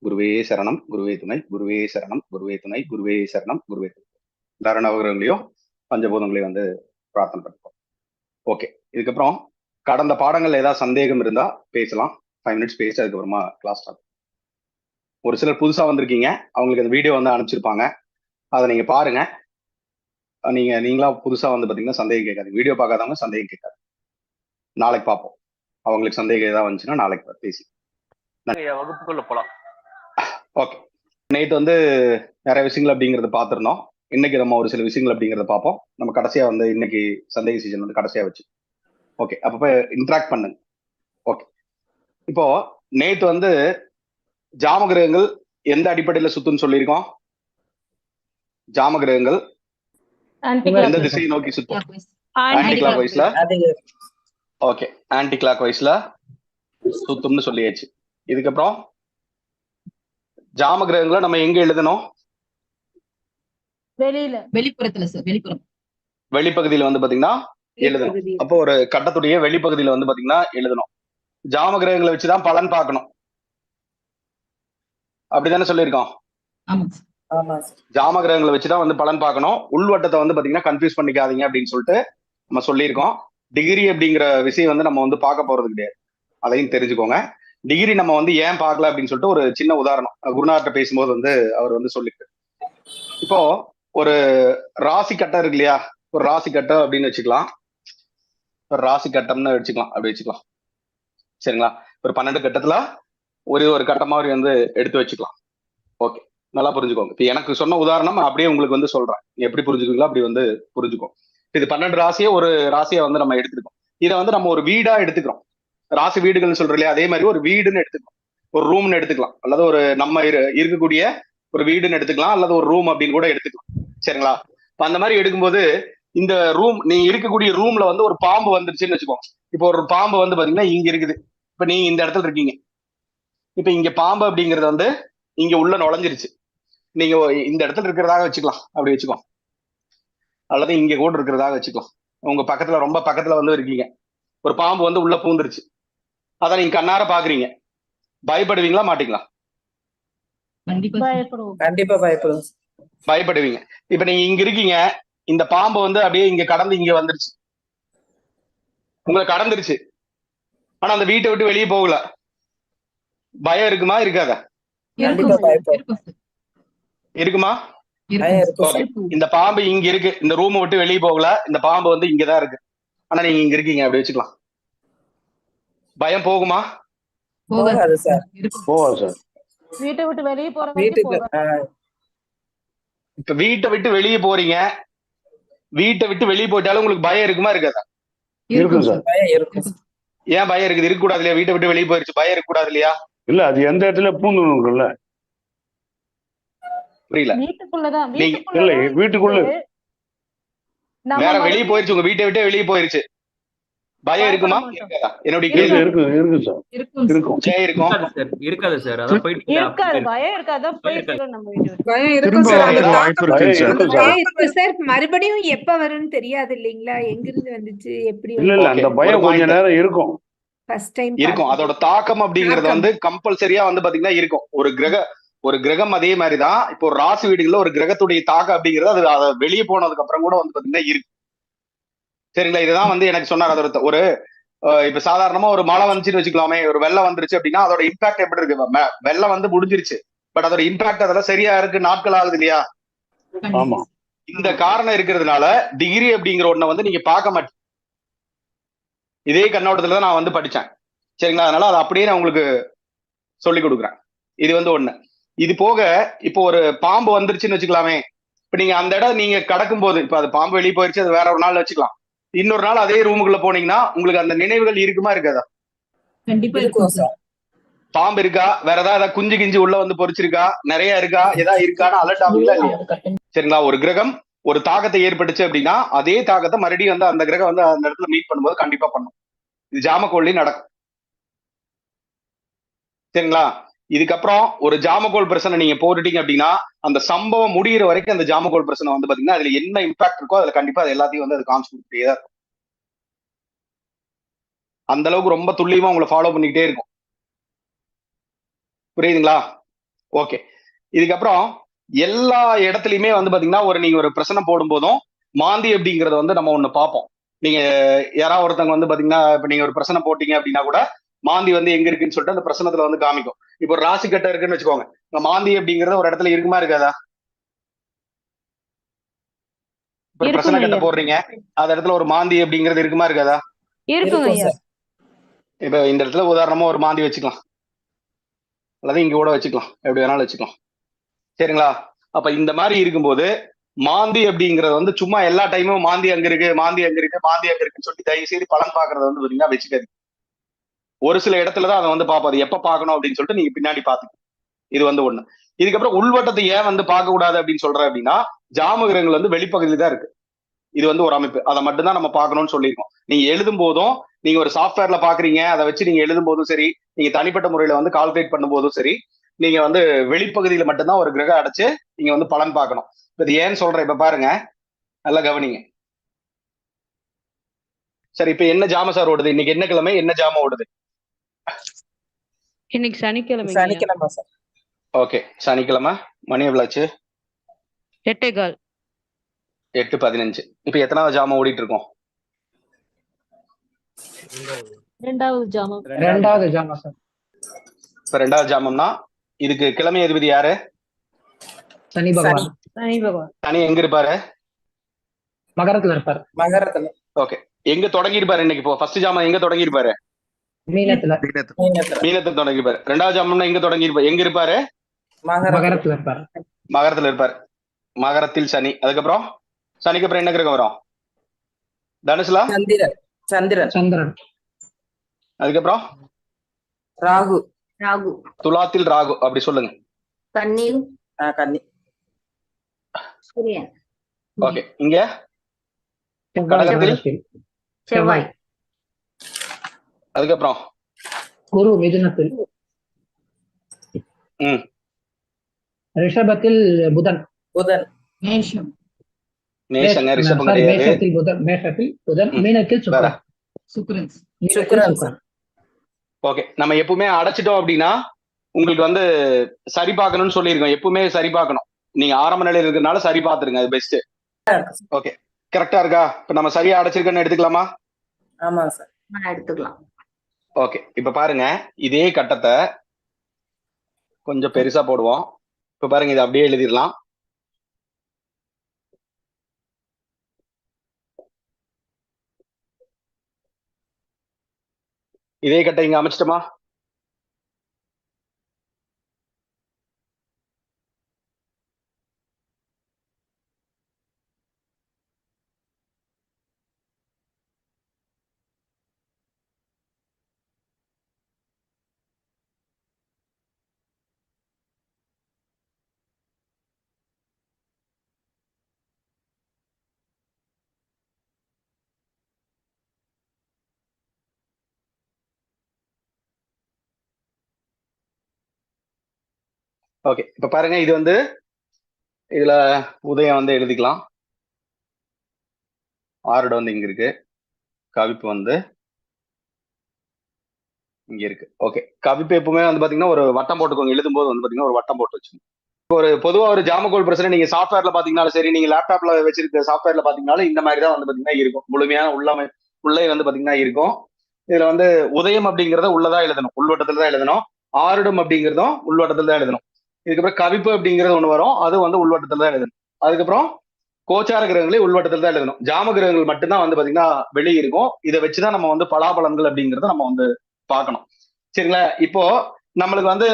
குருவே சரணம், குருவே துணை, குருவே சரணம், குருவே துணை, குருவே சரணம், குருவே துணை. எல்லாரும் நவகிரகங்களையும் பஞ்சபூதங்களையும் வந்து பிரார்த்தனை பண்ணிப்போம். ஓகே, இதுக்கப்புறம் கடந்த பாடங்கள்ல ஏதாவது சந்தேகம் இருந்தா பேசலாம். 5 மினிட்ஸ் பேசி அதுக்கப்புறமா கிளாஸ் ஸ்டார்ட். ஒரு சிலர் புதுசா வந்திருக்கீங்க, அவங்களுக்கு அந்த வீடியோ வந்து அனுப்பிச்சிருப்பாங்க, அதை நீங்க பாருங்க. நீங்களா புதுசா வந்து பாத்தீங்கன்னா சந்தேகம் கேட்காது, வீடியோ பார்க்காதவங்க சந்தேகம் கேட்காது. நாளைக்கு பார்ப்போம். அவங்களுக்கு சந்தேகம் ஏதாவது வந்துச்சுன்னா நாளைக்கு பேசி வகுப்புக்குள்ள போலாம். ஓகே, நேற்று வந்து நிறைய விஷயங்கள் அப்படிங்கறத பார்த்துருந்தோம். இன்னைக்கு நம்ம ஒரு சில விஷயங்கள் அப்படிங்கறத பார்ப்போம். நம்ம கடைசியா வந்து இன்னைக்கு சந்தேக சீசன் வந்து கடைசியா வச்சு ஓகே அப்ப இன்ட்ராக்ட் பண்ணுங்க. ஓகே, இப்போ நேத்து வந்து ஜாம கிரகங்கள் எந்த அடிப்படையில சுத்துன்னு சொல்லியிருக்கோம்? ஜாம கிரகங்கள் எந்த திசையை நோக்கி சுத்தும்? ஆன்டி கிளாக் வைஸ்ல. ஓகே, ஆன்டி கிளாக் வைஸ்ல சுத்தும்னு சொல்லியாச்சு. இதுக்கப்புறம் ஜாம கிரகங்களை நம்ம எங்க எழுதணும்? வெளிப்புறத்துல சார், வெளிப்பகுதியில வந்து பாத்தீங்கன்னா எழுதணும். அப்போ ஒரு கட்டத்துடைய வெளிப்பகுதியில வந்து பாத்தீங்கன்னா எழுதணும். ஜாம கிரகங்களை வச்சுதான் பலன் பார்க்கணும், அப்படித்தானே சொல்லியிருக்கோம்? ஜாம கிரகங்களை வச்சுதான் வந்து பலன் பார்க்கணும். உள்வட்டத்தை வந்து பாத்தீங்கன்னா கன்ஃபியூஸ் பண்ணிக்காதீங்க அப்படின்னு சொல்லிட்டு நம்ம சொல்லியிருக்கோம். டிகிரி அப்படிங்கிற விஷயம் வந்து நம்ம வந்து பார்க்க போறது கிடையாது, அதையும் தெரிஞ்சுக்கோங்க. டிகிரி நம்ம வந்து ஏன் பார்க்கல அப்படின்னு சொல்லிட்டு ஒரு சின்ன உதாரணம் குருநாதர்கிட்ட பேசும்போது வந்து அவர் வந்து சொல்லிட்டு, இப்போ ஒரு ராசி கட்டம் இருக்கு இல்லையா, ஒரு ராசி கட்டம் அப்படின்னு வச்சுக்கலாம். ஒரு ராசி கட்டம்னு வச்சுக்கலாம், அப்படி வச்சுக்கலாம். சரிங்களா? ஒரு 12 கட்டத்துல ஒரு கட்டம் மாதிரி வந்து எடுத்து வச்சுக்கலாம். ஓகே, நல்லா புரிஞ்சுக்கோங்க. இப்போ எனக்கு சொன்ன உதாரணம் அப்படியே உங்களுக்கு வந்து சொல்றேன், எப்படி புரிஞ்சுக்கீங்களோ அப்படி வந்து புரிஞ்சுக்கோம். இது 12 ராசியை ஒரு ராசியை வந்து நம்ம எடுத்துருக்கோம். இதை வந்து நம்ம ஒரு வீடா எடுத்துக்கிறோம். ராசி வீடுகள்னு சொல்றோம் இல்லையா, அதே மாதிரி ஒரு வீடுன்னு எடுத்துக்கலாம், ஒரு ரூம்னு எடுத்துக்கலாம், அல்லது ஒரு நம்ம இருக்கக்கூடிய ஒரு வீடுன்னு எடுத்துக்கலாம், அல்லது ஒரு ரூம் அப்படின்னு கூட எடுத்துக்கலாம். சரிங்களா? அந்த மாதிரி எடுக்கும்போது இந்த ரூம், நீங்க இருக்கக்கூடிய ரூம்ல வந்து ஒரு பாம்பு வந்துருச்சுன்னு வச்சுக்கோங்க. இப்போ ஒரு பாம்பு வந்து பாத்தீங்கன்னா இங்க இருக்குது, இப்ப நீங்க இந்த இடத்துல இருக்கீங்க. இப்ப இங்க பாம்பு அப்படிங்கறது வந்து இங்க உள்ள நுழைஞ்சிருச்சு. நீங்க இந்த இடத்துல இருக்கிறதாக வச்சுக்கலாம், அப்படி வச்சுக்கோ, அல்லது இங்க கூட இருக்கிறதாக வச்சுக்கலாம். உங்க பக்கத்துல ரொம்ப பக்கத்துல வந்து இருக்கீங்க, ஒரு பாம்பு வந்து உள்ள பூந்துருச்சு, அதான் நீங்க கண்ணார பாக்குறீங்க. பயப்படுவீங்களா மாட்டீங்களா? கண்டிப்பா பயப்படுவீங்க. இப்ப நீங்க இங்க இருக்கீங்க, இந்த பாம்பு வந்து அப்படியே இங்க கடந்து இங்க வந்துருச்சு, உங்களை கடந்துருச்சு, ஆனா அந்த வீட்டை விட்டு வெளியே போகல. பயம் இருக்குமா இருக்காத? இருக்குமா? இந்த பாம்பு இங்க இருக்கு, இந்த ரூமை விட்டு வெளியே போகல, இந்த பாம்பு வந்து இங்கதான் இருக்கு, ஆனா நீங்க இங்க இருக்கீங்க, அப்படி வச்சுக்கலாம். பயம் போகுமா? போகாது சார். வீட்டை விட்டு வெளியே போற இப்ப வீட்டை விட்டு வெளியே போறீங்க, வீட்டை விட்டு வெளியே போயிட்டாலும் உங்களுக்கு பயம் இருக்குமா இருக்காதா? இருக்கும் சார். ஏன் பயம் இருக்குது? இருக்க கூடாது இல்லையா? வீட்டை விட்டு வெளியே போயிருச்சு, பயம் இருக்க கூடாது இல்லையா? இல்ல, அது எந்த இடத்துல பூந்துருக்குல்ல. புரியல? வீட்டுக்குள்ளதான். இல்ல, வீட்டுக்குள்ள வேற வெளியே போயிருச்சு, உங்க வீட்டை விட்டே வெளியே போயிருச்சு, பயம் இருக்குமா? என்னுடைய கேள்வி. இருக்கும் சார். இருக்கும். இருக்காது சார். அதான் போயிட்டு இருக்காது, பயம் இருக்காது, போயிட்டு நம்ம வீட்டு பயம் இருக்கும் சார். மறுபடியும் எப்ப வரும்னு தெரியாது இல்லீங்களா, எங்கிருந்து வந்துச்சு எப்படி? இல்ல, அந்த பயம் கொஞ்ச நேரம் இருக்கும். ஃபர்ஸ்ட் டைம் இருக்கும். அதோட தாக்கம் அப்படிங்கறது வந்து கம்பல்சரியா வந்து பாத்தீங்கன்னா இருக்கும். ஒரு கிரகம் அதே மாதிரிதான். இப்போ ஒரு ராசி வீடுகள்ல ஒரு கிரகத்துடைய தாக்கம் அப்படிங்கிறது அது வெளியே போனதுக்கு அப்புறம் கூட வந்து பாத்தீங்கன்னா இருக்கு. சரிங்களா? இதுதான் வந்து எனக்கு சொன்னார். அதோட ஒரு இப்ப சாதாரணமா ஒரு மழை வந்துச்சுன்னு வச்சுக்கலாமே, ஒரு வெள்ளம் வந்துருச்சு அப்படின்னா அதோட இம்பாக்ட் எப்படி இருக்கு? வெள்ளம் வந்து முடிஞ்சிருச்சு, பட் அதோட இம்பாக்ட் அதெல்லாம் சரியா இருக்கு, நாட்கள் ஆகுது இல்லையா? ஆமா. இந்த காரணம் இருக்கிறதுனால டிகிரி அப்படிங்கிற ஒண்ண வந்து நீங்க பார்க்க மாட்டீங்க. இதே கண்ணோட்டத்துல தான் நான் வந்து படிச்சேன். சரிங்களா? அதனால அதை அப்படியே நான் உங்களுக்கு சொல்லி கொடுக்குறேன். இது வந்து ஒண்ணு. இது போக இப்போ ஒரு பாம்பு வந்துருச்சுன்னு வச்சுக்கலாமே, இப்ப நீங்க அந்த இடம் நீங்க கடக்கும் போது, இப்ப அது பாம்பு வெளியே போயிருச்சு, அது வேற ஒரு நாள் வச்சுக்கலாம், இன்னொரு நாள் அதே ரூமுக்குள்ள போனீங்கன்னா உங்களுக்கு அந்த நினைவுகள் இருக்குமா இருக்காதா? கண்டிப்பா இருக்கும் சார். பாம்பு இருக்கா, வேற ஏதாவது குஞ்சு கிஞ்சு உள்ள வந்து பொறிச்சிருக்கா, நிறைய இருக்கா, ஏதாவது இருக்கான்னு அலர்ட் ஆகுங்களா இல்லையா? சரிங்களா? ஒரு கிரகம் ஒரு தாக்கத்தை ஏற்பட்டுச்சு அப்படின்னா அதே தாக்கத்தை மறுபடியும் வந்து அந்த கிரகம் வந்து அந்த இடத்துல மீட் பண்ணும்போது கண்டிப்பா பண்ணும். இது ஜாமக்கோள்லயும் நடக்கும். சரிங்களா? இதுக்கப்புறம் ஒரு ஜாமக்கோள் பிரச்சனை நீங்க போட்டுட்டீங்க அப்படின்னா அந்த சம்பவம் முடிகிற வரைக்கும் அந்த ஜாமக்கோள் பிரச்சனை வந்து பாத்தீங்கன்னா அதுல என்ன இம்பாக்ட் இருக்கோ அதுல கண்டிப்பா அது எல்லாத்தையும் வந்து அது காமிச்சுட்டே தான் இருக்கும். அந்த அளவுக்கு ரொம்ப துல்லியமா உங்களை ஃபாலோ பண்ணிக்கிட்டே இருக்கும். புரியுதுங்களா? ஓகே. இதுக்கப்புறம் எல்லா இடத்துலயுமே வந்து பாத்தீங்கன்னா நீங்க ஒரு பிரச்சனை போடும் போதும் மாந்தி அப்படிங்கறத வந்து நம்ம ஒண்ணு பார்ப்போம். நீங்க யாராவது ஒருத்தவங்க வந்து பாத்தீங்கன்னா இப்ப நீங்க ஒரு பிரச்சனை போட்டீங்க அப்படின்னா கூட மாந்தி வந்து எங்க இருக்குன்னு சொல்லிட்டு அந்த பிரச்சனத்துல வந்து காமிக்கும். இப்போ ஒரு ராசி கட்டை இருக்குன்னு வச்சுக்கோங்க, மாந்தி அப்படிங்கறது ஒரு இடத்துல இருக்குமா இருக்காதா? ஒரு பிரச்சனை கட்ட போடுறீங்க, அந்த இடத்துல ஒரு மாந்தி அப்படிங்கிறது இருக்குமா இருக்காதா? இருக்குங்க ஐயா. இப்ப இந்த இடத்துல உதாரணமா ஒரு மாந்தி வச்சுக்கலாம், அல்லது இங்க கூட வச்சுக்கலாம், எப்படி வேணாலும் வச்சுக்கலாம். சரிங்களா? அப்ப இந்த மாதிரி இருக்கும்போது மாந்தி அப்படிங்கறது வந்து சும்மா எல்லா டைமும் மாந்தி அங்க இருக்கு, மாந்தி அங்க இருக்கு, மாந்தி அங்க இருக்குன்னு சொல்லி தயவு செய்து பலன் பாக்குறத வந்து பாத்தீங்கன்னா வச்சுக்காது. ஒரு சில இடத்துலதான் அதை வந்து பார்ப்போம். எப்ப பார்க்கணும் அப்படின்னு சொல்லிட்டு நீங்க பின்னாடி பாத்துக்கணும். இது வந்து ஒண்ணு. இதுக்கப்புறம் உள்வட்டத்தை ஏன் வந்து பார்க்க கூடாது அப்படின்னு சொல்றேன் அப்படின்னா, ஜாமகிரகங்கள் வந்து வெளிப்பகுதியில தான் இருக்கு. இது வந்து ஒரு அமைப்பு, அதை மட்டும்தான் நம்ம பார்க்கணும்னு சொல்லியிருக்கோம். நீங்க எழுதும் போதும், நீங்க ஒரு சாஃப்ட்வேர்ல பாக்குறீங்க, அதை வச்சு நீங்க எழுதும் போதும் சரி, நீங்க தனிப்பட்ட முறையில வந்து கால்குலேட் பண்ணும் போதும் சரி, நீங்க வந்து வெளிப்பகுதியில மட்டும்தான் ஒரு கிரகம் அடைச்சு நீங்க வந்து பலன் பார்க்கணும். இது ஏன்னு சொல்றேன், இப்ப பாருங்க, நல்லா கவனிங்க. சரி, இப்ப என்ன ஜாம சார் ஓடுது? இன்னைக்கு என்ன கிழமை, என்ன ஜாம ஓடுது? இன்னைக்கு சனிக்கிழமை. சனிக்கிழமை சார். ஓகே, சனிக்கிழமை. மணி எவ்வளோச்சு? 8:15. 8:15. இப்ப எத்தனாவது ஜாம ஓடிட்டு இருக்கோம்? இரண்டாவது ஜாமம். ரெண்டாவது ஜாமா சார். இப்ப ரெண்டாவது ஜாமம்னா இதுக்கு கிழமை அதிபதி யாரு? சனி பகவான். சனி பகவான். சனி எங்க இருப்பாரு? மகரத்துல இருப்பார். மகரத்துல. ஓகே, எங்க தொடங்கி இருப்பாரு இன்னைக்கு? இப்போ ஃபர்ஸ்ட் ஜாமம் எங்க தொடங்கி இருப்பாரு? மீனத்துல. மீனத்துல தொடங்கி இருப்பாரு. ரெண்டாவது ஜாமம்னா எங்க தொடங்கி இருப்பாரு? எங்க இருப்பாரு? மகரத்துல இருப்பார். மகரத்துல இருப்பாரு. மகரத்தில் சனி. அதுக்கப்புறம் சனிக்கு அப்புறம் என்ன கிரகம் வரும்? தனுசுலா? சந்திரன். சந்திரன். சந்திரன். அதுக்கப்புறம் ராகு. ராகு. துலாத்தில் ராகு. அப்படி சொல்லுங்க. கன்னி. கன்னி. சூரியன். ஓகே, இங்க கடகத்தில் செவ்வாய். அதுக்கப்புறம் குரு மிதுனத்தில். ம் ரிஷபத்தில் புதன். புதன். மேஷம். மேஷங்க, ரிஷபம் கிடையாது. மேஷத்தில் புதன். மேஷத்தில் புதன். மீனத்தில் வேற. சுக்கிரன். சுக்கிரன் சார். ஓகே, நம்ம எப்பவுமே அடைச்சிட்டோம் அப்படின்னா உங்களுக்கு வந்து சரி பார்க்கணும்னு சொல்லியிருக்கோம். எப்பவுமே சரி பார்க்கணும். நீங்க ஆரம்ப நிலையில இருக்கிறதுனால சரி பார்த்துருங்க, அது பெஸ்ட். ஓகே, கரெக்டா இருக்கா? இப்ப நம்ம சரியா அடைச்சிருக்கோன்னு எடுத்துக்கலாமா? ஆமா சார். எடுத்துக்கலாம். ஓகே, இப்ப பாருங்க, இதே கட்டத்தை கொஞ்சம் பெருசா போடுவோம். இப்ப பாருங்க, இதை அப்படியே எழுதிடலாம். இதே கட்டை இங்க அமைச்சிட்டோமா? ஓகே, இப்ப பாருங்க, இது வந்து இதுல உதயம் வந்து எழுதிக்கலாம். ஆறுட வந்து இங்க இருக்கு, கவிப்பு வந்து இங்க இருக்கு. ஓகே, கவிப்பு எப்பவுமே வந்து பாத்தீங்கன்னா ஒரு வட்டம் போட்டுக்கோங்க. எழுதும்போது வந்து பாத்தீங்கன்னா ஒரு வட்டம் போட்டு வச்சுக்கோங்க. ஒரு பொதுவா ஒரு ஜாமக்கோல் பிரச்சனை நீங்க சாஃப்ட்வேர்ல பாத்தீங்கன்னாலும் சரி, நீங்க லேப்டாப்ல வச்சிருக்க சாஃப்ட்வேர்ல பாத்தீங்கன்னாலும் இந்த மாதிரி தான் வந்து பாத்தீங்கன்னா இருக்கும். முழுமையான உள்ளே வந்து பாத்தீங்கன்னா இருக்கும். இதுல வந்து உதயம் அப்படிங்கறத உள்ளதா எழுதணும், உள்வட்டத்துல தான் எழுதணும். ஆறுடம் அப்படிங்கிறதும் உள்வட்டத்துல தான் எழுதணும். இதுக்கப்புறம் கவிப்பு அப்படிங்கிறது ஒண்ணு வரும், அது வந்து உள்வட்டத்துல தான் எழுதணும். அதுக்கப்புறம் கோச்சார கிரகங்களே உள்வட்டத்துல தான் எழுதணும். ஜாம கிரகங்கள் மட்டும்தான் வந்து பாத்தீங்கன்னா வெளியே இருக்கும். இதை வச்சுதான் நம்ம வந்து பலாபலன்கள் அப்படிங்கறத நம்ம வந்து பார்க்கணும். சரிங்களா? இப்போ நம்மளுக்கு வந்து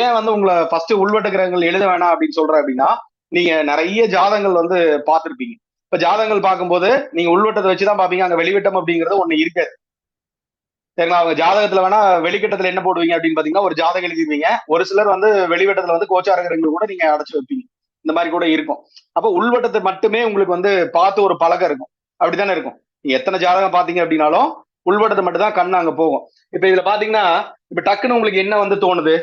ஏன் வந்து உங்களை ஃபர்ஸ்ட் உள்வட்ட கிரகங்கள் எழுத வேணாம் அப்படின்னு சொல்றேன் அப்படின்னா, நீங்க நிறைய ஜாதகங்கள் வந்து பார்த்திருப்பீங்க. இப்ப ஜாதகங்கள் பார்க்கும்போது நீங்க உள்வட்டத்தை வச்சுதான் பாப்பீங்க, அங்க வெளிவட்டம் அப்படிங்கிறது ஒண்ணு இருக்காது. சரிங்களா? அவங்க ஜாதகத்துல வேணா வெளிக்கட்டத்துல என்ன போடுவீங்க அப்படின்னு பாத்தீங்கன்னா ஒரு ஜாதகம் எழுதிருவீங்க. ஒரு சிலர் வந்து வெளிவட்டத்துல வந்து கோச்சார கிரகங்கள் கூட நீங்க அடைச்சு வைப்பீங்க. இந்த மாதிரி கூட இருக்கும். அப்ப உள்வட்டத்தை மட்டுமே உங்களுக்கு வந்து பார்த்து ஒரு பழக்கம் இருக்கும். அப்படித்தானே இருக்கும். நீங்க எத்தனை ஜாதகம் பாத்தீங்க அப்படின்னாலும் உள்வட்டத்தை மட்டும் தான் கண்ணு அங்க போகும். இப்ப இதுல பாத்தீங்கன்னா இப்ப டக்குன்னு உங்களுக்கு என்ன வந்து தோணுது?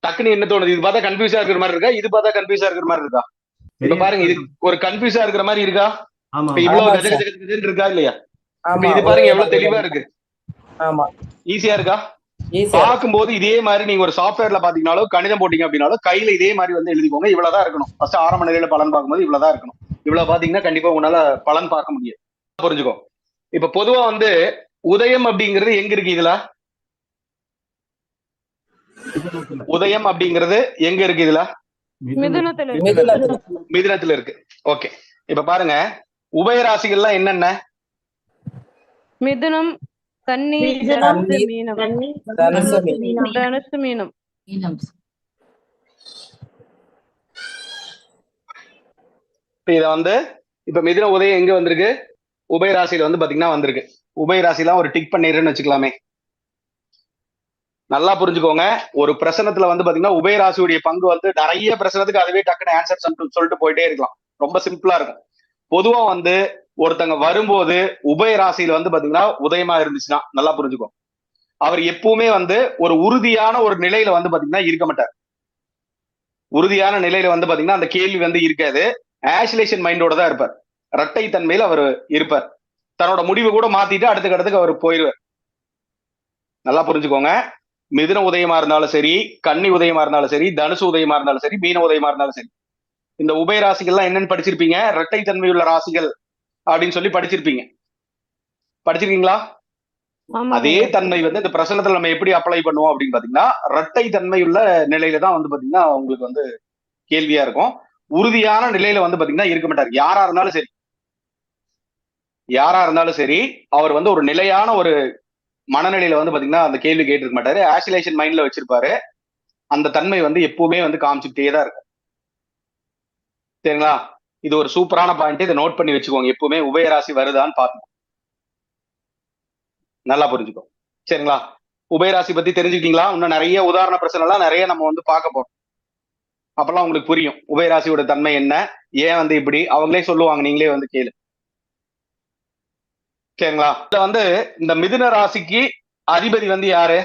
டக்குன்னு என்ன தோணுது? இது பார்த்தா கன்ஃபியூஸா இருக்கிற மாதிரி இருக்கா, இது பார்த்தா கன்ஃபியூஸா இருக்கிற மாதிரி இருக்கா? இப்ப பாருங்க, இது ஒரு கன்ஃபியூஸா இருக்கிற மாதிரி இருக்கா? இப்ப இவ்வளவு கஜ கஜ கஜன்னு இருக்கா இல்லையா? இப்ப இது பாருங்க எவ்வளவு தெளிவா இருக்கு. ஆமா. ஈஸியா இருக்கா? ஈஸியா இருக்கும். பார்க்கும்போது இதே மாதிரி நீங்க ஒரு சாஃப்ட்வேர்ல பாத்தீங்கன்னாலும் கணிதம் போட்டீங்க அப்படின்னாலும் கையில இதே மாதிரி வந்து எழுதிக்கோங்க. இவ்வளவுதான் இருக்கணும். ஃபர்ஸ்ட் ஆரம்ப நிலையில பலன் பார்க்கும்போது இவ்வளவுதான் இருக்கணும். இவ்வளவு பாத்தீங்கன்னா கண்டிப்பா உங்களால பலன் பார்க்க முடியாது. புரிஞ்சுக்கோ. இப்ப பொதுவா வந்து உதயம் அப்படிங்கிறது எங்க இருக்கு இதுல? உதயம் அப்படிங்கிறது எங்க இருக்கு இதுல? மிதுனத்துல இருக்கு. மிதுனத்துல. மிதுனத்துல இருக்கு. ஓகே. இப்ப பாருங்க உபயராசிகள்லாம் என்னென்ன? மிதுனம், கன்னி, கன்னி, தனுசு, மீனம். தனுசு, மீனம். தனுசு, மீனம். இப்ப இத வந்து இப்ப மிதுன உதயம் எங்க வந்திருக்கு? உபயராசியில வந்து பாத்தீங்கன்னா வந்திருக்கு. உபயராசிலாம் ஒரு டிக் பண்ணிடுறேன்னு வச்சுக்கலாமே. நல்லா புரிஞ்சுக்கோங்க. ஒரு பிரசனத்துல வந்து பாத்தீங்கன்னா உபயராசியுடைய பங்கு வந்து நிறைய பிரசனத்துக்கு அதுவே டக்குன்னு ஆன்சர் சொல்லிட்டு போயிட்டே இருக்கலாம். ரொம்ப சிம்பிளா இருக்கும். பொதுவா வந்து ஒருத்தங்க வரும்போது உபயராசியில வந்து பாத்தீங்கன்னா உதயமா இருந்துச்சுன்னா நல்லா புரிஞ்சுக்கோ. அவர் எப்பவுமே வந்து ஒரு உறுதியான ஒரு நிலையில வந்து பாத்தீங்கன்னா இருக்க மாட்டார். உறுதியான நிலையில வந்து பாத்தீங்கன்னா அந்த கேள்வி வந்து இருக்காது. ஆசிலேஷன் மைண்டோட தான் இருப்பார். இரட்டை தன்மையில அவர் இருப்பார். தன்னோட முடிவு கூட மாத்திட்டு அடுத்த கடத்துக்கு அவர் போயிடுவார். நல்லா புரிஞ்சுக்கோங்க. மிதுன உதயமா இருந்தாலும் சரி, கன்னி உதயமா இருந்தாலும் சரி, தனுசு உதயமா இருந்தாலும் சரி, மீன உதயமா இருந்தாலும் சரி, இந்த உபயராசிகள்லாம் என்னன்னு படிச்சிருப்பீங்க? இரட்டை தன்மையுள்ள ராசிகள் அப்படின்னு சொல்லி படிச்சிருப்பீங்க. படிச்சிருக்கீங்களா? ஆமா அதே குருவே. தன்மை வந்து இந்த பிரசனத்துல நம்ம எப்படி அப்ளை பண்ணுவோம் அப்படின்னு பாத்தீங்கன்னா இரட்டை தன்மையுள்ள நிலையில தான் வந்து பாத்தீங்கன்னா உங்களுக்கு வந்து கேள்வியா இருக்கும். உறுதியான நிலையில வந்து பாத்தீங்கன்னா இருக்க மாட்டார். யாரா இருந்தாலும் சரி, யாரா இருந்தாலும் சரி, அவர் வந்து ஒரு நிலையான ஒரு மனநிலையில வந்து பாத்தீங்கன்னா அந்த கேள்வி கேட்டிருக்க மாட்டாரு. ஆசிலேஷன் மைண்ட்ல வச்சிருப்பாரு. அந்த தன்மை வந்து எப்பவுமே வந்து காமிச்சுக்கிட்டே தான் இருக்கும். சரிங்களா? இது ஒரு சூப்பரான பாயிண்ட். இதை நோட் பண்ணி வச்சுக்கோங்க. எப்பவுமே உபயராசி வருதான்னு பாருங்க. நல்லா புரிஞ்சுக்கோ. சரிங்களா? உபயராசி பத்தி தெரிஞ்சுக்கிட்டீங்களா? இன்னும் நிறைய உதாரண பிரச்சனை எல்லாம் நிறைய நம்ம வந்து பார்க்க போறோம். அப்பெல்லாம் உங்களுக்கு புரியும் உபயராசியோட தன்மை என்ன, ஏன் வந்து இப்படி அவங்களே சொல்லுவாங்க. நீங்களே வந்து கேளு. சரிங்களா? இதுல வந்து இந்த மிதுன ராசிக்கு அதிபதி வந்து யாரு?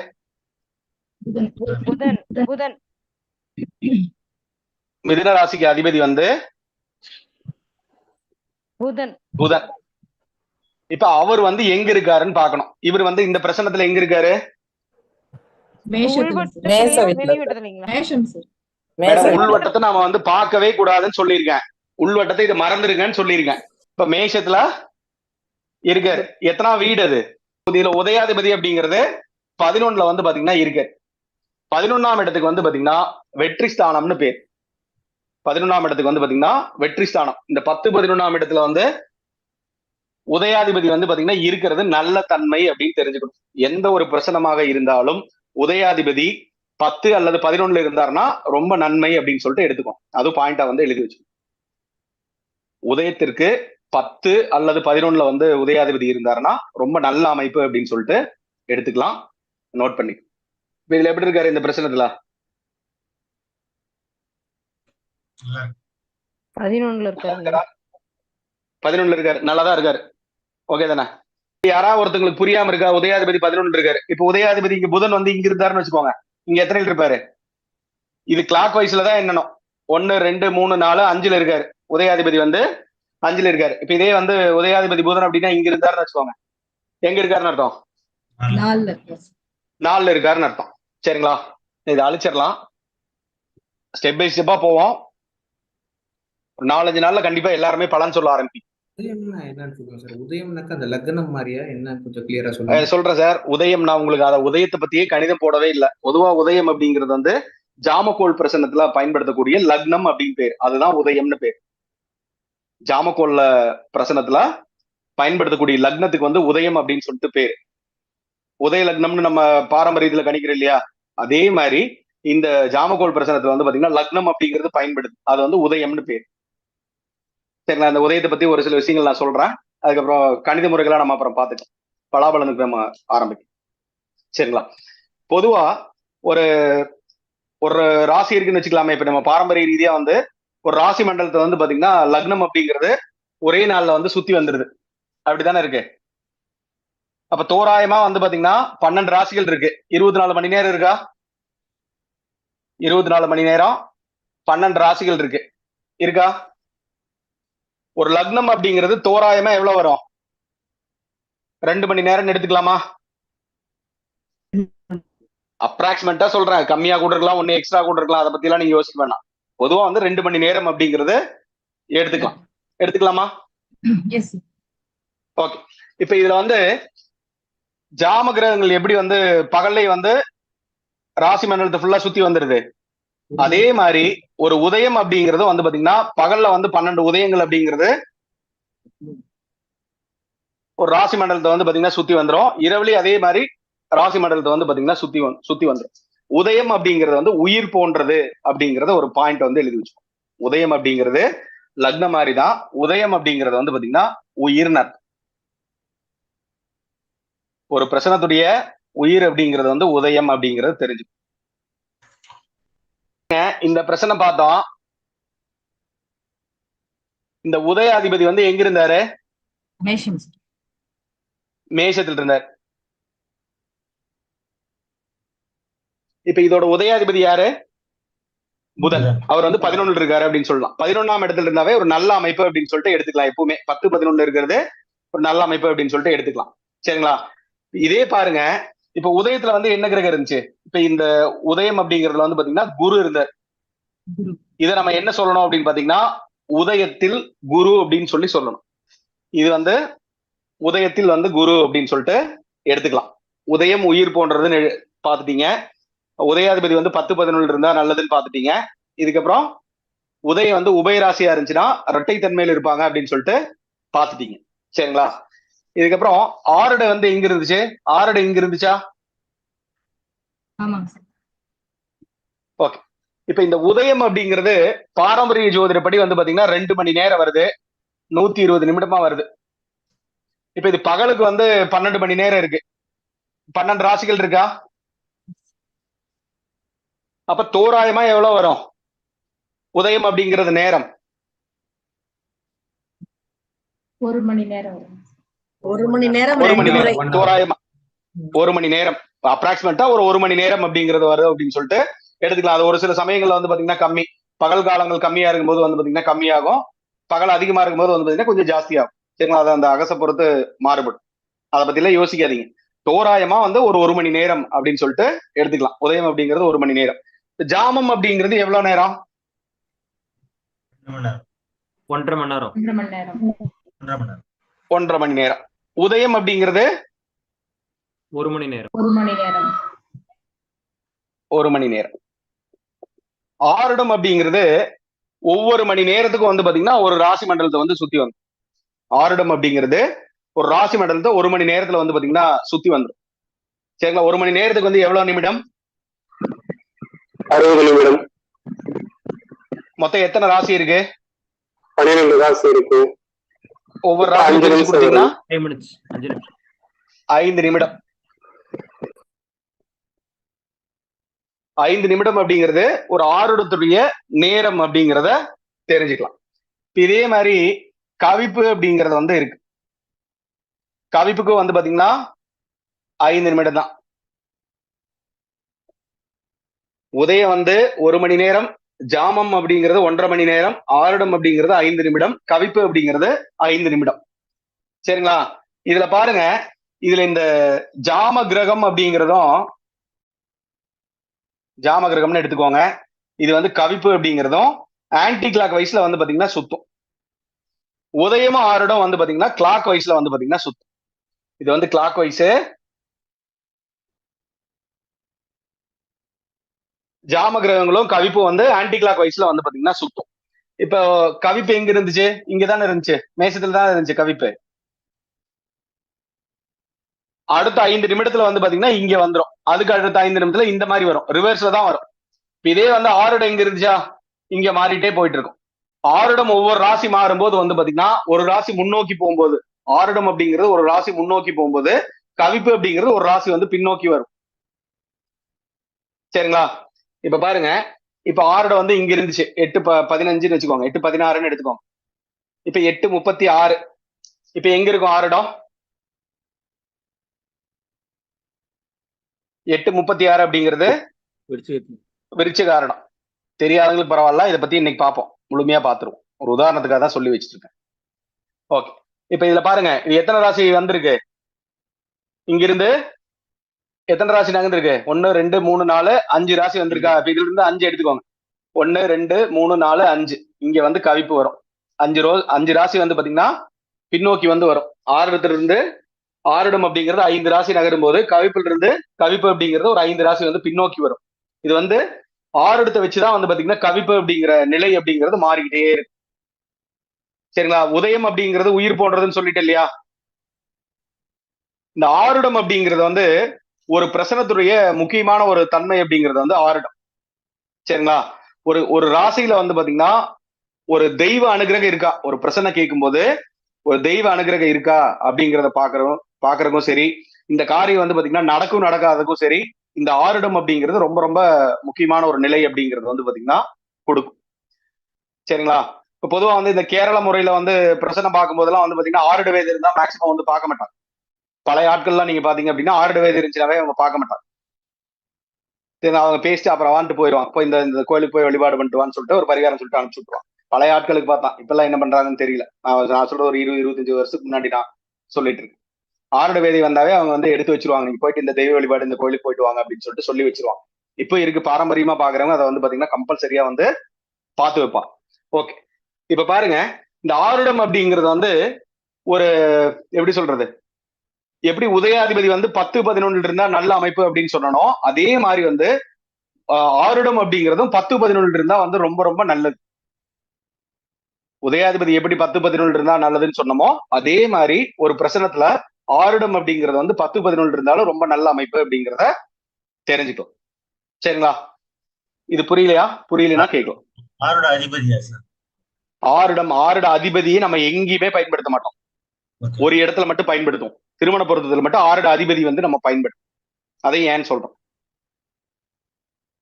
புதன். புதன். மிதுன ராசிக்கு அதிபதி வந்து புதன். புதன். இப்ப அவர் வந்து எங்க இருக்காருன்னு பார்க்கணும். இவர் வந்து இந்த பிரசனத்துல எங்க இருக்காரு? உள்வட்டத்திலயா, வீட்டுல வெளிவட்டத்திலீங்களா? மேடம் உள்வட்டத்தை நாம வந்து பார்க்கவே கூடாதுன்னு சொல்லியிருக்கேன். உள்வட்டத்தை இதை மறந்துருங்கன்னு சொல்லியிருக்கேன். இப்ப மேஷத்துல இருக்காரு. எத்தனா வீடு அது? இதுல உதயாதிபதி அப்படிங்கிறது 11ல வந்து பாத்தீங்கன்னா இருக்காரு. 11ஆம் இடத்துக்கு வந்து பாத்தீங்கன்னா வெற்றி ஸ்தானம்னு பேர். 11ஆம் இடத்துக்கு வந்து பாத்தீங்கன்னா வெற்றி ஸ்தானம். இந்த 10, 11ஆம் இடத்துல வந்து உதயாதிபதி வந்து பாத்தீங்கன்னா இருக்கிறது நல்ல தன்மை அப்படின்னு தெரிஞ்சுக்கணும். எந்த ஒரு பிரசனமாக இருந்தாலும் உதயாதிபதி 10 அல்லது 11 இருந்தாருன்னா ரொம்ப நன்மை அப்படின்னு சொல்லிட்டு எடுத்துக்கோம். அதுவும் பாயிண்டா வந்து எழுதி வச்சு. உதயத்திற்கு 10 அல்லது 11ல வந்து உதயாதிபதி இருந்தாருன்னா ரொம்ப நல்ல அமைப்பு அப்படின்னு சொல்லிட்டு எடுத்துக்கலாம். நோட் பண்ணி. இதுல எப்படி இருக்காரு இந்த பிரச்சனத்துல? 11ல இருக்காருங்க. 11ல இருக்காரு. நல்லாதான் இருக்காரு. ஓகே தானே? யாராவது ஒருத்தங்களுக்கு புரியாம இருக்கா? உதயாதிபதி 11 இருக்காரு. இப்ப உதயாதிபதி இங்க புதன் வந்து இங்க இருந்தாருன்னு வச்சுக்கோங்க. இங்க எத்தனை இருப்பாரு? இது கிளாக் வைஸ்ல தான் என்னணும். 1, 2, 3, 4, 5ல இருக்காரு. உதயாதிபதி வந்து 5ல இருக்காரு. இப்ப இதே வந்து உதயாதிபதி புதன் அப்படின்னா இங்க இருந்தாருன்னு வச்சுக்கோங்க. எங்க இருக்காருன்னு அர்த்தம்? 4ல இருக்காருன்னு அர்த்தம். சரிங்களா? இதை அழிச்சிடலாம். ஸ்டெப் பை ஸ்டெப்பா போவோம். ஒரு 4-5 நாள்ல கண்டிப்பா எல்லாருமே பலன் சொல்ல ஆரம்பிப்பீங்க. உதயம்னா என்னன்னு சொல்லுங்க சார். உதயம்னாக்கா அந்த லக்னம் மாதிரியா என்ன கொஞ்சம் கிளியரா சொல்லுங்க. சொல்றேன் சார். உதயம் நான் உங்களுக்கு அதை உதயத்தை பத்தியே கணிதம் போடவே இல்லை. பொதுவா உதயம் அப்படிங்கிறது வந்து ஜாமக்கோள் பிரசன்னத்துல பயன்படுத்தக்கூடிய லக்னம் அப்படின்னு பேர். அதுதான் உதயம்னு பேர். ஜாமக்கோள்ல பிரசனத்துல பயன்படுத்தக்கூடிய லக்னத்துக்கு வந்து உதயம் அப்படின்னு சொல்லிட்டு பேர். உதய லக்னம்னு நம்ம பாரம்பரியத்துல கணிக்கிறோம் இல்லையா? அதே மாதிரி இந்த ஜாமக்கோள் பிரசனத்துல வந்து பாத்தீங்கன்னா லக்னம் அப்படிங்கிறது பயன்படுது. அது வந்து உதயம்னு பேர். சரிங்களா? அந்த உதயத்தை பத்தி ஒரு சில விஷயங்கள் நான் சொல்றேன். அதுக்கப்புறம் கணித முறைகளா நம்ம அப்புறம் பார்த்துக்கலாம். பலாபலனுக்கு நம்ம ஆரம்பிக்கும். சரிங்களா? பொதுவா ஒரு ஒரு ராசி இருக்குன்னு வச்சுக்கலாமே. இப்ப நம்ம பாரம்பரிய ரீதியா வந்து ஒரு ராசி மண்டலத்தை வந்து பாத்தீங்கன்னா லக்னம் அப்படிங்கிறது ஒரே நாள்ல வந்து சுத்தி வந்துருது. அப்படித்தானே இருக்கு? அப்ப தோராயமா வந்து பாத்தீங்கன்னா 12 ராசிகள் இருக்கு. 24 மணி நேரம் இருக்கா? 24 மணி நேரம் 12 ராசிகள் இருக்கு. இருக்கா? ஒரு லக்னம் அப்படிங்கிறது தோராயமா எவ்வளவு வரும்? 2 மணி நேரம் எடுத்துக்கலாமா? அப்ராக்சிமேட்டா சொல்றேன், கம்மியா கூட இருக்கலாம், ஒன்னு எக்ஸ்ட்ரா கூட இருக்கலாம், அதை பத்தி எல்லாம் நீங்க யோசிக்க வேண்டாம். பொதுவா வந்து 2 மணி நேரம் அப்படிங்கறது எடுத்துக்கலாம். எடுத்துக்கலாமா? S okay. இப்ப இதுல வந்து ஜாம கிரகங்கள் எப்படி வந்து பகல்லே வந்து ராசி மண்டலத்தை ஃபுல்லா சுத்தி வந்துருது, அதே மாதிரி ஒரு உதயம் அப்படிங்கிறது வந்து பாத்தீங்கன்னா பகல்ல வந்து 12 உதயங்கள் அப்படிங்கிறது ஒரு ராசி மண்டலத்தை வந்து பாத்தீங்கன்னா சுத்தி வந்துரும். இரவுலயே அதே மாதிரி ராசி மண்டலத்தை வந்து பாத்தீங்கன்னா சுத்தி வந்துரும். உதயம் அப்படிங்கிறது வந்து உயிர் போன்றது அப்படிங்கறத ஒரு பாயிண்ட் வந்து எழுதி வச்சுக்கோம். உதயம் அப்படிங்கிறது லக்ன மாதிரி தான். உதயம் அப்படிங்கிறது வந்து பாத்தீங்கன்னா உயிர்னர். ஒரு பிரசனத்துடைய உயிர் அப்படிங்கிறது வந்து உதயம் அப்படிங்கிறது தெரிஞ்சு. இந்த பிரச்சனை பார்த்தோம். இந்த உதயாதிபதி வந்து எங்க இருந்தாரு? மேஷம் மேஷத்தில் இருந்தார். இப்ப இதோட உதயாதிபதி யாரு? புதன். அவர் வந்து 11 இருக்காரு அப்படின்னு சொல்லலாம். 11ஆம் இடத்துல இருந்தாவே ஒரு நல்ல அமைப்பு அப்படின்னு சொல்லிட்டு எடுத்துக்கலாம். எப்பவுமே 10, 11 இருக்கிறது ஒரு நல்ல அமைப்பு அப்படின்னு சொல்லிட்டு எடுத்துக்கலாம். சரிங்களா? இதே பாருங்க, இப்ப உதயத்துல வந்து என்ன கிரகம் இருந்துச்சு? இப்ப இந்த உதயம் அப்படிங்கறதுல வந்து பாத்தீங்கன்னா குரு இருந்தார். இதை நம்ம என்ன சொல்லணும் அப்படின்னு பாத்தீங்கன்னா உதயத்தில் குரு அப்படின்னு சொல்லணும். இது வந்து உதயத்தில் வந்து குரு அப்படின்னு சொல்லிட்டு எடுத்துக்கலாம். உதயம் உயிர் போன்றதுன்னு பாத்துட்டீங்க. உதயாதிபதி வந்து 10, 11 இருந்தா நல்லதுன்னு பாத்துட்டீங்க. இதுக்கப்புறம் உதயம் வந்து உபயராசியா இருந்துச்சுன்னா இரட்டைத்தன்மையில இருப்பாங்க அப்படின்னு சொல்லிட்டு பாத்துட்டீங்க. சரிங்களா? இதுக்கப்புறம் ஆறுடை வந்து எங்க இருந்துச்சு? ஆறுடை இங்க இருந்துச்சா? ஆமாங்க சார். ஓகே. இப்ப இந்த உதயம் அப்படிங்கிறது பாரம்பரிய ஜோதிடப்படி வந்து பாத்தீங்கன்னா 2 மணி நேரம் வருது, 120 நிமிடமா வருது. இப்ப இது பகலுக்கு வந்து 12 மணி நேரம் இருக்கு. 12 ராசிகள் இருக்கா? அப்ப தோராயமா எவ்வளவு வரும் உதயம் அப்படிங்கிறது நேரம்? 1 மணி நேரம் வரும். 1 மணி நேரம் 1 மணி 2 முறை. நேரம் தோராயமா 1 மணி நேரம் அப்ராக்சிமேட்டா ஒரு 1 மணி நேரம் அப்படிங்கிறது வருது அப்படின்னு சொல்லிட்டு எடுத்துக்கலாம். அது ஒரு சில சமயங்கள்ல வந்து பாத்தீங்கன்னா கம்மி, பகல் காலங்கள் கம்மியா இருக்கும்போது வந்து பாத்தீங்கன்னா கம்மியாகும், பகல் அதிகமா இருக்கும்போது வந்து பாத்தீங்கன்னா கொஞ்சம் ஜாஸ்தியாகும். சரிங்களா? அது அந்த அகச பொறுத்து மாறுபடும். அதை பத்தி எல்லாம் யோசிக்காதீங்க. தோராயமா வந்து ஒரு 1 மணி நேரம் அப்படின்னு சொல்லிட்டு எடுத்துக்கலாம். உதயம் அப்படிங்கிறது 1 மணி நேரம். ஜாமம் அப்படிங்கிறது எவ்வளவு நேரம்? 1.5 மணி நேரம். 1 மணி நேரம். 1.5 மணி நேரம். உதயம் அப்படிங்கிறது 1 மணி நேரம். 1 மணி நேரம். 1 மணி நேரம். ஆருடம் அப்படிங்கிறது ஒவ்வொரு மணி நேரத்துக்கும் வந்து பாத்தீங்கன்னா ஒரு ராசி மண்டலத்தை வந்து சுத்தி வந்து ஆருடம் அப்படிங்கிறது ஒரு ராசி மண்டலத்தை 1 மணி நேரத்துல வந்து பாத்தீங்கன்னா சுத்தி வந்துடும். சரிங்களா? 1 மணி நேரத்துக்கு வந்து எவ்வளவு நிமிடம்? 60 நிமிடம். மொத்தம் எத்தனை ராசி இருக்கு? 12 ராசி இருக்கு. ஒவ்வொரு ராசி கொடுத்தீங்கன்னா 5 minutes. 5 நிமிஷம். 5 நிமிடம். 5 நிமிடம் அப்படிங்கிறது ஒரு ஆருடத்துடைய நேரம் அப்படிங்கிறத தெரிஞ்சுக்கலாம். இதே மாதிரி கவிப்பு அப்படிங்கிறது வந்து இருக்கு. கவிப்புக்கு வந்து பாத்தீங்கன்னா 5 நிமிடம் தான். உதயம் வந்து 1 மணி நேரம், ஜாமம் அப்படிங்கிறது 1.5 மணி நேரம், ஆருடம் அப்படிங்கிறது 5 நிமிடம், கவிப்பு அப்படிங்கிறது 5 நிமிடம். சரிங்களா? இதுல பாருங்க, இதுல இந்த ஜாம கிரகம் அப்படிங்கிறதும் ஜாம கிரகம்னு எடுத்துக்கோங்க. இது வந்து கவிப்பு அப்படிங்கிறதும் ஆன்டி கிளாக் வைஸ்ல வந்து பாத்தீங்கன்னா சுத்தும். உதயமும் ஆருடம் வந்து பாத்தீங்கன்னா கிளாக் வைஸ்ல வந்து பாத்தீங்கன்னா சுத்தும். இது வந்து கிளாக் வைஸ். ஜாம கிரகங்களும் கவிப்பு வந்து ஆன்டி கிளாக் வைஸ்ல வந்து பாத்தீங்கன்னா சுத்தும். இப்போ கவிப்பு எங்க இருந்துச்சு? இங்கதானே இருந்துச்சு, மேசத்துல தான் இருந்துச்சு கவிப்பு. அடுத்த 5 நிமிடத்துல வந்து பாத்தீங்கன்னா இங்க வந்துடும். அதுக்கு அடுத்த 5 நிமிடத்துல இந்த மாதிரி வரும், ரிவர்ஸ்ல தான் வரும். இதே வந்து ஆருடம் எங்க இருந்துச்சா, இங்க மாறிட்டே போயிட்டு இருக்கும். ஆருடம் ஒவ்வொரு ராசி மாறும்போது வந்து பாத்தீங்கன்னா ஒரு ராசி முன்னோக்கி போகும்போது, ஆருடம் அப்படிங்கிறது ஒரு ராசி முன்னோக்கி போகும்போது, கவிப்பு அப்படிங்கிறது ஒரு ராசி வந்து பின்னோக்கி வரும். சரிங்களா? இப்ப பாருங்க, இப்ப ஆருடம் வந்து இங்க இருந்துச்சு 8:15 வச்சுக்கோங்க, 8:16 எடுத்துக்கோங்க. இப்ப 8:36. இப்ப எங்க இருக்கும் ஆருடம்? 8:36 அப்படிங்கிறது விருச்சிக ஆருடம். தெரியாதவங்களுக்கு பரவாயில்ல, இதை பத்தி இன்னைக்கு பார்ப்போம், முழுமையா பார்த்துருவோம். ஒரு உதாரணத்துக்காக தான் சொல்லி வச்சிட்டு இருக்கேன். ஓகே. இப்ப இதுல பாருங்க, இது எத்தனை ராசி வந்திருக்கு? இங்கிருந்து எத்தனை ராசி நகர்ந்துருக்கு? 1 2 3 4 5 ராசி வந்திருக்கா? இப்ப இதுல இருந்து 5 எடுத்துக்கோங்க. 1 2 3 4 5. இங்க வந்து கவிப்பு வரும். 5 ராசி வந்து பாத்தீங்கன்னா பின்னோக்கி வந்து வரும். ஆறுடத்துல இருந்து ஆறுடம் அப்படிங்கிறது 5 ராசி நகரும் போது கவிப்புல இருந்து கவிப்பு அப்படிங்கிறது ஒரு 5 ராசி வந்து பின்னோக்கி வரும். இது வந்து ஆறுடத்தை வச்சுதான் வந்து பாத்தீங்கன்னா கவிப்பு அப்படிங்கிற நிலை அப்படிங்கிறது மாறிக்கிட்டே இருக்கு. சரிங்களா? உதயம் அப்படிங்கிறது உயிர் போன்றதுன்னு சொல்லிட்டு இல்லையா? இந்த ஆருடம் அப்படிங்கிறது வந்து ஒரு பிரசனத்துடைய முக்கியமான ஒரு தன்மை அப்படிங்கிறது வந்து ஆருடம். சரிங்களா? ஒரு ராசியில வந்து பாத்தீங்கன்னா ஒரு தெய்வ அனுகிரகம் இருக்கா, ஒரு பிரசனை கேட்கும் போது ஒரு தெய்வ அனுகிரகம் இருக்கா அப்படிங்கிறத பாக்குறதுக்கும் சரி, இந்த காரியம் வந்து பாத்தீங்கன்னா நடக்காததுக்கும் சரி, இந்த ஆருடம் அப்படிங்கிறது ரொம்ப ரொம்ப முக்கியமான ஒரு நிலை அப்படிங்கிறது வந்து பாத்தீங்கன்னா கொடுக்கும். சரிங்களா? இப்ப பொதுவா வந்து இந்த கேரள முறையில வந்து பிரசனை பார்க்கும் போதெல்லாம் வந்து பாத்தீங்கன்னா ஆருட வேதி இருந்தா மேக்சிமம் வந்து பார்க்க மாட்டாங்க. பழைய ஆட்கள்லாம் நீங்க பாத்தீங்க அப்படின்னா ஆருட வேதி இருந்துச்சுனாவே அவங்க பார்க்க மாட்டாங்க. அவங்க பேசிட்டு அப்புறம் வான்ட்டு போயிடுவாங்க. போய் இந்த கோயிலுக்கு போய் வழிபாடு பண்ணிட்டு வான்னு சொல்லிட்டு ஒரு பரிகாரம் சொல்லிட்டு அனுப்பிச்சு விட்டுருவாங்க. பழைய ஆட்களுக்கு பார்த்தா இப்பெல்லாம் என்ன பண்றாங்கன்னு தெரியல. நான் சொல்ற ஒரு 20-25 வருஷத்துக்கு முன்னாடி நான் சொல்லிட்டு இருக்கேன். ஆருட வேதி வந்தாவே அவங்க வந்து எடுத்து வச்சிருவாங்க. நீங்க போயிட்டு இந்த தெய்வ வழிபாடு இந்த கோயிலுக்கு போயிட்டு வாங்க அப்படின்னு சொல்லிட்டு சொல்லி வச்சிருவாங்க. இப்போ இருக்கு பாரம்பரியமா பாக்குறவங்க அதை வந்து பாத்தீங்கன்னா கம்பல்சரியா வந்து பார்த்து வைப்பான். ஓகே, இப்ப பாருங்க, இந்த ஆருடம் அப்படிங்கிறது வந்து ஒரு எப்படி சொல்றது, எப்படி உதயாதிபதி வந்து 10-11 இருந்தா நல்ல அமைப்பு அப்படின்னு சொல்லணும், அதே மாதிரி வந்து ஆருடம் அப்படிங்கிறதும் 10-11 இருந்தா வந்து ரொம்ப ரொம்ப நல்லது. உதயாதிபதி எப்படி 10-11 இருந்தா நல்லதுன்னு சொன்னமோ அதே மாதிரி ஒரு பிரசனத்துல ஆருடம் அப்படிங்கிறது வந்து 10-11 இருந்தாலும் ரொம்ப நல்ல அமைப்பு அப்படிங்கிறத தெரிஞ்சுக்கும். சரிங்களா? இது புரியலையா? புரியலன்னா கேட்கும். ஆருட அதிபதியா சார்? ஆருட அதிபதியை நம்ம எங்கேயுமே பயன்படுத்த மாட்டோம். ஒரு இடத்துல மட்டும் பயன்படுத்தும். திருமண பொருத்தத்துல மட்டும் ஆருட அதிபதி வந்து நம்ம பயன்படுத்தும். அதை ஏன்னு சொல்றோம்.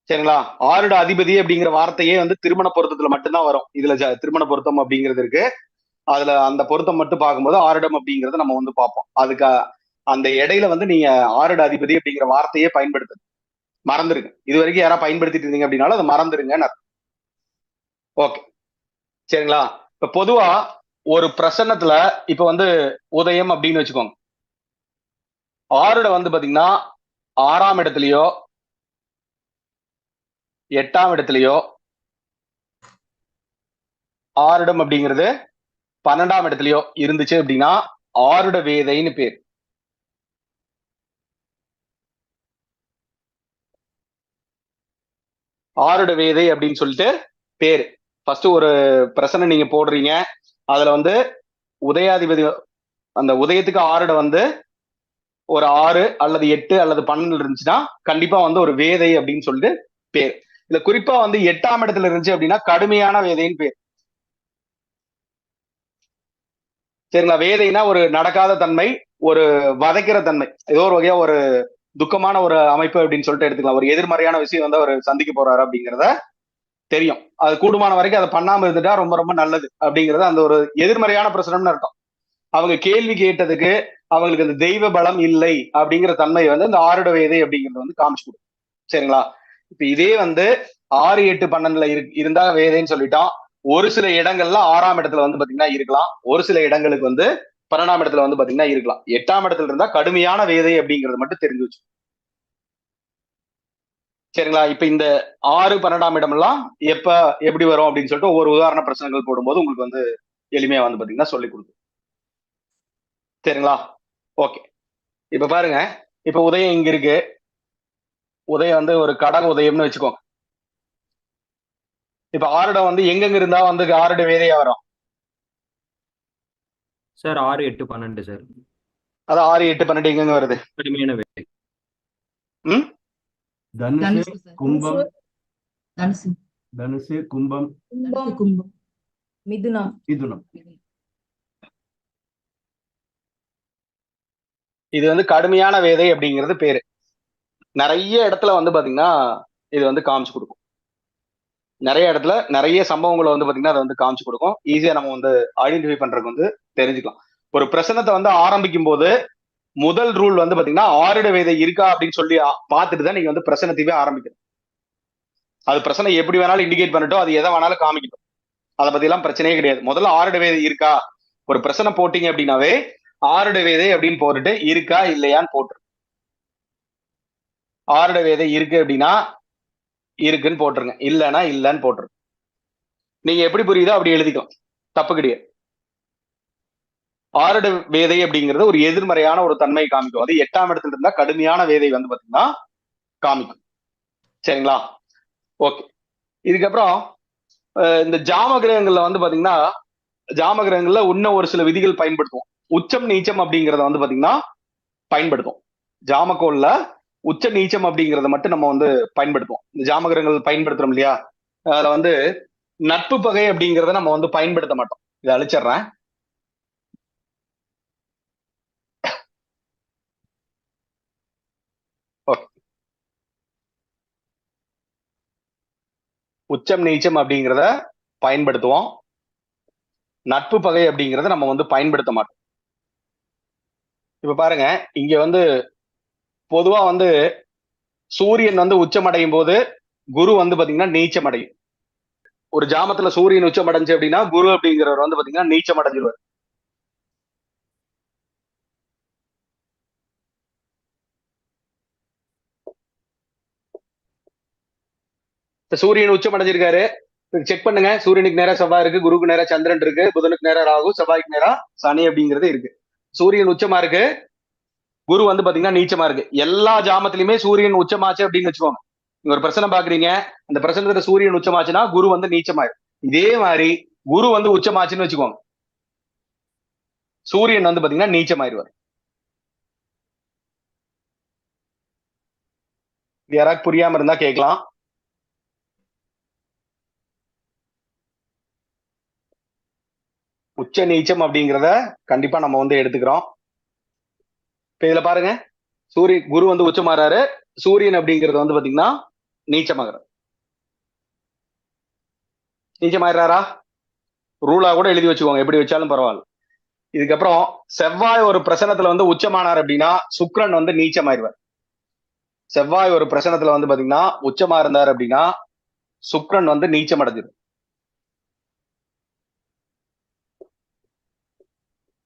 சரிங்களா? ஆருட அதிபதி அப்படிங்கிற வார்த்தையே வந்து திருமண பொருத்தத்துல மட்டும்தான் வரும். இதுல திருமண பொருத்தம் அப்படிங்கிறது இருக்கு. அதுல அந்த பொருத்தம் மட்டும் பார்க்கும்போது ஆருடம் அப்படிங்கறத நம்ம வந்து பார்ப்போம். அதுக்கு அந்த இடையில வந்து நீங்க ஆருட அதிபதி அப்படிங்கிற வார்த்தையே பயன்படுத்து மறந்துருங்க. இது வரைக்கும் யாராவது பயன்படுத்திட்டு இருந்தீங்க அப்படின்னாலும் அதை மறந்துருங்கன்னு அர்த்தம். ஓகே, சரிங்களா? இப்ப பொதுவா ஒரு பிரசன்னத்துல இப்ப வந்து உதயம் அப்படின்னு வச்சுக்கோங்க. ஆருட வந்து பாத்தீங்கன்னா 6ஆம் இடத்துலயோ 8ஆம் இடத்துலயோ, ஆருடம் அப்படிங்கிறது 12ஆம் இடத்துலயோ இருந்துச்சு அப்படின்னா ஆருட வேதைன்னு பேர். ஆருட வேதை அப்படின்னு சொல்லிட்டு பேரு. ஃபர்ஸ்ட் ஒரு பிரசனை நீங்க போடுறீங்க, அதுல வந்து உதயாதிபதி அந்த உதயத்துக்கு ஆருட வந்து ஒரு 6 அல்லது 8 அல்லது 12 இருந்துச்சுன்னா கண்டிப்பா வந்து ஒரு வேதை அப்படின்னு சொல்லிட்டு பேர். இதுல குறிப்பா வந்து 8ஆம் இடத்துல இருந்துச்சு அப்படின்னா கடுமையான வேதைன்னு பேர். சரிங்களா? வேதைனா ஒரு நடக்காத தன்மை, ஒரு வதைக்கிற தன்மை, ஏதோ ஒரு வகையா ஒரு துக்கமான ஒரு அமைப்பு அப்படின்னு சொல்லிட்டு எடுத்துக்கலாம். ஒரு எதிர்மறையான விஷயம் வந்து அவர் சந்திக்க போறாரு அப்படிங்கிறத தெரியும். அது கூடுமான வரைக்கும் அதை பண்ணாம இருந்துட்டா ரொம்ப ரொம்ப நல்லது அப்படிங்கறது அந்த ஒரு எதிர்மறையான பிரச்சனைன்னு அர்த்தம். அவங்க கேள்வி கேட்டதுக்கு அவங்களுக்கு அந்த தெய்வ பலம் இல்லை அப்படிங்கிற தன்மை வந்து இந்த ஆருட வேதை அப்படிங்கிறது வந்து காமிச்சு கொடுக்கும். சரிங்களா? இப்ப இதே வந்து 6 8 12 இருந்தா வேதைன்னு சொல்லிட்டோம். ஒரு சில இடங்கள்ல 6ஆம் இடத்துல வந்து பாத்தீங்கன்னா இருக்கலாம், ஒரு சில இடங்களுக்கு வந்து 12ஆம் இடத்துல வந்து பாத்தீங்கன்னா இருக்கலாம். 8ஆம் இடத்துல இருந்தா கடுமையான வேதை அப்படிங்கறது மட்டும் தெரிஞ்சு வச்சு. சரிங்களா? இப்ப இந்த 6 12ஆம் இடம் எல்லாம் எப்படி வரும் அப்படின்னு சொல்லிட்டு ஒவ்வொரு உதாரண பிரச்சனைகள் போடும்போது உங்களுக்கு வந்து எளிமையா வந்து பாத்தீங்கன்னா சொல்லி கொடுக்கும். சரிங்களா? ஓகே, இப்ப பாருங்க, இப்ப உதயம் இங்க இருக்கு. உதயம் வந்து ஒரு கடக உதயம்னு வச்சுக்கோங்க. இப்ப ஆருடம் வந்து எங்கெங்க இருந்தா வந்து ஆருட வேதையா வரும் சார்? 6 8 12 சார். அது 6 8 12 எங்கெங்க வருது? கடுமையான வேலை. தனுசு, கும்பம், தனுசு, தனுசு, கும்பம், கும்பம், மிதுனம், மிதுனம். இது வந்து கடுமையான வேதை அப்படிங்கிறது பேரு. நிறைய இடத்துல வந்து பாத்தீங்கன்னா இது வந்து காமிச்சு கொடுக்கும். நிறைய இடத்துல நிறைய சம்பவங்களை வந்து பாத்தீங்கன்னா அதை வந்து காமிச்சு கொடுக்கும். ஈஸியா நம்ம வந்து ஐடென்டிஃபை பண்றதுக்கு வந்து தெரிஞ்சுக்கலாம். ஒரு பிரசனத்தை வந்து ஆரம்பிக்கும் போது முதல் ரூல் வந்து பாத்தீங்கன்னா ஆருட வேதை இருக்கா அப்படின்னு சொல்லி பார்த்துட்டு தான் நீங்க வந்து பிரசனத்தையே ஆரம்பிக்கணும். அது பிரசனை எப்படி வேணாலும் இண்டிகேட் பண்ணட்டும், அது எதை வேணாலும் காமிக்கட்டும், அதை பத்தி எல்லாம் பிரச்சனையே கிடையாது. முதல்ல ஆருட வேதை இருக்கா, ஒரு பிரசனை போட்டீங்க அப்படின்னாவே ஆருட வேதை அப்படின்னு போட்டுட்டு இருக்கா இல்லையான்னு போட்டுரு. ஆருட வேதை இருக்கு அப்படின்னா இருக்குன்னு போட்டுருங்க, இல்லைன்னா இல்லைன்னு போட்டுருங்க. நீங்க எப்படி புரியுதோ அப்படி எழுதிக்கலாம், தப்பு கிடையாது. ஆருட வேதை அப்படிங்கிறது ஒரு எதிர்மறையான ஒரு தன்மையை காமிக்கும். அது 8ஆம் இடத்துல இருந்தா கடுமையான வேதை வந்து பாத்தீங்கன்னா காமிக்கும். சரிங்களா? ஓகே. இதுக்கப்புறம் இந்த ஜாம கிரகங்கள்ல வந்து பாத்தீங்கன்னா ஜாம கிரகங்கள்ல இன்னும் ஒரு சில விதிகள் பயன்படுத்துவோம். உச்சம் நீச்சம் அப்படிங்கிறத வந்து பாத்தீங்கன்னா பயன்படுத்தும். ஜாமக்கோள்ல உச்ச நீச்சம் அப்படிங்கிறத மட்டும் நம்ம வந்து பயன்படுத்துவோம். இந்த ஜாம கிரகங்கள் பயன்படுத்துறோம் இல்லையா, அதுல வந்து நட்பு பகை அப்படிங்கிறத நம்ம வந்து பயன்படுத்த மாட்டோம். இதை அழிச்சிடுறேன். உச்சம் நீச்சம் அப்படிங்கிறத பயன்படுத்துவோம். நட்பு பகை அப்படிங்கிறத நம்ம வந்து பயன்படுத்த மாட்டோம். இப்ப பாருங்க, இங்க வந்து பொதுவா வந்து சூரியன் வந்து உச்சமடையும் போது குரு வந்து பாத்தீங்கன்னா நீச்சம் அடையும். ஒரு ஜாமத்துல சூரியன் உச்சம் அடைஞ்சு அப்படின்னா குரு அப்படிங்கிறவர் வந்து பாத்தீங்கன்னா நீச்சம் அடைஞ்சிருவார். சூரியன் உச்சம் அடைஞ்சிருக்காரு, செக் பண்ணுங்க. சூரியனுக்கு நேரா செவ்வாய் இருக்கு, குருக்கு நேரா சந்திரன் இருக்கு, புதனுக்கு நேரா ராகு, செவ்வாய்க்கு நேரா சனி அப்படிங்கிறது இருக்கு. சூரியன் உச்சமா இருக்கு, குரு வந்து பாத்தீங்கன்னா நீச்சமா இருக்கு. எல்லா ஜாமத்திலுமே சூரியன் உச்சமாச்சு அப்படின்னு வச்சுக்கோங்க. நீங்க ஒரு பிரச்சனை பாக்குறீங்க, அந்த பிரச்சனத்துல சூரியன் உச்சமாச்சுன்னா குரு வந்து நீச்சமாயிரு. இதே மாதிரி குரு வந்து உச்சமாச்சுன்னு வச்சுக்கோங்க, சூரியன் வந்து பாத்தீங்கன்னா நீச்சமாயிருவார். இது யாராவது புரியாம இருந்தா கேட்கலாம். உச்ச நீச்சம் அப்படிங்கிறத கண்டிப்பா நம்ம வந்து எடுத்துக்கிறோம். இப்ப இதுல பாருங்க, குரு வந்து உச்சமாறாரு, சூரியன் அப்படிங்கிறது வந்து பாத்தீங்கன்னா நீச்சமாகிறார். நீச்சமாயிடுறாரா? ரூலா கூட எழுதி வச்சுக்கோங்க, எப்படி வச்சாலும் பரவாயில்ல. இதுக்கப்புறம் செவ்வாய் ஒரு பிரசனத்துல வந்து உச்சமானார் அப்படின்னா சுக்கிரன் வந்து நீச்சமாயிருவார். செவ்வாய் ஒரு பிரசனத்துல வந்து பாத்தீங்கன்னா உச்சமா இருந்தார் அப்படின்னா சுக்கிரன் வந்து நீச்சம் அடைஞ்சிடும்.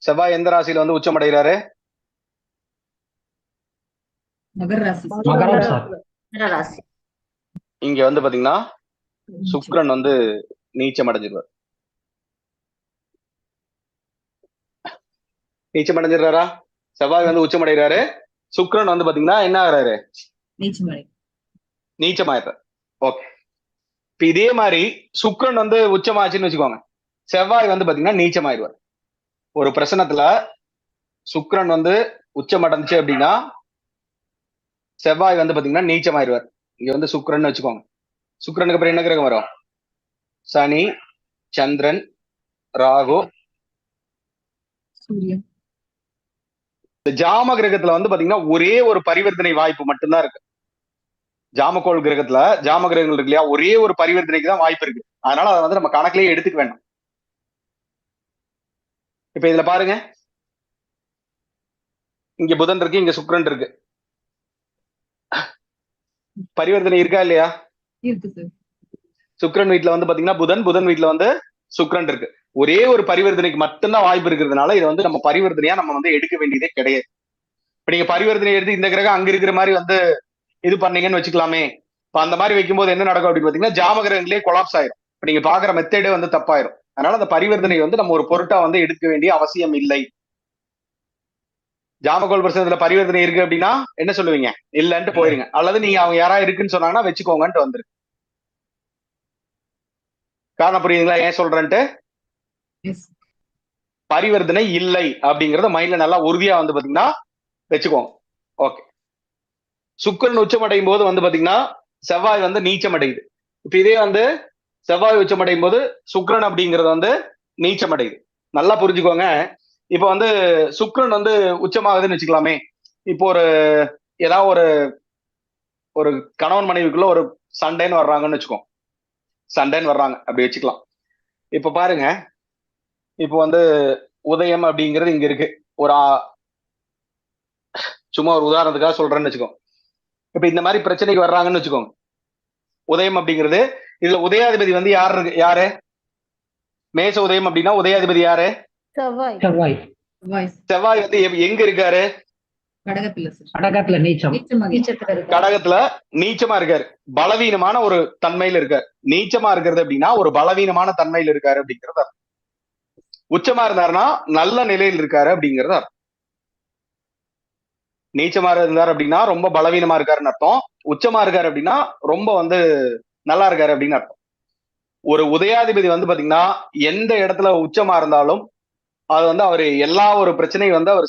செவ்வாய் எந்த ராசியில வந்து உச்சம் அடைகிறாரு? மகர ராசி. மகரம் சார். மகர ராசி. இங்க வந்து பாத்தீங்கன்னா சுக்கிரன் வந்து நீச்சம் அடைஞ்சிருவார். நீச்சம் அடைஞ்சிடுறாரா? செவ்வாய் வந்து உச்சம் அடைகிறாரு, சுக்கிரன் வந்து பாத்தீங்கன்னா என்ன ஆகிறாரு? நீச்சமடை. நீச்சமாயிடுறாரு. ஓகே. இப்ப இதே மாதிரி சுக்கிரன் வந்து உச்சமாச்சுன்னு வச்சுக்கோங்க, செவ்வாய் வந்து பாத்தீங்கன்னா நீச்சமாயிருவார். ஒரு பிரசனத்துல சுக்கிரன் வந்து உச்சம் அடைஞ்சு அப்படின்னா செவ்வாய் வந்து பாத்தீங்கன்னா நீச்சமாயிருவார். இங்க வந்து சுக்கிரன் வச்சுக்கோங்க. சுக்கிரனுக்கு அப்புறம் என்ன கிரகம் வரும்? சனி, சந்திரன், ராகு. சூரியன். இந்த ஜாம கிரகத்துல வந்து பாத்தீங்கன்னா ஒரே ஒரு பரிவர்த்தனை வாய்ப்பு மட்டும்தான் இருக்கு. ஜாமக்கோள் கிரகத்துல ஜாம கிரகங்கள் இருக்கு இல்லையா, ஒரே ஒரு பரிவர்த்தனைக்கு தான் வாய்ப்பு இருக்கு. அதனால அதை வந்து நம்ம கணக்கிலேயே எடுத்துக்க வேண்டாம். இப்ப இதுல பாருங்க, இங்க புதன் இருக்கு, இங்க சுக்கிரன் இருக்கு. பரிவர்த்தனை இருக்கா இல்லையா? இருக்கு சார். சுக்கிரன் வீட்டுல வந்து பாத்தீங்கன்னா புதன், புதன் வீட்டுல வந்து சுக்கிரன் இருக்கு. ஒரே ஒரு பரிவர்த்தனைக்கு மட்டும்தான் வாய்ப்பு இருக்கிறதுனால இதை வந்து நம்ம பரிவர்த்தனையா நம்ம வந்து எடுக்க வேண்டியதே கிடையாது. இப்ப நீங்க பரிவர்த்தனை எடுத்து இந்த கிரகம் அங்க இருக்கிற மாதிரி வந்து இது பண்ணீங்கன்னு வச்சுக்கலாமே. இப்ப அந்த மாதிரி வைக்கும்போது என்ன நடக்கும் அப்படின்னு பாத்தீங்கன்னா ஜாம கிரகங்களே கொலாப்ஸ் ஆயிரும். இப்ப நீங்க பாக்குற மெத்தேடே வந்து தப்பாயிரும். அதனால அந்த பரிவர்த்தனை வந்து நம்ம ஒரு பொருட்டா வந்து எடுக்க வேண்டிய அவசியம் இல்லை. ஜாமக்கோள் பிரச்சனத்துல பரிவர்த்தனை இருக்கு அப்படின்னா என்ன சொல்லுவீங்க? இல்லன்ட்டு போயிருங்க. அல்லது நீங்க அவங்க யாராவது இருக்குன்னு சொன்னாங்கன்னா வச்சுக்கோங்கன்ட்டு வந்துரு. காரணம் புரியுதுங்களா ஏன் சொல்றேன்ட்டு? எஸ். பரிவர்த்தனை இல்லை அப்படிங்கறத மைண்ட்ல நல்லா உறுதியா வந்து பாத்தீங்கன்னா வச்சுக்கோங்க. ஓகே. சுக்கிரன் உச்சமடையும் போது வந்து பாத்தீங்கன்னா செவ்வாய் வந்து நீச்சம் அடையுது. இப்ப இதே வந்து செவ்வாய் உச்சமடையும் போது சுக்கிரன் அப்படிங்கிறது வந்து நீச்சம் அடையுது. நல்லா புரிஞ்சுக்கோங்க. இப்ப வந்து சுக்கிரன் வந்து உச்சமாகுதுன்னு வச்சுக்கலாமே. இப்போ ஒரு ஏதாவது ஒரு ஒரு கணவன் மனைவிக்குள்ள ஒரு சண்டைன்னு வர்றாங்கன்னு வச்சுக்கோங்க. சண்டைன்னு வர்றாங்க அப்படி வச்சுக்கலாம். இப்ப பாருங்க, இப்போ வந்து உதயம் அப்படிங்கிறது இங்க இருக்கு. ஒரு சும்மா ஒரு உதாரணத்துக்காக சொல்றேன்னு வச்சுக்கோங்க. இப்ப இந்த மாதிரி பிரச்சனைக்கு வர்றாங்கன்னு வச்சுக்கோங்க. உதயம் அப்படிங்கிறது இதுல உதயாதிபதி வந்து யாரு? மேச உதயம் அப்படின்னா உதயாதிபதி யாரு? செவ்வாய். செவ்வாய். வாய்ஸ். செவ்வாய் வந்து எங்க இருக்காரு? கடகத்துல சார். கடகத்துல நீச்சம். நீச்சத்துல இருக்கு. கடகத்துல நீச்சமா இருக்காரு, பலவீனமான ஒரு தன்மையில இருக்காரு. நீச்சமா இருக்கிறது அப்படின்னா ஒரு பலவீனமான தன்மையில இருக்காரு அப்படிங்கிறது அர்த்தம். உச்சமா இருந்தாருன்னா நல்ல நிலையில் இருக்காரு அப்படிங்கிறது அர்த்தம். நீச்சமா இருந்தார் அப்படின்னா ரொம்ப பலவீனமா இருக்காருன்னு அர்த்தம். உச்சமா இருக்காரு அப்படின்னா ரொம்ப வந்து நல்லா இருக்காரு அப்படின்னு அர்த்தம். ஒரு உதயாதிபதி வந்து பாத்தீங்கன்னா எந்த இடத்துல உச்சமா இருந்தாலும் அது வந்து அவரு எல்லா ஒரு பிரச்சனையும் வந்து அவர்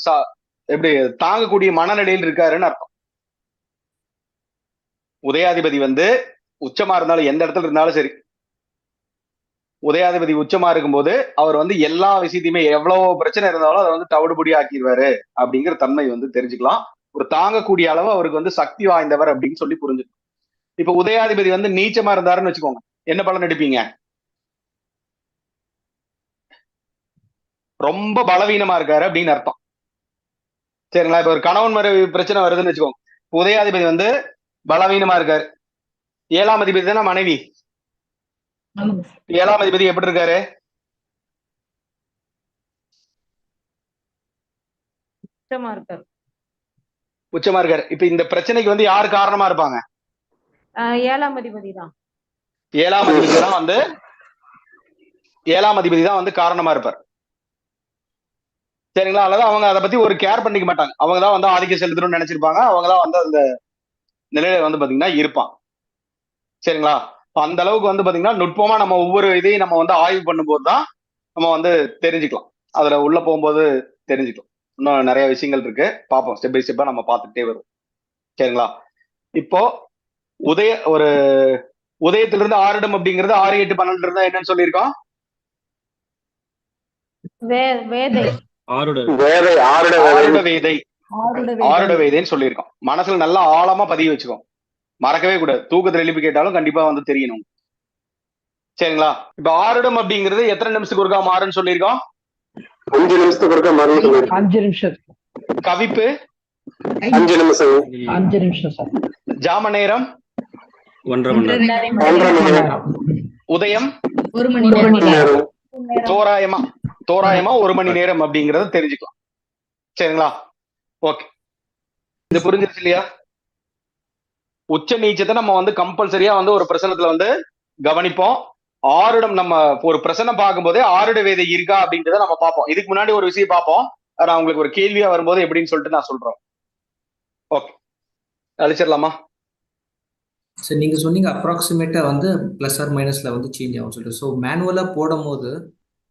எப்படி தாங்கக்கூடிய மனநிலையில் இருக்காருன்னு அர்த்தம். உதயாதிபதி வந்து உச்சமா இருந்தாலும் எந்த இடத்துல இருந்தாலும் சரி, உதயாதிபதி உச்சமா இருக்கும்போது அவர் வந்து எல்லா விஷயத்தையுமே எவ்வளவு பிரச்சனை இருந்தாலும் அதை வந்து தவிடுபடி ஆக்கிடுவாரு அப்படிங்கிற தன்மை வந்து தெரிஞ்சுக்கலாம். ஒரு தாங்கக்கூடிய அளவு அவருக்கு வந்து சக்தி வாய்ந்தவர் அப்படின்னு சொல்லி புரிஞ்சுக்கணும். இப்ப உதயாதிபதி வந்து நீச்சமா இருந்தாருன்னு வச்சுக்கோங்க, என்ன பலன் எடுப்பீங்க? ரொம்ப பலவீனமா இருக்காரு அப்படின்னு அர்த்தம். சரிங்களா? இப்ப ஒரு கணவன் மனைவி பிரச்சனை வருதுன்னு வச்சுக்கோங்க, உதயாதிபதி வந்து பலவீனமா இருக்காரு. 7ஆம் அதிபதி தானே மனைவி. 7ஆம் அதிபதி எப்படி இருக்காரு? உச்சமா இருக்காரு. உச்சமா இருக்காரு. இப்ப இந்த பிரச்சனைக்கு வந்து யார் காரணமா இருப்பாங்க? 7ஆம் அதிபதி தான். 7ஆம் அதிபதி தான் வந்து 7ஆம் அதிபதி தான் வந்து காரணமா இருப்பார். சரிங்களா? அல்லது அவங்க அதை பத்தி ஒரு கேர் பண்ணிக்க மாட்டாங்க. அவங்க தான் வந்து ஆதிக்கம் செலுத்தணும்னு நினைச்சிருப்பாங்க. அவங்க தான் வந்து அந்த நிலையில வந்து பாத்தீங்கன்னா இருப்பான். சரிங்களா? அந்த அளவுக்கு வந்து பாத்தீங்கன்னா நுட்பமா நம்ம ஒவ்வொரு இதையும் நம்ம வந்து ஆய்வு பண்ணும்போது தான் நம்ம வந்து தெரிஞ்சுக்கலாம். அதுல உள்ள போகும்போது தெரிஞ்சுக்கலாம். இன்னும் நிறைய விஷயங்கள் இருக்கு, பார்ப்போம். ஸ்டெப் பை ஸ்டெப்பா நம்ம பார்த்துட்டே வருவோம். சரிங்களா? இப்போ ஒரு உதயத்திலிருந்து ஆறிடம் அப்படிங்கிறது 6, 8, 12 இருந்தா என்னன்னு சொல்லியிருக்கோம்? வேதை. ஆருட வேதைன்னு சொல்லியிருக்கோம். மனசுல நல்லா ஆழமா பதிய வச்சுக்கோ, மறக்கவே கூடாது. தூக்கத்துல எழுப்பி கேட்டாலும் கண்டிப்பா வந்து தெரியணும். சரிங்களா? இப்ப ஆருடம் அப்படிங்கிறது எத்தனை நிமிஷத்துக்கு ஒருக்கா மாறுன்னு சொல்லியிருக்கோம்? 5 நிமிஷத்துக்கு ஒருக்கா மாறும். 5 நிமிஷம். கவிப்பு 5 நிமிஷம். 5 நிமிஷம் சார். ஜாம நேரம் 1.5 மணி நேரம். 1.5 மணி நேரம். உதயம் 1 மணி நேரம். தோராயமா 1 மணி நேரம் அப்படிங்கறத தெரிஞ்சுக்கலாம். சரிங்களா? ஓகே, இது புரிஞ்சிருச்சு இல்லையா? உச்ச நீச்சத்தை நம்ம வந்து கம்பல்சரியா வந்து ஒரு பிரசனத்துல வந்து கவனிப்போம். ஆருடம் நம்ம ஒரு பிரசனம் பார்க்கும் போதே ஆருட வேதை இருக்கா அப்படின்றத நம்ம பார்ப்போம். இதுக்கு முன்னாடி ஒரு விஷயம் பார்ப்போம், நான் உங்களுக்கு ஒரு கேள்வியா வரும்போது எப்படின்னு சொல்லிட்டு நான் சொல்றேன். ஓகே, அழிச்சிடலாமா? சரி, நீங்க சொன்னீங்க அப்ராக்சிமேட்டா வந்து பிளஸ் ஆர் மைனஸ்ல வந்து சேஞ்ச் ஆகும் சொல்லிட்டு. ஸோ மேனுவலா போடும் போது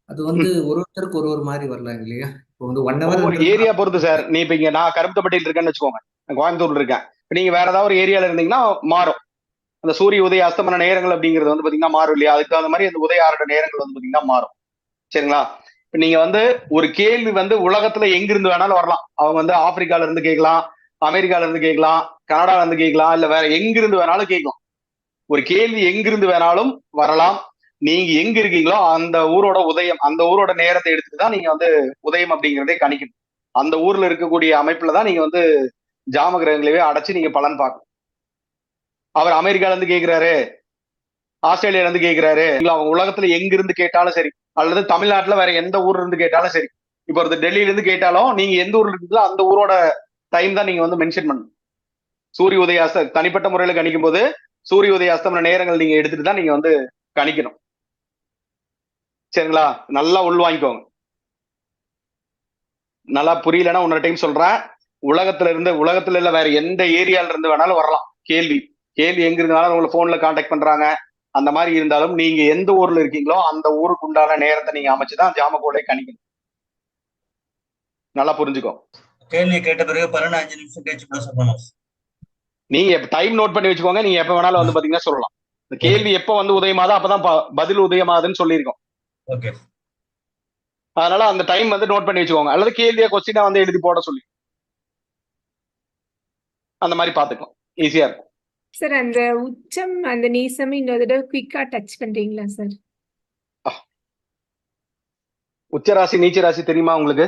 அது வந்து ஒருத்தருக்கு ஒரு மாதிரி வரலாம் இல்லையா? இப்போ வந்து 1 ஒரு ஹவர் ஏரியா பொறுத்து சார். நீ இப்ப இங்க நான் கருப்புத்தப்பட்டியில் இருக்கேன்னு வச்சுக்கோங்க, நான் கோயம்புத்தூர்ல இருக்கேன். நீங்க வேற ஏதாவது ஒரு ஏரியால இருந்தீங்கன்னா மாறும். அந்த சூரிய உதய அஸ்தமன நேரங்கள் அப்படிங்கிறது வந்து பாத்தீங்கன்னா மாறும் இல்லையா? அதுக்கு தகுந்த மாதிரி அந்த உதய ஆரோட நேரங்கள் வந்து பாத்தீங்கன்னா மாறும். சரிங்களா? இப்ப நீங்க வந்து ஒரு கேள்வி வந்து உலகத்துல எங்கிருந்து வேணாலும் வரலாம். அவங்க வந்து ஆப்பிரிக்கால இருந்து கேட்கலாம், அமெரிக்கால இருந்து கேட்கலாம், கனடால இருந்து கேட்கலாம், இல்ல வேற எங்கிருந்து வேணாலும் கேட்கலாம். ஒரு கேள்வி எங்கிருந்து வேணாலும் வரலாம். நீங்க எங்க இருக்கீங்களோ அந்த ஊரோட உதயம், அந்த ஊரோட நேரத்தை எடுத்துட்டு தான் நீங்க வந்து உதயம் அப்படிங்கிறதே கணிக்கணும். அந்த ஊர்ல இருக்கக்கூடிய அமைப்புல தான் நீங்க வந்து ஜாம கிரகங்களவே அடைச்சு நீங்க பலன் பார்க்கணும். அவர் அமெரிக்கால இருந்து கேட்கிறாரு, ஆஸ்திரேலியால இருந்து கேட்கிறாரு, இல்ல அவங்க உலகத்துல எங்க இருந்து கேட்டாலும் சரி, அல்லது தமிழ்நாட்டுல வேற எந்த ஊர்ல இருந்து கேட்டாலும் சரி. இப்ப ஒரு டெல்லியில இருந்து கேட்டாலும் நீங்க எந்த ஊர்ல இருக்கீங்களோ அந்த ஊரோட டைம் தான் நீங்க வந்து மென்ஷன் பண்ணணும். சூரிய உதய தனிப்பட்ட முறையில கணிக்கும் போது சூரிய உதய அஸ்தமன நேரங்கள் நீங்க எடுத்துட்டு தான் நீங்க வந்து கணிக்கணும். சரிங்களா? நல்லா உள்வாங்கிக்கோங்க. நல்லா புரியலன்னா இன்னொரு டைம் சொல்றேன். உலகத்துல இல்ல வேற எந்த ஏரியால இருந்து வேணாலும் வரலாம் கேள்வி எங்க இருந்து வேணாலும் உங்களை போன்ல கான்டாக்ட் பண்றாங்க. அந்த மாதிரி இருந்தாலும் நீங்க எந்த ஊர்ல இருக்கீங்களோ அந்த ஊருக்கு உண்டான நேரத்தை நீங்க அமைச்சுதான் ஜாமக்கோளை கணிக்கணும். நல்லா புரிஞ்சுக்கோ. கேள்வி கேட்ட பிறகு 15 நிமிஷம் கழிச்சு கூட சொல்லணும். நீங்க டைம் நோட் பண்ணி வச்சுக்கோங்க. நீங்க எப்ப வேணாலும் வந்து பாத்தீங்கன்னா சொல்லலாம். இந்த கேள்வி எப்ப வந்து உதயமாதோ அப்பதான் பதில் உதயமாதுன்னு சொல்லியிருக்கோம். ஓகே, அதனால அந்த டைம் வந்து நோட் பண்ணி வச்சுக்கோங்க. அல்லது கேள்வியா கொஸ்டினா வந்து எழுதி போட சொல்லி அந்த மாதிரி பாத்துக்கலாம், ஈஸியா இருக்கும். சார் அந்த உச்சம் அந்த நீசம் இன்னொரு தடவை குயிக்கா டச் பண்றீங்களா சார்? உச்சராசி நீச்ச ராசி தெரியுமா உங்களுக்கு?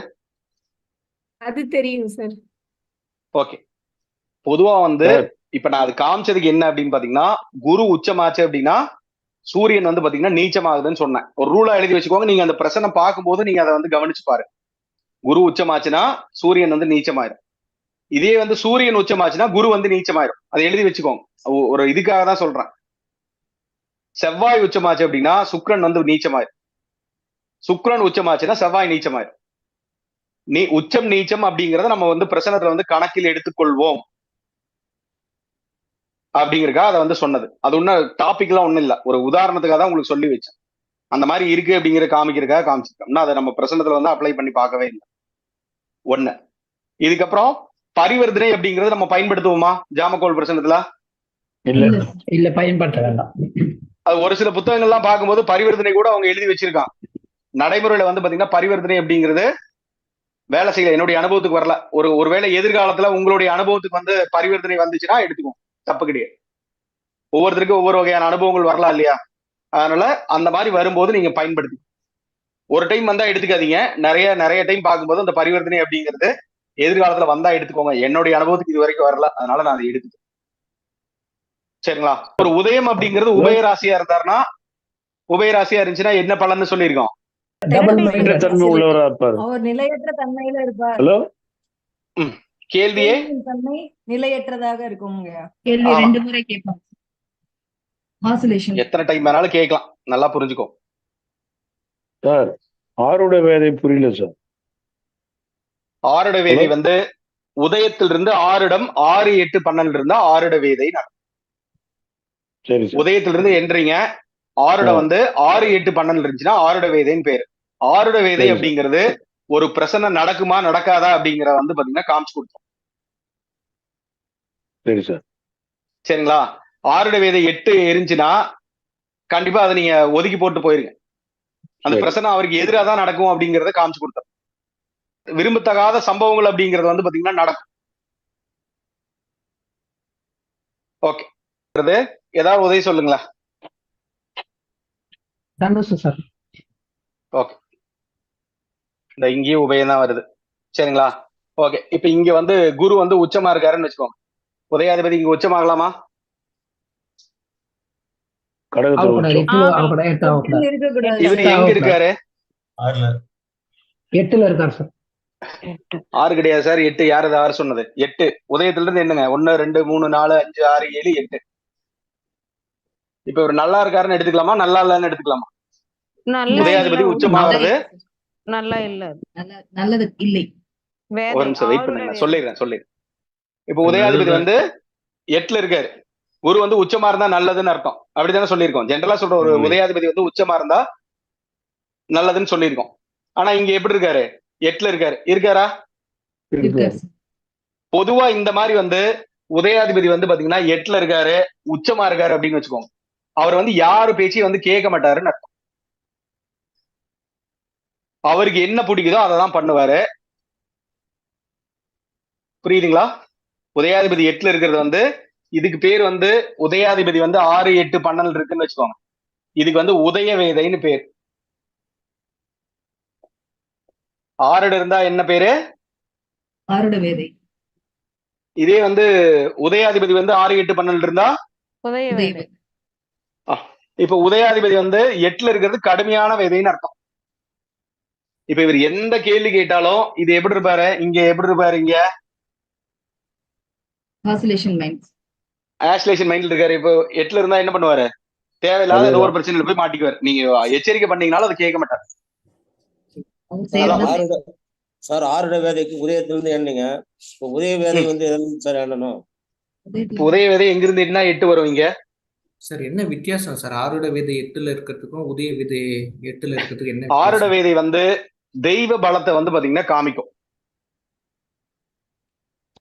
அது தெரியும் சார். ஓகே, பொதுவா வந்து இப்ப நான் அது காமிச்சதுக்கு என்ன அப்படின்னு பாத்தீங்கன்னா, குரு உச்சமாச்சு அப்படின்னா சூரியன் வந்து பாத்தீங்கன்னா நீச்சமாகுதுன்னு சொன்னேன். ஒரு ரூலா எழுதி வச்சுக்கோங்க. நீங்க அந்த பிரசனம் பார்க்கும்போது நீங்க அதை வந்து கவனிச்சு பாருங்க. குரு உச்சமாச்சுன்னா சூரியன் வந்து நீச்சமாயிரும். இதே வந்து சூரியன் உச்சமாச்சுன்னா குரு வந்து நீச்சமாயிரும். அதை எழுதி வச்சுக்கோங்க. ஒரு இதுக்காக தான் சொல்றேன். செவ்வாய் உச்சமாச்சு அப்படின்னா சுக்கிரன் வந்து நீச்சமாயிரும். சுக்கிரன் உச்சமாச்சுன்னா செவ்வாய் நீச்சமாயிரும். உச்சம் நீச்சம் அப்படிங்கறத நம்ம வந்து பிரசனத்துல வந்து கணக்கில் எடுத்துக்கொள்வோம் அப்படிங்கறக்கா அதை வந்து சொன்னது. அது ஒன்னும் டாபிக் எல்லாம் ஒண்ணும் இல்ல, ஒரு உதாரணத்துக்காக தான் உங்களுக்கு சொல்லி வச்சேன். அந்த மாதிரி இருக்கு அப்படிங்கிற காமிக்கிறதுக்காக காமிச்சிருக்கோம்னா அதை நம்ம பிரசனத்துல வந்து அப்ளை பண்ணி பார்க்கவே இல்லை. ஒண்ணு. இதுக்கப்புறம் பரிவர்த்தனை அப்படிங்கறது நம்ம பயன்படுத்துவோமா ஜாமக்கோல் பிரசனத்துல? இல்ல பயன்படுத்த வேண்டாம். அது ஒரு சில புத்தகங்கள்லாம் பார்க்கும்போது பரிவர்த்தனை கூட அவங்க எழுதி வச்சிருக்காங்க. நடைமுறையில வந்து பாத்தீங்கன்னா பரிவர்த்தனை அப்படிங்கிறது வேலை செய்யல. என்னுடைய அனுபவத்துக்கு வரல. ஒருவேளை எதிர்காலத்துல உங்களுடைய அனுபவத்துக்கு வந்து பரிவர்த்தனை வந்துச்சுன்னா எடுத்துக்கும், தப்பு கிடையாது. ஒவ்வொருத்தருக்கும் ஒவ்வொரு வகையான அனுபவங்கள் வரலாம் இல்லையா? அதனால அந்த மாதிரி வரும்போது நீங்க பயன்படுத்தி ஒரு டைம் வந்தா எடுத்துக்காதீங்க. நிறைய நிறைய டைம் பார்க்கும்போது அந்த பரிவர்த்தனை அப்படிங்கிறது எதிர்காலத்துல வந்தா எடுத்துக்கோங்க. என்னுடைய அனுபவத்துக்கு இது வரைக்கும் வரல, அதனால நான் அதை எடுத்துக்கேன். சரிங்களா? ஒரு உதயம் அப்படிங்கிறது உபயராசியா இருந்தாருன்னா, உபயராசியா இருந்துச்சுன்னா என்ன பலன்னு சொல்லியிருக்கோம்? தன்மை உள்ளவரா இருப்பாரு. அவர் நிலையற்ற தன்மையில இருப்பார். ஹலோ, கேள்வியே கேள்வியின் தன்மை நிலையற்றதாக இருக்குங்க. கேள்வி ஆமா. 2 முறை கேட்பாங்க. ஆசிலேஷன். எத்தனை டைம் வேணாலும் கேட்கலாம், நல்லா புரிஞ்சுக்கோ. சார் ஆருட வேதை புரியல சார். ஆருட வேதை வந்து உதயத்திலிருந்து 6 இடம் 6, 8, 12 இருந்தா ஆருட வேதை. சரி சார். உதயத்திலிருந்து என்றீங்க, ஆருடம் வந்து 6, 8, 12 இருந்துச்சுன்னா ஆருட வேதைன்னு பேரு. ஆருட வேதை சரி. அப்படிங்கிறது ஒரு பிரசனை நடக்குமா நடக்காதா அப்படிங்கிற வந்து பாத்தீங்கன்னா காமிச்சு கொடுத்தோம். சரி சார். சரிங்களா? ஆருட வேதை 8 இருந்துச்சுன்னா கண்டிப்பா அதை நீங்க ஒதுக்கி போட்டு போயிருங்க. அந்த சரி. பிரசனை அவருக்கு எதிராக தான் நடக்கும் அப்படிங்கறத காமிச்சு கொடுத்தோம். விரும்பத்தகாத சம்பவங்கள் அப்படிங்கிறது வந்து பாத்தீங்கன்னா நடக்கும். ஓகே, ஏதாவது உதவி சொல்லுங்களா? சந்தோஷம் சார். ஓகே, இந்த இங்கேயும் உபயம் தான் வருது. சரிங்களா? ஓகே, இப்ப இங்க வந்து குரு வந்து உச்சமா இருக்காருன்னு வச்சுக்கோங்க. உதயாதிபதி இங்க உச்சமாகலாமா? கடகத்துல ஆகக்கூடாது. உச்சம். 8 ஆகக்கூடாது. 8 ஆகக்கூடாது. இருக்கக்கூடாது. இவரு எங்க இருக்காரு? 8ல இருக்காரு சார். 6 கிடையாது சார், 8. யாரு அது 6 சொன்னது? 8 உதயத்துல இருந்து என்னங்க? 1, 2, 3, 4, 5, 6, 7, 8. இப்ப இவர் நல்லா இருக்காருன்னு எடுத்துக்கலாமா, நல்லா இல்லன்னு எடுத்துக்கலாமா? நல்லா உதயாதிபதி இல்ல, உச்சமாகிறது நல்லா இல்ல. நல்லது இல்லை. வேதை, ஒரு நிமிஷம் வெயிட் ஆருட பண்ணுங்க, வேதை. சொல்லிடுறேன். இப்ப உதயாதிபதி வந்து 8ல இருக்காரு. குரு வந்து உச்சமா இருந்தா நல்லதுன்னு அர்த்தம். அப்படித்தானே சொல்லியிருக்கோம். ஜென்ரலா சொல்ற ஒரு உதயாதிபதி வந்து உச்சமா இருந்தா நல்லதுன்னு சொல்லியிருக்கோம். ஆனா இங்க எப்படி இருக்காரு? 8ல இருக்காரா? இருக்காரு. பொதுவா இந்த மாதிரி வந்து உதயாதிபதி வந்து பாத்தீங்கன்னா 8ல இருக்காரு, உச்சமா இருக்காரு அப்படின்னு வச்சுக்கோங்க. அவர் வந்து யாரு பேச்சையும் வந்து கேட்க மாட்டாருன்னு அர்த்தம். அவருக்கு என்ன பிடிக்குதோ அதை தான் பண்ணுவாரு. புரியுதுங்களா? உதயாதிபதி 8ல இருக்கிறது வந்து, இதுக்கு பேர் வந்து உதயாதிபதி வந்து 6, 8, 12 இருக்குன்னு வச்சுக்கோங்க. இதுக்கு வந்து உதய வேதைன்னு பேர். 6 இருந்தா என்ன பேரு? ஆருட வேதை. இதே வந்து உதயாதிபதி வந்து 6, 8, 12 இருந்தா உதய வேதை. இப்ப உதயாதிபதி வந்து 8ல இருக்கிறது கடுமையான வேதைன்னு அர்த்தம். இப்ப இவர் எந்த கேள்வி கேட்டாலும் இது எப்படி இருப்பாரு? இங்க எப்படி இருப்பாரு? இங்க ஆசிலேஷன் மைண்ட். ஆஸ்லேஷன் மைண்ட்ல இருக்காரு. இப்போ 8ல இருந்தா என்ன பண்ணுவாரு? தேவையில்லாத ஏதோ ஒரு பிரச்சனையில போய் மாட்டிக்குவார். நீங்க எச்சரிக்கை பண்ணீங்கனாலும் அதை கேட்க மாட்டார். சார் ஆருட வேதைக்கு உதயத்திலிருந்து எண்ணுங்க. இப்போ உதய வேதை வந்து எதுல சார் எண்ணணும்? உதய வேதை எங்கிருந்து என்ன 8 வரும் இங்க? சார் என்ன வித்தியாசம் சார் ஆருட வேதை 8ல இருக்கிறதுக்கும் உதய வேதை 8ல இருக்கிறதுக்கு என்ன ஆருட வித்தியாசம்? வேதை வந்து தெய்வ பலத்தை வந்து பாத்தீங்கன்னா காமிக்கும்.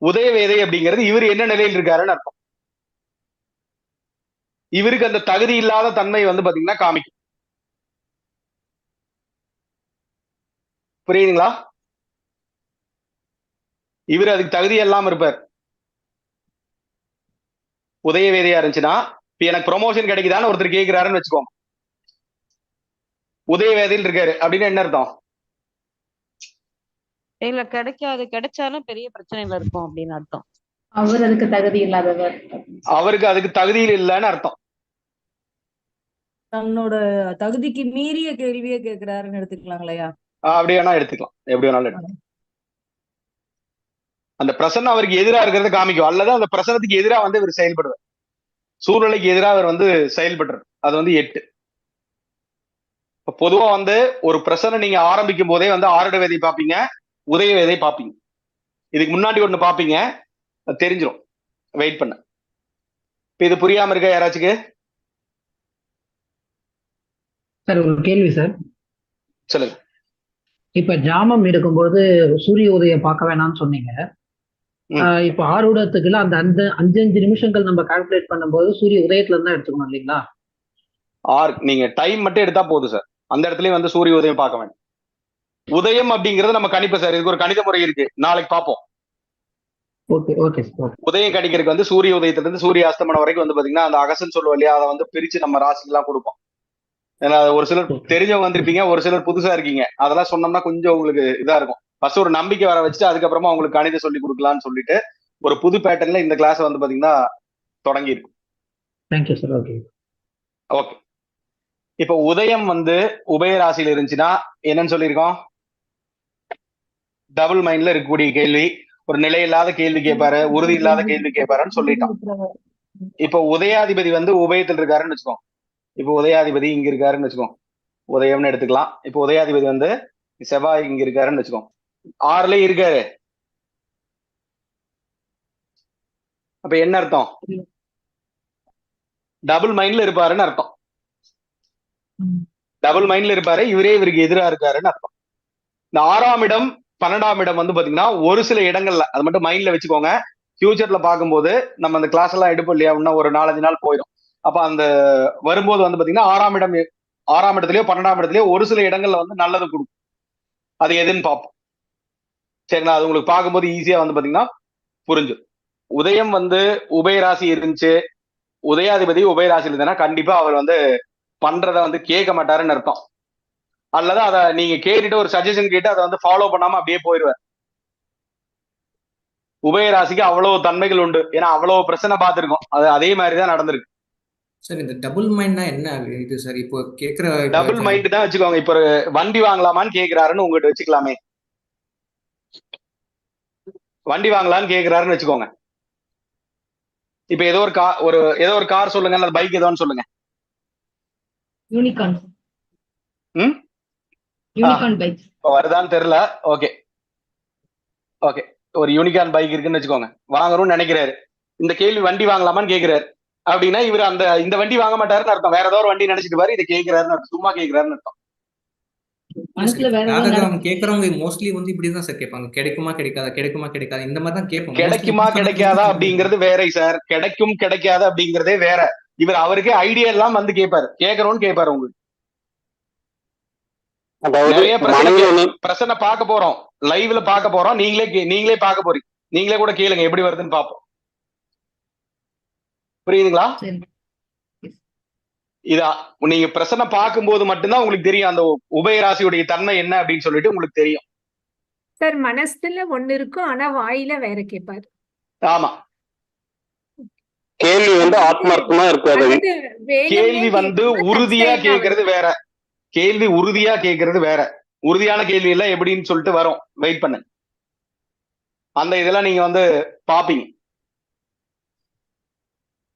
உதய வேதை அப்படிங்கிறது இவர் என்ன நிலையில் இருக்காருன்னு அர்த்தம். இவருக்கு அந்த தகுதி இல்லாத தன்மை வந்து பாத்தீங்கன்னா காமிக்கும். புரியுதுங்களா? இவர் அதுக்கு தகுதி இல்லாம இருப்பார். உதய வேதையா இருந்துச்சுன்னா, இப்ப எனக்கு ப்ரொமோஷன் கிடைக்குதான்னு ஒருத்தர் கேட்கிறாருன்னு வச்சுக்கோங்க. உதய வேதையில் இருக்காரு அப்படின்னு என்ன அர்த்தம்? இல்ல கிடைக்காது, கிடைச்சாலும் பெரிய பிரச்சனையில இருக்கும் அப்படின்னு அர்த்தம். அவர் அதுக்கு தகுதி இல்லாதவர். அவருக்கு அதுக்கு தகுதியில் இல்லைன்னு அர்த்தம். தன்னோட தகுதிக்கு மீறிய கேள்வியை கேட்கிறாருன்னு எடுத்துக்கலாம் இல்லையா? அப்படி வேணா எடுத்துக்கலாம், எப்படி வேணாலும் எடுத்துக்கலாம். அந்த பிரசன்னம் அவருக்கு எதிராக இருக்கிறத காமிக்கும், அல்லது அந்த பிரசனத்துக்கு எதிராக வந்து இவர் செயல்படுவார், சூழ்நிலைக்கு எதிராக அவர் வந்து செயல்படுறார். அது வந்து 8. பொதுவா வந்து ஒரு பிரசனம் நீங்க ஆரம்பிக்கும் போதே வந்து ஆருட வேதை பார்ப்பீங்க, உதய வேதை பார்ப்பீங்க. இதுக்கு முன்னாடி ஒண்ணு பார்ப்பீங்க, அது தெரிஞ்சிடும், வெயிட் பண்ண. இப்ப இது புரியாம இருக்க யாராச்சுக்கு? சார் ஒரு கேள்வி சார். சொல்லுங்க. இப்ப ஜாமம் எடுக்கும்போது சூரிய உதயம் பார்க்க வேணாம்னு சொன்னீங்க. இப்ப ஆரூடத்துக்குள்ள அந்த 5 நிமிஷங்கள் நம்ம கால்குலேட் பண்ணும்போது சூரிய உதயத்துல இருந்தா எடுத்துக்கணும் இல்லைங்களா? நீங்க டைம் மட்டும் எடுத்தா போதும் சார், அந்த இடத்துலயும் வந்து சூரிய உதயம் பார்க்க வேண்டாம். உதயம் அப்படிங்கறது நம்ம கணிப்போம் சார், இதுக்கு ஒரு கணித முறை இருக்கு, நாளைக்கு பார்ப்போம். Okay okay sir. உதயம் கணிக்கிறதுக்கு வந்து சூரிய உதயத்துல இருந்து சூரிய அஸ்தமனம் வரைக்கும் வந்து பாத்தீங்கன்னா அந்த அகசன் சொல்லுவோம் இல்லையா, அதை வந்து பிரிச்சு நம்ம ராசிக்கெல்லாம் கொடுப்போம். ஏன்னா ஒரு சிலர் தெரிஞ்சவங்க வந்திருப்பீங்க, ஒரு சிலர் புதுசா இருக்கீங்க, அதெல்லாம் சொன்னோம்னா கொஞ்சம் உங்களுக்கு இதா இருக்கும். ஃபர்ஸ்ட் ஒரு நம்பிக்கை வர வச்சுட்டு அதுக்கப்புறமா உங்களுக்கு கணிதம் சொல்லி கொடுக்கலாம்னு சொல்லிட்டு ஒரு புது பேட்டர்ன்ல இந்த கிளாஸ் வந்து பாத்தீங்கன்னா தொடங்கி இருக்கும். Thank you sir. Okay okay. இப்ப உதயம் வந்து உபய ராசியில இருந்துச்சுன்னா என்னன்னு சொல்லியிருக்கோம்? டபுள் மைண்ட்ல இருக்கக்கூடிய கேள்வி, ஒரு நிலை இல்லாத கேள்வி கேட்பாரு, உறுதி இல்லாத கேள்வி கேட்பாருன்னு சொல்லிட்டோம். இப்ப உதயாதிபதி வந்து உபயத்தில் இருக்காருன்னு வச்சுக்கோங்க. இப்ப உதயாதிபதி இங்க இருக்காருன்னு வச்சுக்கோங்க, உதயம்னு எடுத்துக்கலாம். இப்ப உதயாதிபதி வந்து செவ்வாய் இங்க இருக்காருன்னு வச்சுக்கோங்க, 6ல இருக்காரு. அப்ப என்ன அர்த்தம்? டபுள் மைண்ட்ல இருப்பாருன்னு அர்த்தம். டபுள் மைண்ட்ல இருப்பாரு, இவரே இவருக்கு எதிரா இருக்காருன்னு அர்த்தம். இந்த 6ஆம் இடம் 12ஆம் இடம் வந்து பாத்தீங்கன்னா ஒரு சில இடங்கள்ல, அது மட்டும் மைண்ட்ல வச்சுக்கோங்க, ஃபியூச்சர்ல பார்க்கும்போது நம்ம அந்த கிளாஸ் எல்லாம் எடுப்போம் இல்லையா, இன்னும் ஒரு 4-5 நாள் போயிடும். அப்ப அந்த வரும்போது வந்து பாத்தீங்கன்னா 6ஆம் இடத்துலயோ 12ஆம் இடத்துலயோ ஒரு சில இடங்கள்ல வந்து நல்லது கொடுக்கும். அது எதுன்னு பார்ப்போம், சரிங்களா? அது உங்களுக்கு பார்க்கும்போது ஈஸியா வந்து பாத்தீங்கன்னா புரிஞ்சும். உதயம் வந்து உபயராசி இருந்துச்சு, உதயாதிபதி உபயராசியில் இருந்தா கண்டிப்பா அவர் வந்து பண்றத வந்து கேட்க மாட்டாருன்னு அர்த்தம். அல்லது அதை நீங்க கேட்டுட்டு ஒரு சஜஷன் கேட்டு அதை வந்து ஃபாலோ பண்ணாம அப்படியே போயிடுவார். உபயராசிக்கு அவ்வளவு தன்மைகள் உண்டு, ஏன்னா அவ்வளவு பிரச்சனை பார்த்திருக்கோம், அது அதே மாதிரிதான் நடந்திருக்கு. சார் இந்த டபுள் மைண்ட்னா என்ன இது சார்? இப்போ கேக்குற டபுள் மைண்ட் தான் வச்சுக்கோங்க. இப்ப ஒரு வண்டி வாங்கலாமான்னு கேக்குறாருன்னு உங்ககிட்ட வச்சுக்கலாமே, வண்டி வாங்கலான்னு கேக்குறாருன்னு வச்சுக்கோங்க. இப்ப ஏதோ ஒரு கார் சொல்லுங்க, அல்லது பைக் ஏதோன்னு சொல்லுங்க. யூனிகார்ன். யூனிகார்ன் பைக் வருதான்னு தெரியல. ஓகே ஓகே, ஒரு யூனிகார்ன் பைக் இருக்குன்னு வச்சுக்கோங்க, வாங்கணும்னு நினைக்கிறாரு. இந்த கேள்வி வண்டி வாங்கலாமான்னு கேக்குறாரு அப்படின்னா இவர் இந்த வண்டி வாங்க மாட்டாருன்னு அர்த்தம், வேற ஏதோ ஒரு வண்டி நினைச்சிட்டு பாரு, இதை கேட்கிறாருன்னு அர்த்தம், சும்மா கேட்கிறாருன்னு அர்த்தம். கேக்குறவங்க மோஸ்ட்லி வந்து இப்படிதான் சார் கேட்பாங்க, கிடைக்குமா கிடைக்காதா இந்த மாதிரி தான் கேட்பாங்க. கிடைக்குமா கிடைக்காதா அப்படிங்கிறது வேற சார், கிடைக்கும் கிடைக்காத அப்படிங்கிறதே வேற. இவர் அவருக்கே ஐடியா எல்லாம் வந்து கேட்பாரு, கேட்கறோம்னு கேட்பாரு. உங்களுக்கு நிறைய பிரச்சனை பார்க்க போறோம், லைவ்ல பார்க்க போறோம், நீங்களே பார்க்க போறீங்க, நீங்களே கூட கேளுங்க, எப்படி வருதுன்னு பார்ப்போம். புரியுதுங்களா? இதா நீங்க பிரச்சனை பார்க்கும்போது மட்டும்தான் உங்களுக்கு தெரியும் அந்த உபயராசியுடைய தன்மை என்ன அப்படின்னு சொல்லிட்டு உங்களுக்கு தெரியும். சார் மனசுல ஒண்ணு இருக்கும், ஆனா வாயில வேற கேட்பாரு. ஆமா, கேள்வி வந்து ஆத்மார்த்தமா இருக்காது. கேள்வி வந்து உறுதியா கேட்கறது வேற, கேள்வி உறுதியா கேட்கறது வேற. உறுதியான கேள்வி எல்லாம் எப்படின்னு சொல்லிட்டு வரும், வெயிட் பண்ணு, அந்த இதெல்லாம் நீங்க வந்து பாப்பீங்க,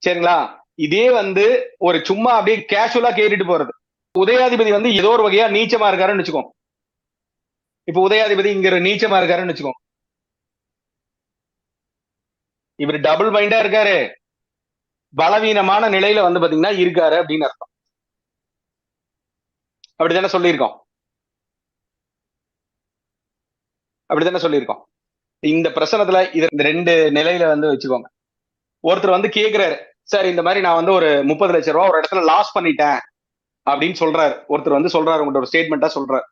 சரிங்களா? இதே வந்து ஒரு சும்மா அப்படியே கேஷுவலா கேட்டுட்டு போறது. உதயாதிபதி வந்து ஏதோ ஒரு வகையா நீச்சமா இருக்காருன்னு வச்சுக்கோங்க. இப்ப உதயாதிபதி இங்க நீச்சமா இருக்காருன்னு வச்சுக்கோங்க, இவர் டபுள் மைண்டா இருக்காரு, பலவீனமான நிலையில வந்து பாத்தீங்கன்னா இருக்காரு அப்படின்னு அர்த்தம். அப்படித்தானே சொல்லியிருக்கோம், அப்படித்தானே சொல்லியிருக்கோம். இந்த பிரச்சனத்துல இது இந்த 2 நிலையில வந்து வச்சுக்கோங்க. ஒருத்தர் வந்து கேக்குறாரு, சார் இந்த மாதிரி நான் வந்து ஒரு 30 லட்சம் ரூபாய் ஒரு இடத்துல லாஸ் பண்ணிட்டேன் அப்படின்னு சொல்றாரு. ஒருத்தர் வந்து சொல்றாரு, உங்கள்ட்ட ஒரு ஸ்டேட்மெண்டா சொல்றாரு,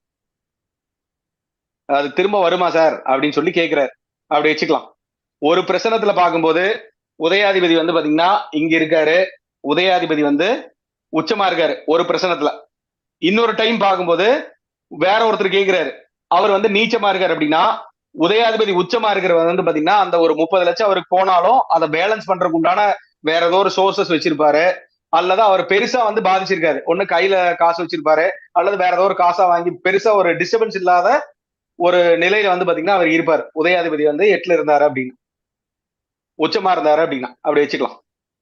அது திரும்ப வருமா சார் அப்படின்னு சொல்லி கேட்கிறாரு. அப்படி வச்சுக்கலாம். ஒரு பிரச்சனத்துல பார்க்கும்போது உதயாதிபதி வந்து பாத்தீங்கன்னா இங்க இருக்காரு, உதயாதிபதி வந்து உச்சமா இருக்காரு ஒரு பிரச்சனத்துல. இன்னொரு டைம் பார்க்கும்போது வேற ஒருத்தர் கேட்கிறாரு, அவர் வந்து நீச்சமா இருக்காரு. அப்படின்னா உதயாதிபதி உச்சமா இருக்கிறவர் வந்து பாத்தீங்கன்னா அந்த ஒரு 30 லட்சம் அவருக்கு போனாலும் அதை பேலன்ஸ் பண்றதுக்கு உண்டான வேற ஏதோ ஒரு சோர்சஸ் வச்சிருப்பாரு, அல்லது அவர் பெருசா வந்து பாதிச்சிருக்காரு, ஒண்ணு கையில காசு வச்சிருப்பாரு, அல்லது வேற ஏதோ ஒரு காசா வாங்கி பெருசா ஒரு டிஸ்டர்பன்ஸ் இல்லாத ஒரு நிலையில வந்து பாத்தீங்கன்னா அவர் இருப்பார். உதயாதிபதி வந்து 8ல இருந்தாரு அப்படின்னு, உச்சமா இருந்தாரு அப்படின்னா அப்படி வச்சுக்கலாம்.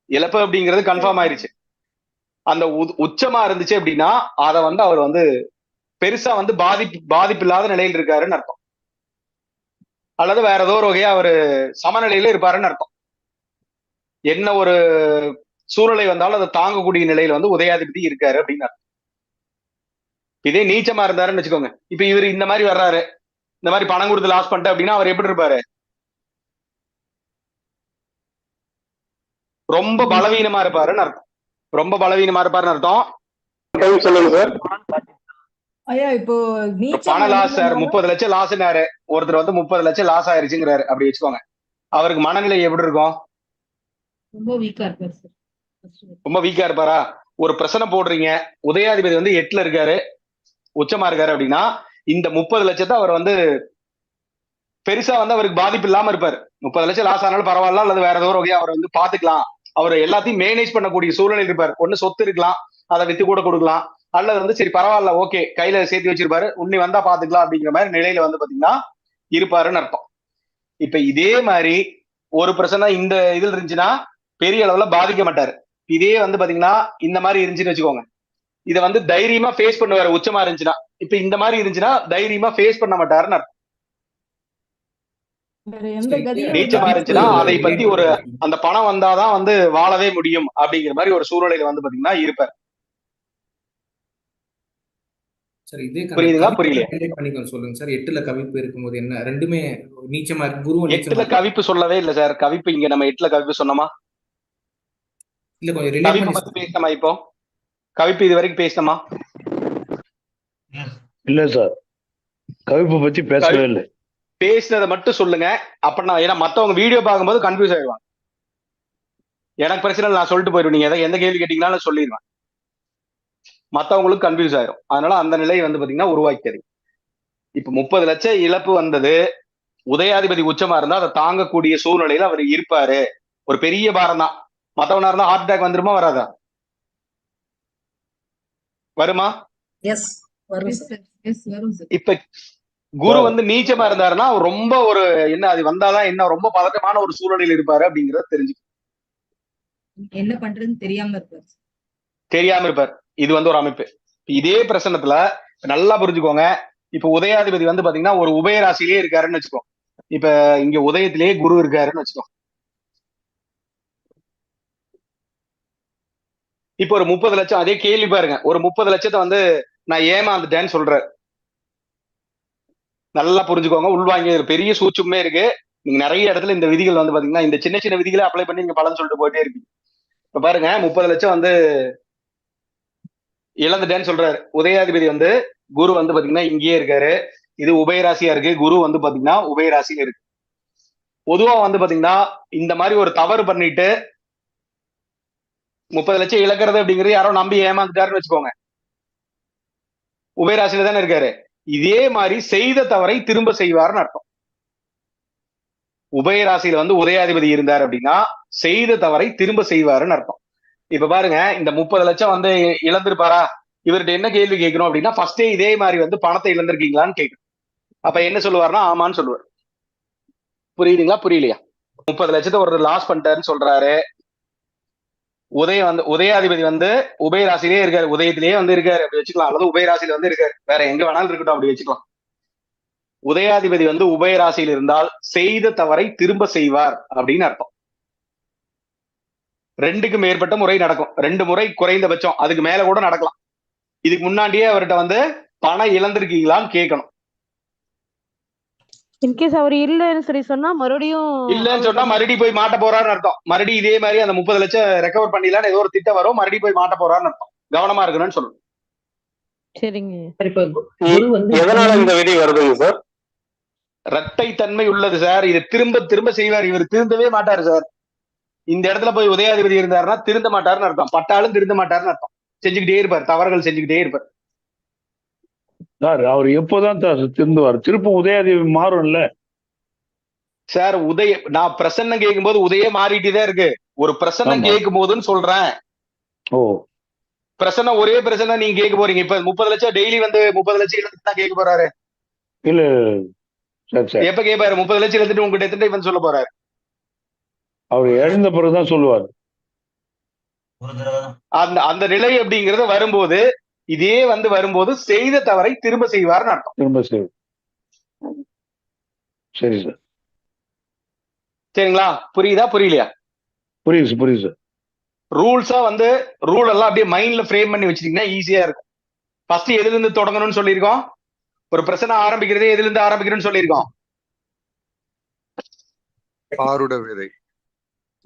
இழப்பு அப்படிங்கிறது கன்ஃபார்ம் ஆயிருச்சு. அந்த உச்சமா இருந்துச்சு அப்படின்னா அதை வந்து அவர் வந்து பெருசா வந்து பாதிப்பு இல்லாத நிலையில் இருக்காருன்னு அர்த்தம். அல்லது வேற ஏதோ ஒரு வகையா அவரு சமநிலையில இருப்பாருன்னு அர்த்தம். என்ன ஒரு சூழ்நிலை வந்தாலும் அதை தாங்கக்கூடிய நிலையில வந்து உதயாதிபதி இருக்காரு அப்படின்னு அர்த்தம். இதே நீச்சமா இருந்தாருன்னு வச்சுக்கோங்க. இப்ப இவர் இந்த மாதிரி வர்றாரு, இந்த மாதிரி பணம் கொடுத்து லாஸ் பண்ணிட்டு அப்படின்னா அவர் எப்படி இருப்பாரு? ரொம்ப பலவீனமா இருப்பாருன்னு அர்த்தம். ரொம்ப பலவீனமா இருப்பாருன்னு அர்த்தம். சொல்லுங்க சார். ஐயா இப்போ பண லாஸ் சார், 30 லட்சம் லாஸ்னாரு ஒருத்தர் வந்து 30 லட்சம் லாஸ் ஆயிருச்சுங்கிறாரு அப்படி வச்சுக்கோங்க. அவருக்கு மனநிலை எப்படி இருக்கும்? ரொம்ப வீக்கா இருப்பாரு சார். ரொம்ப வீக்கா இருப்பாரா? ஒரு பிரச்சனை போடுறீங்க, உதயாதிபதி வந்து 8ல இருக்காரு, உச்சமா இருக்காரு அப்படின்னா இந்த 30 லட்சத்தை அவர் வந்து பெருசா வந்து அவருக்கு பாதிப்பு இல்லாம இருப்பாரு. 30 லட்சம் லாஸ் ஆனாலும் பரவாயில்ல, அல்லது வேற ஏதோ ஒரு வகையா அவர் வந்து பாத்துக்கலாம். அவர் எல்லாத்தையும் மேனேஜ் பண்ணக்கூடிய சூழ்நிலை இருப்பார். ஒண்ணு சொத்து இருக்கலாம், அதை வித்து கூட கொடுக்கலாம், அல்லது வந்து சரி பரவாயில்ல ஓகே கையில சேர்த்து வச்சிருப்பாரு, உன்னை வந்தா பாத்துக்கலாம் அப்படிங்கிற மாதிரி நிலையில வந்து பாத்தீங்கன்னா இருப்பாருன்னு அர்த்தம். இப்ப இதே மாதிரி ஒரு பிரச்சனை இந்த இதுல இருந்துச்சுன்னா பெரிய அளவுல பாதிக்க மாட்டாரு. இதே வந்து பாத்தீங்கன்னா இந்த மாதிரி இருந்துச்சுன்னு வச்சுக்கோங்க, இதை வந்து தைரியமா ஃபேஸ் பண்ணுவாரு உச்சமா இருந்துச்சுன்னா. இப்ப இந்த மாதிரி இருந்துச்சுன்னா தைரியமா ஃபேஸ் பண்ண மாட்டாருன்னு அர்த்தம். நீச்சமா இருந்துச்சுன்னா அதை பத்தி ஒரு அந்த பணம் வந்தாதான் வந்து வாழவே முடியும் அப்படிங்கிற மாதிரி ஒரு சூழ்நிலையில வந்து பாத்தீங்கன்னா இருப்பார். சார் இதே புரியுதுங்களா? புரியல பண்ணிக்கோ சொல்லுங்க சார். 8ல கவிப்பு இருக்கும்போது என்ன ரெண்டுமே நீச்சமா இருக்கு. குரு 8ல கவிப்பு சொல்லவே இல்லை சார். கவிப்பு இங்க நம்ம 8ல கவிப்பு சொன்னோமா? இல்ல கொஞ்சம் கவிப்பு பத்தி பேசணுமா? இப்போ கவிப்பு இது வரைக்கும் பேசணுமா? இல்ல சார், கவிப்பு பத்தி பேசவே இல்லை. பேசுனதை மட்டும் சொல்லுங்க. அப்படின்னா ஏன்னா மத்தவங்க வீடியோ பார்க்கும்போது கன்ஃபியூஸ் ஆயிடுவாங்க. எனக்கு பிரச்சனை இல்லை, நான் சொல்லிட்டு போயிடுவேன். நீங்க எந்த கேள்வி கேட்டீங்கன்னாலும் சொல்லிடுவேன். மத்தவங்களுக்கு கன்ஃபியூஸ் ஆயிரும். அதனால அந்த நிலையை வந்து பாத்தீங்கன்னா உருவாக்கியது. இப்ப 30 லட்சம் இழப்பு வந்தது, உதயாதிபதி உச்சமா இருந்தா அதை தாங்கக்கூடிய சூழ்நிலையில அவர் இருப்பாரு. ஒரு பெரிய பாரம் தான். மத்தவனா இருந்தா ஹார்ட் அட்டாக் வந்துருமா வராதா? வருமா? இப்ப குரு வந்து நீச்சமா இருந்தாருன்னா ரொம்ப ஒரு என்ன அது வந்தாதான் என்ன ரொம்ப பதட்டமான ஒரு சூழ்நிலையில் இருப்பாரு அப்படிங்கறத தெரிஞ்சுக்கணும். என்ன பண்றதுன்னு தெரியாம இருப்பார். இது வந்து ஒரு அமைப்பு. இதே பிரசனத்துல நல்லா புரிஞ்சுக்கோங்க. இப்ப உதயாதிபதி வந்து பாத்தீங்கன்னா ஒரு உபயராசிலேயே இருக்காருன்னு வச்சுக்கோ. இப்ப இங்க உதயத்திலேயே குரு இருக்காருன்னு வச்சுக்கோ. இப்ப ஒரு 30 லட்சம் அதே கேள்வி பாருங்க. ஒரு 30 லட்சத்தை வந்து நான் ஏமாந்துட்டேன்னு சொல்றேன். நல்லா புரிஞ்சுக்கோங்க, உள்வாங்கி பெரிய சூட்சுமே இருக்கு. நீங்க நிறைய இடத்துல இந்த விதிகள் வந்து பாத்தீங்கன்னா இந்த சின்ன சின்ன விதிகளை அப்ளை பண்ணி நீங்க பலன் சொல்லிட்டு போயிட்டே இருப்பீங்க. இப்ப பாருங்க 30 லட்சம் வந்து இழந்துட்டேன்னு சொல்றாரு. உதயாதிபதி வந்து குரு வந்து பாத்தீங்கன்னா இங்கேயே இருக்காரு. இது உபயராசியா இருக்கு. குரு வந்து பாத்தீங்கன்னா உபயராசியில இருக்கு. பொதுவா வந்து பாத்தீங்கன்னா இந்த மாதிரி ஒரு தவறு பண்ணிட்டு 30 லட்சம் இழக்கிறது அப்படிங்கிறது யாரோ நம்பி ஏமாந்துட்டாருன்னு வச்சுக்கோங்க. உபயராசியில தானே இருக்காரு. இதே மாதிரி செய்த தவறை திரும்ப செய்வார்னு அர்த்தம். உபயராசியில வந்து உதயாதிபதி இருந்தார் அப்படின்னா செய்த தவறை திரும்ப செய்வாருன்னு அர்த்தம். இப்ப பாருங்க இந்த 30 லட்சம் வந்து இழந்திருப்பாரா? இவர்கிட்ட என்ன கேள்வி கேட்கணும் அப்படின்னா ஃபர்ஸ்டே இதே மாதிரி வந்து பணத்தை இழந்திருக்கீங்களான்னு கேட்கணும். அப்ப என்ன சொல்லுவாருன்னா ஆமான்னு சொல்லுவார். புரியுதுங்களா? புரியலையா? 30 லட்சத்தை ஒரு லாஸ் பண்ணிட்டாருன்னு சொல்றாரு. உதயாதிபதி வந்து உபயராசிலே இருக்காரு. உதயத்திலேயே வந்து இருக்காரு அப்படி வச்சுக்கலாம். அல்லது உபயராசியில வந்து இருக்காரு. வேற எங்க வேணாலும் இருக்கட்டும் அப்படி வச்சுக்கலாம். உதயாதிபதி வந்து உபயராசியில் இருந்தால் செய்த தவறை திரும்ப செய்வார் அப்படின்னு அர்த்தம். 2க்கு மேற்பட்ட முறை நடக்கும். 2 முறை குறைந்தபட்சம், அதுக்கு மேல கூட நடக்கலாம். இதுக்கு முன்னாடியே அவர்கிட்ட வந்து பணம் இழந்திருக்கீங்களான்னு கேட்கணும். இன்கேஸ் அவர் இல்லன்னு சொல்லி சொன்னா மறுபடியும் இல்லன்னு சொன்னா மறுபடியும் போய் மாட்ட போறாருன்னு அர்த்தம். மறுபடியும் இதே மாதிரி அந்த 30 லட்சம் ரெக்கவர் பண்ணிடலாம் ஏதோ ஒரு திட்டம் வரும், மறுபடியும் போய் மாட்ட போறாருன்னு அர்த்தம். கவனமா இருக்கணும்னு சொல்லணும். சரிங்க. இப்ப குரு வந்து எதனால இந்த விதி வருதுங்க சார்? இரட்டை தன்மை உள்ளது சார். இது திரும்ப திரும்ப செய்வார். இவர் திருந்தவே மாட்டாரு சார். இந்த இடத்துல போய் உதயாதிபதி இருந்தாருன்னா திருந்த மாட்டாருன்னு அர்த்தம். பட்டாலும் திருந்த மாட்டாருன்னு அர்த்தம். செஞ்சுக்கிட்டே இருப்பார், தவறுகள் செஞ்சுக்கிட்டே இருப்பார். சார் அவர் எப்போதான் திருந்துவார்? திருப்ப உதயாதிபதி மாறும்ல சார். நான் பிரசன்னம் கேட்கும் போது உதய மாறிட்டுதான் இருக்கு. ஒரு பிரசன்னம் கேட்கும் போதுன்னு சொல்றேன். ஓ, பிரசன்னம் ஒரே பிரசன்னம் நீங்க கேட்க போறீங்க. இப்ப 30 லட்சம் டெய்லி வந்து 30 லட்சம் தான் கேட்க போறாரு. இல்ல சரி சரி எப்ப கேட்பாரு 30 லட்சம் எடுத்துட்டு உங்ககிட்ட எத்தனை இவன் சொல்ல போறாரு? அவர் இழந்த பிறகுதான் சொல்லுவார். ஒரு தடவை தான். அந்த அந்த நிலை அப்படிங்கிறது வரும்போது இதே வரும்போது செய்த தவறை திரும்ப செய்வார்னு அர்த்தம். திரும்ப சரி சரி சார், சரிங்களா? புரியுதா புரியலையா? புரியுது புரியுது சார். ரூல்ஸா ரூல் எல்லாம் அப்படியே மைண்ட்ல ஃப்ரேம் பண்ணி வச்சிட்டீங்கன்னா ஈஸியா இருக்கும். ஃபர்ஸ்ட் எதுல இருந்து தொடங்கணும்னு சொல்லியிருக்கோம். ஒரு பிரச்சனை ஆரம்பிக்கிறதே எதுல இருந்து ஆரம்பிக்கணும்னு சொல்லியிருக்கோம். ஆருட வேதை.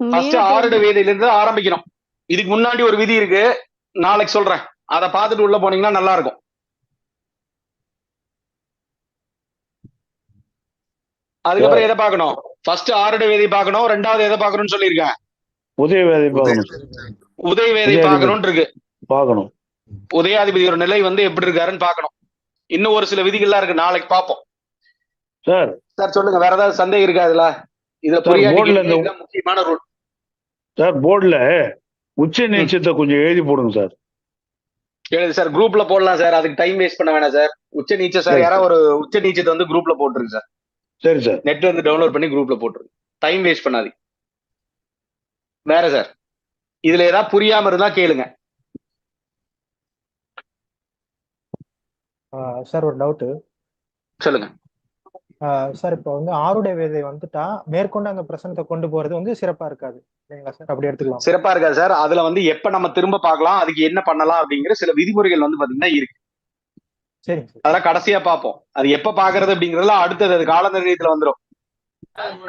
ஃபர்ஸ்ட் ஆருட வேதையில இருந்து ஆரம்பிக்கணும். இதுக்கு முன்னாடி ஒரு விதி இருக்கு, நாளைக்கு சொல்றேன். அதை பார்த்துட்டு உள்ள போனீங்கன்னா நல்லா இருக்கும். அதுக்கப்புறம் எதை பார்க்கணும்? ஃபர்ஸ்ட் ஆருட வேதை பார்க்கணும், ரெண்டாவது எதை பார்க்கணும்னு சொல்லியிருக்கேன். உதய வேதை பார்க்கணும் சார். உதய வேதை பார்க்கணும் இருக்கு. பார்க்கணும். உதயாதிபதி ஒரு நிலை எப்படி இருக்காருன்னு பார்க்கணும். இன்னும் ஒரு சில விதிகள்லாம் இருக்கு, நாளைக்கு பார்ப்போம். சார் சார் சொல்லுங்க, வேற ஏதாவது சந்தேகம் இருக்கா இதுல? இதுல புரியாத முக்கியமான ரூல் சார். போர்டுல உச்ச நீச்சத்தை கொஞ்சம் எழுதி போடுங்க சார். எழுது சார், குரூப்ல போடலாம் சார். அதுக்கு டைம் வேஸ்ட் பண்ண வேணாம் சார். உச்ச நீச்ச சார் யாராவது ஒரு உச்ச நீச்சத்தை குரூப்ல போட்டுருக்கு சார். சரி சார், நெட்ல டவுன்லோட் பண்ணி குரூப்ல போட்டுருக்கு. டைம் வேஸ்ட் பண்ணாது. வேற சார், இதுல ஏதாவது புரியாம இருந்தா கேளுங்க. சார் ஒரு டவுட்டு. சொல்லுங்க சார். இப்போ ஆருடைய வேதை வந்துட்டா மேற்கொண்டு அந்த பிரச்சனத்தை கொண்டு போறது சிறப்பா இருக்காது இல்லைங்களா சார்? அப்படி எடுத்துக்கலாம். சிறப்பா இருக்காது சார். அதுல எப்ப நம்ம திரும்ப பார்க்கலாம், அதுக்கு என்ன பண்ணலாம் அப்படிங்கிற சில விதிமுறைகள் பாத்தீங்கன்னா இருக்கு. சரி, அதெல்லாம் கடைசியா பார்ப்போம். அது எப்ப பாக்குறது அப்படிங்கறதுல அடுத்தது அது கால நிர்ணயத்துல வந்துடும்.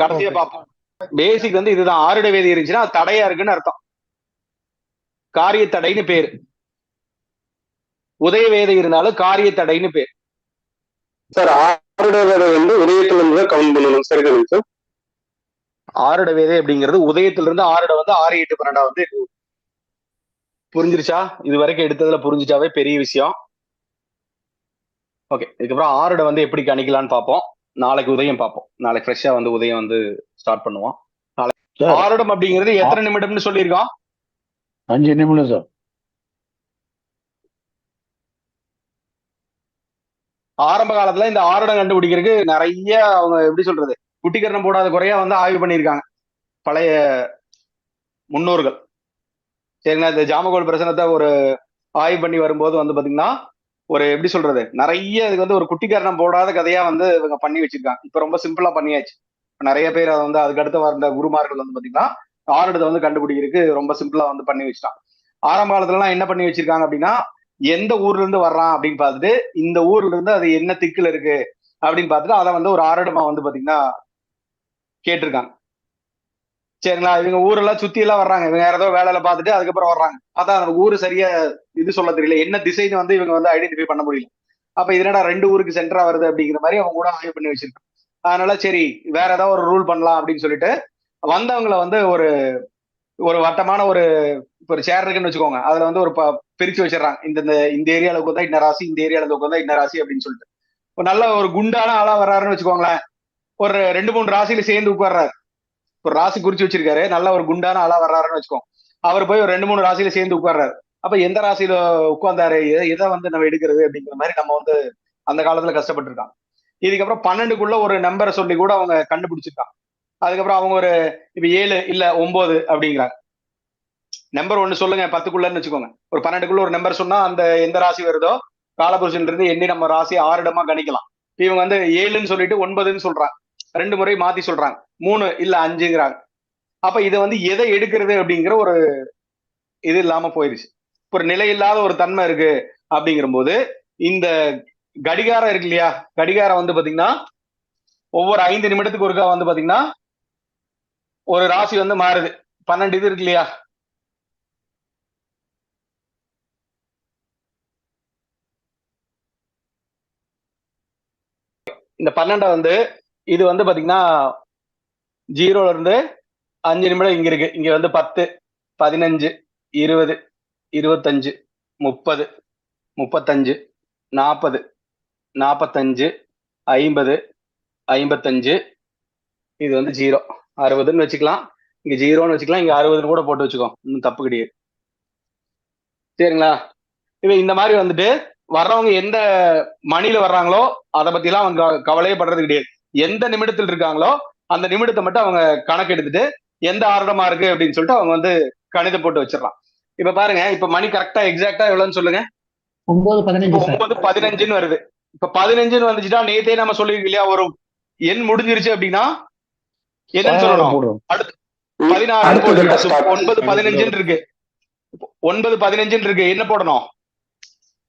கடைசியா பார்ப்போம். பேசிக் இதுதான். ஆருட வேதி இருந்துச்சுன்னா அது தடையா இருக்குன்னு அர்த்தம். காரிய தடைன்னு பேரு. உதய வேதை இருந்தாலும் காரிய தடைன்னு பேர். சார் ஆருட வேதை உதயத்துல இருந்து கவுண்ட் பண்ணணும். சரி சார். ஆருட வேதை அப்படிங்கிறது உதயத்துல இருந்து ஆருட 6, 8, 12 புரிஞ்சிருச்சா? இது வரைக்கும் எடுத்ததுல புரிஞ்சுட்டாவே பெரிய விஷயம். ஓகே, இதுக்கப்புறம் ஆருட எப்படி கணிக்கலாம்னு பார்ப்போம். நாளைக்கு உதயம் பார்ப்போம். நாளைக்கு ஃப்ரெஷ்ஷா உதயம் ஸ்டார்ட் பண்ணுவோம். நாளைக்கு ஆருடம் அப்படிங்கிறது எத்தனை நிமிடம்னு சொல்லியிருக்கோம்? 5 நிமிடம் சார். ஆரம்ப காலத்துல இந்த ஆருடம் கண்டுபிடிக்கிறதுக்கு நிறைய அவங்க எப்படி சொல்றது, குட்டிக்கரணம் போடாத குறையா ஆய்வு பண்ணியிருக்காங்க பழைய முன்னோர்கள். சரிங்களா? இந்த ஜாமகோல் பிரச்சனத்தை ஒரு ஆய்வு பண்ணி வரும்போது பாத்தீங்கன்னா ஒரு எப்படி சொல்றது, நிறைய இதுக்கு ஒரு குட்டிக்கரணம் போடாத கதையா இவங்க பண்ணி வச்சிருக்காங்க. இப்ப ரொம்ப சிம்பிளா பண்ணியாச்சு. நிறைய பேர் அதை அதுக்கு அடுத்து வந்த குருமார்கள் பாத்தீங்கன்னா ஆருடத்தை கண்டுபிடிக்கிறதுக்கு ரொம்ப சிம்பிளா பண்ணி வச்சுட்டான். ஆரம்ப காலத்துல எல்லாம் என்ன பண்ணி வச்சிருக்காங்க அப்படின்னா, எந்த ஊர்ல இருந்து வர்றான் அப்படின்னு பார்த்துட்டு இந்த ஊர்ல இருந்து அது என்ன திக்குல இருக்கு அப்படின்னு பார்த்துட்டு அதை ஒரு ஆருடமா பாத்தீங்கன்னா கேட்டிருக்காங்க. சரிங்களா? இவங்க ஊரெல்லாம் சுத்தி எல்லாம் வர்றாங்க. இவங்க வேற ஏதோ வேலையில பார்த்துட்டு அதுக்கப்புறம் வர்றாங்க. அதான் அந்த ஊரு சரியா சொல்ல தெரியல, என்ன திசைன்னு இவங்க ஐடென்டிஃபை பண்ண முடியல. அப்ப இதனடா 2 ஊருக்கு சென்டரா வருது அப்படிங்கிற மாதிரி அவங்க கூட ஆய்வு பண்ணி வச்சிருக்காங்க. அதனால சரி வேற ஏதாவது ஒரு ரூல் பண்ணலாம் அப்படின்னு சொல்லிட்டு வந்தவங்களை ஒரு ஒரு வட்டமான ஒரு சேர் இருக்குன்னு வச்சுக்கோங்க. அதுல ஒரு பிரிச்சு வச்சிடறாங்க. இந்த ஏரியாவுக்கு வந்தா இன்ன ராசி, இந்த ஏரியாவுக்கு வந்தா இன்ன ராசி அப்படின்னு சொல்லிட்டு ஒரு நல்ல ஒரு குண்டான ஆளா வர்றாருன்னு வச்சுக்கோங்களேன். ஒரு 2-3 ராசியில சேர்ந்து உட்கார்றாரு. ஒரு ராசி குறிச்சு வச்சிருக்காரு, நல்ல ஒரு குண்டான ஆளா வர்றாருன்னு வச்சுக்கோங்க. அவர் போய் ஒரு 2-3 ராசியில சேர்ந்து உட்கார்றாரு. அப்ப எந்த ராசியில உட்கார்ந்தாரு, எதை நம்ம எடுக்கிறது அப்படிங்கிற மாதிரி நம்ம அந்த காலத்துல கஷ்டப்பட்டு இருக்காங்க. இதுக்கப்புறம் 12க்குள்ள ஒரு நம்பரை சொல்லி கூட அவங்க கண்டுபிடிச்சிருக்காங்க. அதுக்கப்புறம் அவங்க ஒரு இப்ப 7 இல்ல 9 அப்படிங்கிறாங்க. நம்பர் 1 சொல்லுங்க 10க்குள்ளன்னு வச்சுக்கோங்க. ஒரு 12க்குள்ள ஒரு நம்பர் சொன்னா அந்த எந்த ராசி வருதோ காலபுருஷன்ல இருந்து எண்ணி நம்ம ராசி ஆருடமா கணிக்கலாம். இவங்க 7ன்னு சொல்லிட்டு 9ன்னு சொல்றாங்க. 2 முறை மாத்தி சொல்றாங்க. 3 இல்ல 5ங்கிறாங்க. அப்ப இதை எதை எடுக்கிறது அப்படிங்கிற ஒரு இது இல்லாம போயிருச்சு. ஒரு நிலை இல்லாத ஒரு தன்மை இருக்கு அப்படிங்கிற போது இந்த கடிகாரம் இருக்கு இல்லையா, கடிகாரம் பாத்தீங்கன்னா ஒவ்வொரு 5 நிமிடத்துக்கு ஒருக்கா பாத்தீங்கன்னா ஒரு ராசி மாறுது. 12 இது இருக்கு இல்லையா, இந்த 12 இது பாத்தீங்கன்னா 0ல இருந்து 5 நிமிடம் இங்க இருக்கு. இங்க 10, 15, 20, 25, 30, 35, 40, 45, 50, 55, இது 0, 60ன்னு வச்சுக்கலாம். இங்க 0ன்னு வச்சுக்கலாம், இங்க 60ன்னு கூட போட்டு வச்சுக்கோ, இன்னும் தப்பு கிடையாது. சரிங்களா? இப்ப இந்த மாதிரி வர்றவங்க எந்த மணில வர்றாங்களோ அதை பத்தி எல்லாம் அவங்க கவலையே படுறது கிடையாது. எந்த நிமிடத்தில் இருக்காங்களோ அந்த நிமிடத்தை மட்டும் அவங்க கணக்கு எடுத்துட்டு எந்த ஆர்டமா இருக்கு அப்படின்னு சொல்லிட்டு அவங்க வந்து கணிதம் போட்டு வச்சிடலாம். இப்ப பாருங்க, இப்ப மணி கரெக்டா எக்ஸாக்டா எவ்வளவுன்னு சொல்லுங்க. 9:15 சார். 9:15 வருது. இப்ப 15 வந்துச்சுட்டா நேத்தே நம்ம சொல்லிருக்கோம் இல்லையா, ஒரு எண் முடிஞ்சிருச்சு அப்படின்னா எதுன்னு சொல்லணும், போடுறோம். அடுத்து 16 போடுங்க. 9:15 இருக்கு, 9:15 இருக்கு, என்ன போடணும்?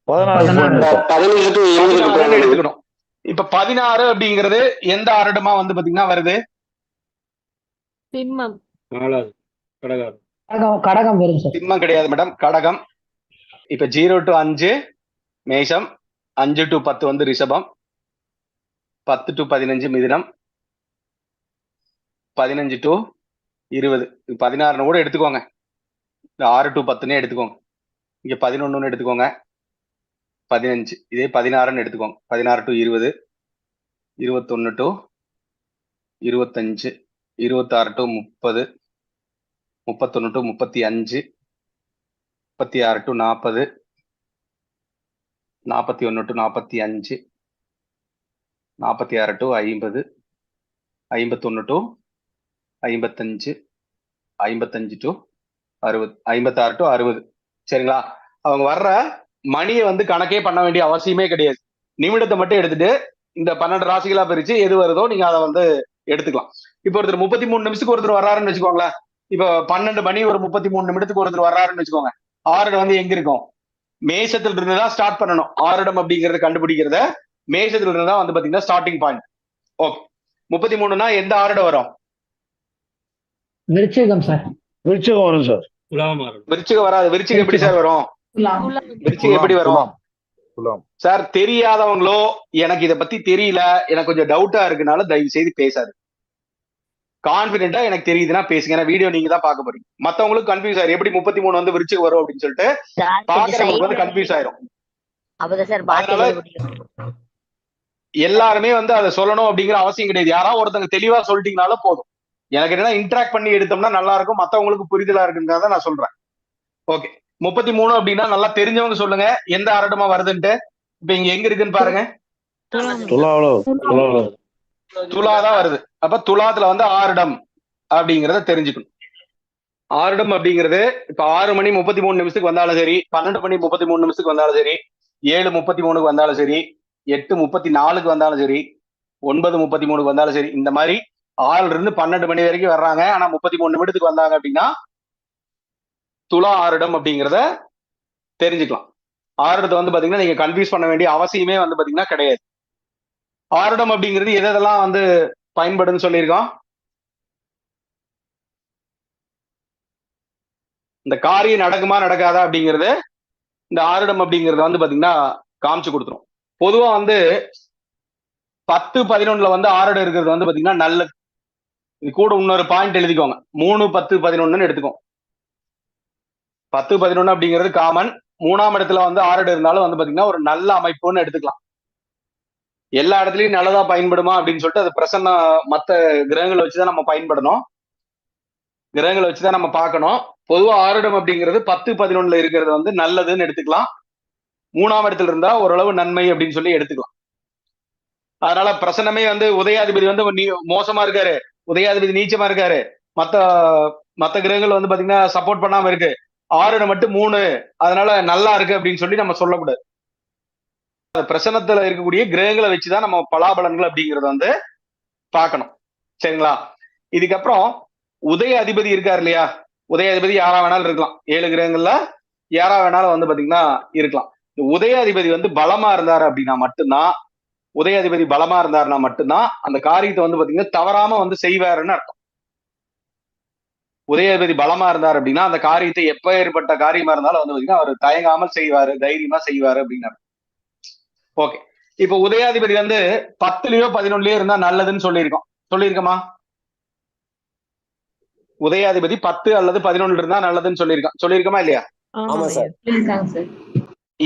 16 எடுத்துக்கணும். இப்ப 16 அப்படிங்கிறது எந்த ஆரடமா வந்து பாத்தீங்கன்னா வருது? சிம்மம். கடகம் வரும் சார். சிம்மம் கிடையாது மேடம், கடகம். இப்ப 0 to 5 மேஷம், 5 to 10 வந்து ரிஷபம், 10 to 15 மிதுனம், 15 to 20, 16 கூட எடுத்துக்கோங்க. இந்த 6 to 10 எடுத்துக்கோங்க. இங்க 11 எடுத்துக்கோங்க, 15, இதே 16 எடுத்துக்கோங்க. 16 to 20, 21 to 25, 26 to 30, 31 to 35, 36 to 40, 41 to 45, 46 to 50, 51 to 55, 55 to 60, 56 to 60. சரிங்களா? அவங்க வர்ற மணியை வந்து கணக்கே பண்ண வேண்டிய அவசியமே கிடையாது. நிமிடத்தை மட்டும் எடுத்துட்டு இந்த 12 ராசிகளா பிரிச்சு எது வருதோ நீங்க அதை வந்து எடுத்துக்கலாம். இப்ப ஒருத்தர் 33 நிமிஷத்துக்கு ஒருத்தர் வர்றாருன்னு வச்சுக்கோங்களேன். இப்ப 12 மணி ஒரு 33 நிமிடத்துக்கு ஒருத்தர் வர்றாருன்னு வச்சுக்கோங்க. ஆரிடம் வந்து எங்க இருக்கும்? மேஷத்துல இருந்து தான் ஸ்டார்ட் பண்ணணும். ஆரிடம் அப்படிங்கறத கண்டுபிடிக்கிறத மேஷத்துல இருந்து தான் வந்து பாத்தீங்கன்னா ஸ்டார்டிங் பாயிண்ட். ஓகே, 33னா எந்த ஆரிடம் வரும்? விருச்சிகம் சார். விருச்சிகம் வரும் சார். விருச்சிகம் வராது. விருச்சிகம் எப்படி சார் வரும்? விருச்சிகம் எப்படி வரும் சார்? தெரியாதவங்களோ எனக்கு இதை பத்தி தெரியல, எனக்கு கொஞ்சம் டவுட்டா இருக்குனால தயவு செய்து பேசாது. கான்பிடென்ட்டா எனக்கு தெரியுதுன்னா பேசுங்க. ஏன்னா வீடியோ நீங்க தான் பார்க்க போறீங்க. மத்தவங்களுக்கு கன்ஃபியூஸ் ஆயிரும், எப்படி 33 வந்து விருச்சிகம் வரும் அப்படின்னு சொல்லிட்டு பாக்குறவங்களுக்கு வந்து கன்ஃபியூஸ் ஆயிரும். அதனால எல்லாருமே வந்து அதை சொல்லணும் அப்படிங்கிற அவசியம் கிடையாது. யாராவது ஒருத்தங்க தெளிவா சொல்லிட்டீங்கனாலும் போதும். எனக்கு என்னன்னா இன்டராக்ட் பண்ணி எடுத்தோம்னா நல்லா இருக்கும், மத்தவங்களுக்கு புரிதலா இருக்குங்கிறத நான் சொல்றேன். ஓகே, 33 அப்படின்னா நல்லா தெரிஞ்சவங்க சொல்லுங்க எந்த ஆரடமா வருதுன்ட்டு. இப்ப இங்க எங்க இருக்குன்னு பாருங்க, துலாதான் வருது. அப்ப துலாத்துல வந்து ஆரிடம் அப்படிங்கறத தெரிஞ்சுக்கணும். ஆரிடம் அப்படிங்கிறது இப்ப 6 மணி 33 நிமிஷத்துக்கு வந்தாலும் சரி, 12 மணி 33 நிமிஷத்துக்கு வந்தாலும் சரி, 7:33 வந்தாலும் சரி, 8:34 வந்தாலும் சரி, 9:33 வந்தாலும் சரி, இந்த மாதிரி 6ல இருந்து 12 மணி வரைக்கும் வர்றாங்க. ஆனா 33 நிமிடத்துக்கு வந்தாங்க அப்படின்னா துலா ஆரிடம் அப்படிங்கிறத தெரிஞ்சுக்கலாம். ஆரிடத்தை வந்து பாத்தீங்கன்னா நீங்க கன்ஃபியூஸ் பண்ண வேண்டிய அவசியமே வந்து பாத்தீங்கன்னா கிடையாது. ஆரிடம் அப்படிங்கிறது எதெல்லாம் வந்து பயன்படுன்னு சொல்லியிருக்கோம்? இந்த காரியம் நடக்குமா நடக்காதா அப்படிங்கிறது இந்த ஆரிடம் அப்படிங்கறத வந்து பாத்தீங்கன்னா காமிச்சு கொடுத்துரும். பொதுவா வந்து 10, 11 வந்து ஆரிடம் இருக்கிறது வந்து பாத்தீங்கன்னா நல்லது. இது கூட இன்னொரு பாயிண்ட் எழுதிக்கோங்க, 3, 10, 11 எடுத்துக்கோங்க. 10, 11 அப்படிங்கிறது காமன். 3ஆம் இடத்துல வந்து ஆரிடம் இருந்தாலும் வந்து பாத்தீங்கன்னா ஒரு நல்ல அமைப்புன்னு எடுத்துக்கலாம். எல்லா இடத்துலயும் நல்லதா பயன்படுமா அப்படின்னு சொல்லிட்டு அது பிரசன்ன மத்த கிரகங்களை வச்சுதான் நம்ம பயன்படணும், கிரகங்களை வச்சுதான் நம்ம பார்க்கணும். பொதுவா ஆரிடம் அப்படிங்கிறது 10, 11 இருக்கிறது வந்து நல்லதுன்னு எடுத்துக்கலாம். 3ஆம் இடத்துல இருந்தா ஓரளவு நன்மை அப்படின்னு சொல்லி எடுத்துக்கலாம். அதனால பிரசன்னமே வந்து உதயாதிபதி வந்து மோசமா இருக்காரு, உதயாதிபதி நீச்சமா இருக்காரு, மத்த கிரகங்கள் வந்து பாத்தீங்கன்னா சப்போர்ட் பண்ணாம இருக்கு, ஆரிடம் மட்டும் 3 அதனால நல்லா இருக்கு அப்படின்னு சொல்லி நம்ம சொல்லக்கூடாது. பிரசன்னத்துல இருக்கக்கூடிய கிரகங்களை வச்சுதான் நம்ம பலாபலன்கள் அப்படிங்கறத வந்து பார்க்கணும். சரிங்களா? இதுக்கப்புறம் உதய அதிபதி இருக்காரு இல்லையா, உதய அதிபதி யாரா வேணாலும் இருக்கலாம். 7 கிரகங்கள்ல யாரா வேணாலும் வந்து பாத்தீங்கன்னா இருக்கலாம். உதய அதிபதி வந்து பலமா இருந்தாரு அப்படின்னா மட்டும்தான், உதய அதிபதி பலமா இருந்தாருன்னா மட்டும்தான் அந்த காரியத்தை வந்து பாத்தீங்கன்னா தவறாம வந்து செய்வாருன்னு அர்த்தம். உதயாதிபதி பலமா இருந்தார் அப்படின்னா அந்த காரியத்தை எப்ப ஏற்பட்ட காரியமா இருந்தாலும் வந்து பாத்தீங்கன்னா அவர் தயங்காமல் செய்வாரு, தைரியமா செய்வாரு அப்படின்னு. ஓகே, இப்ப உதயாதிபதி வந்து 10லயோ 11லயோ இருந்தா நல்லதுன்னு சொல்லியிருக்கோமா? உதயாதிபதி 10 அல்லது 11 இருந்தா நல்லதுன்னு சொல்லியிருக்கோமா இல்லையா?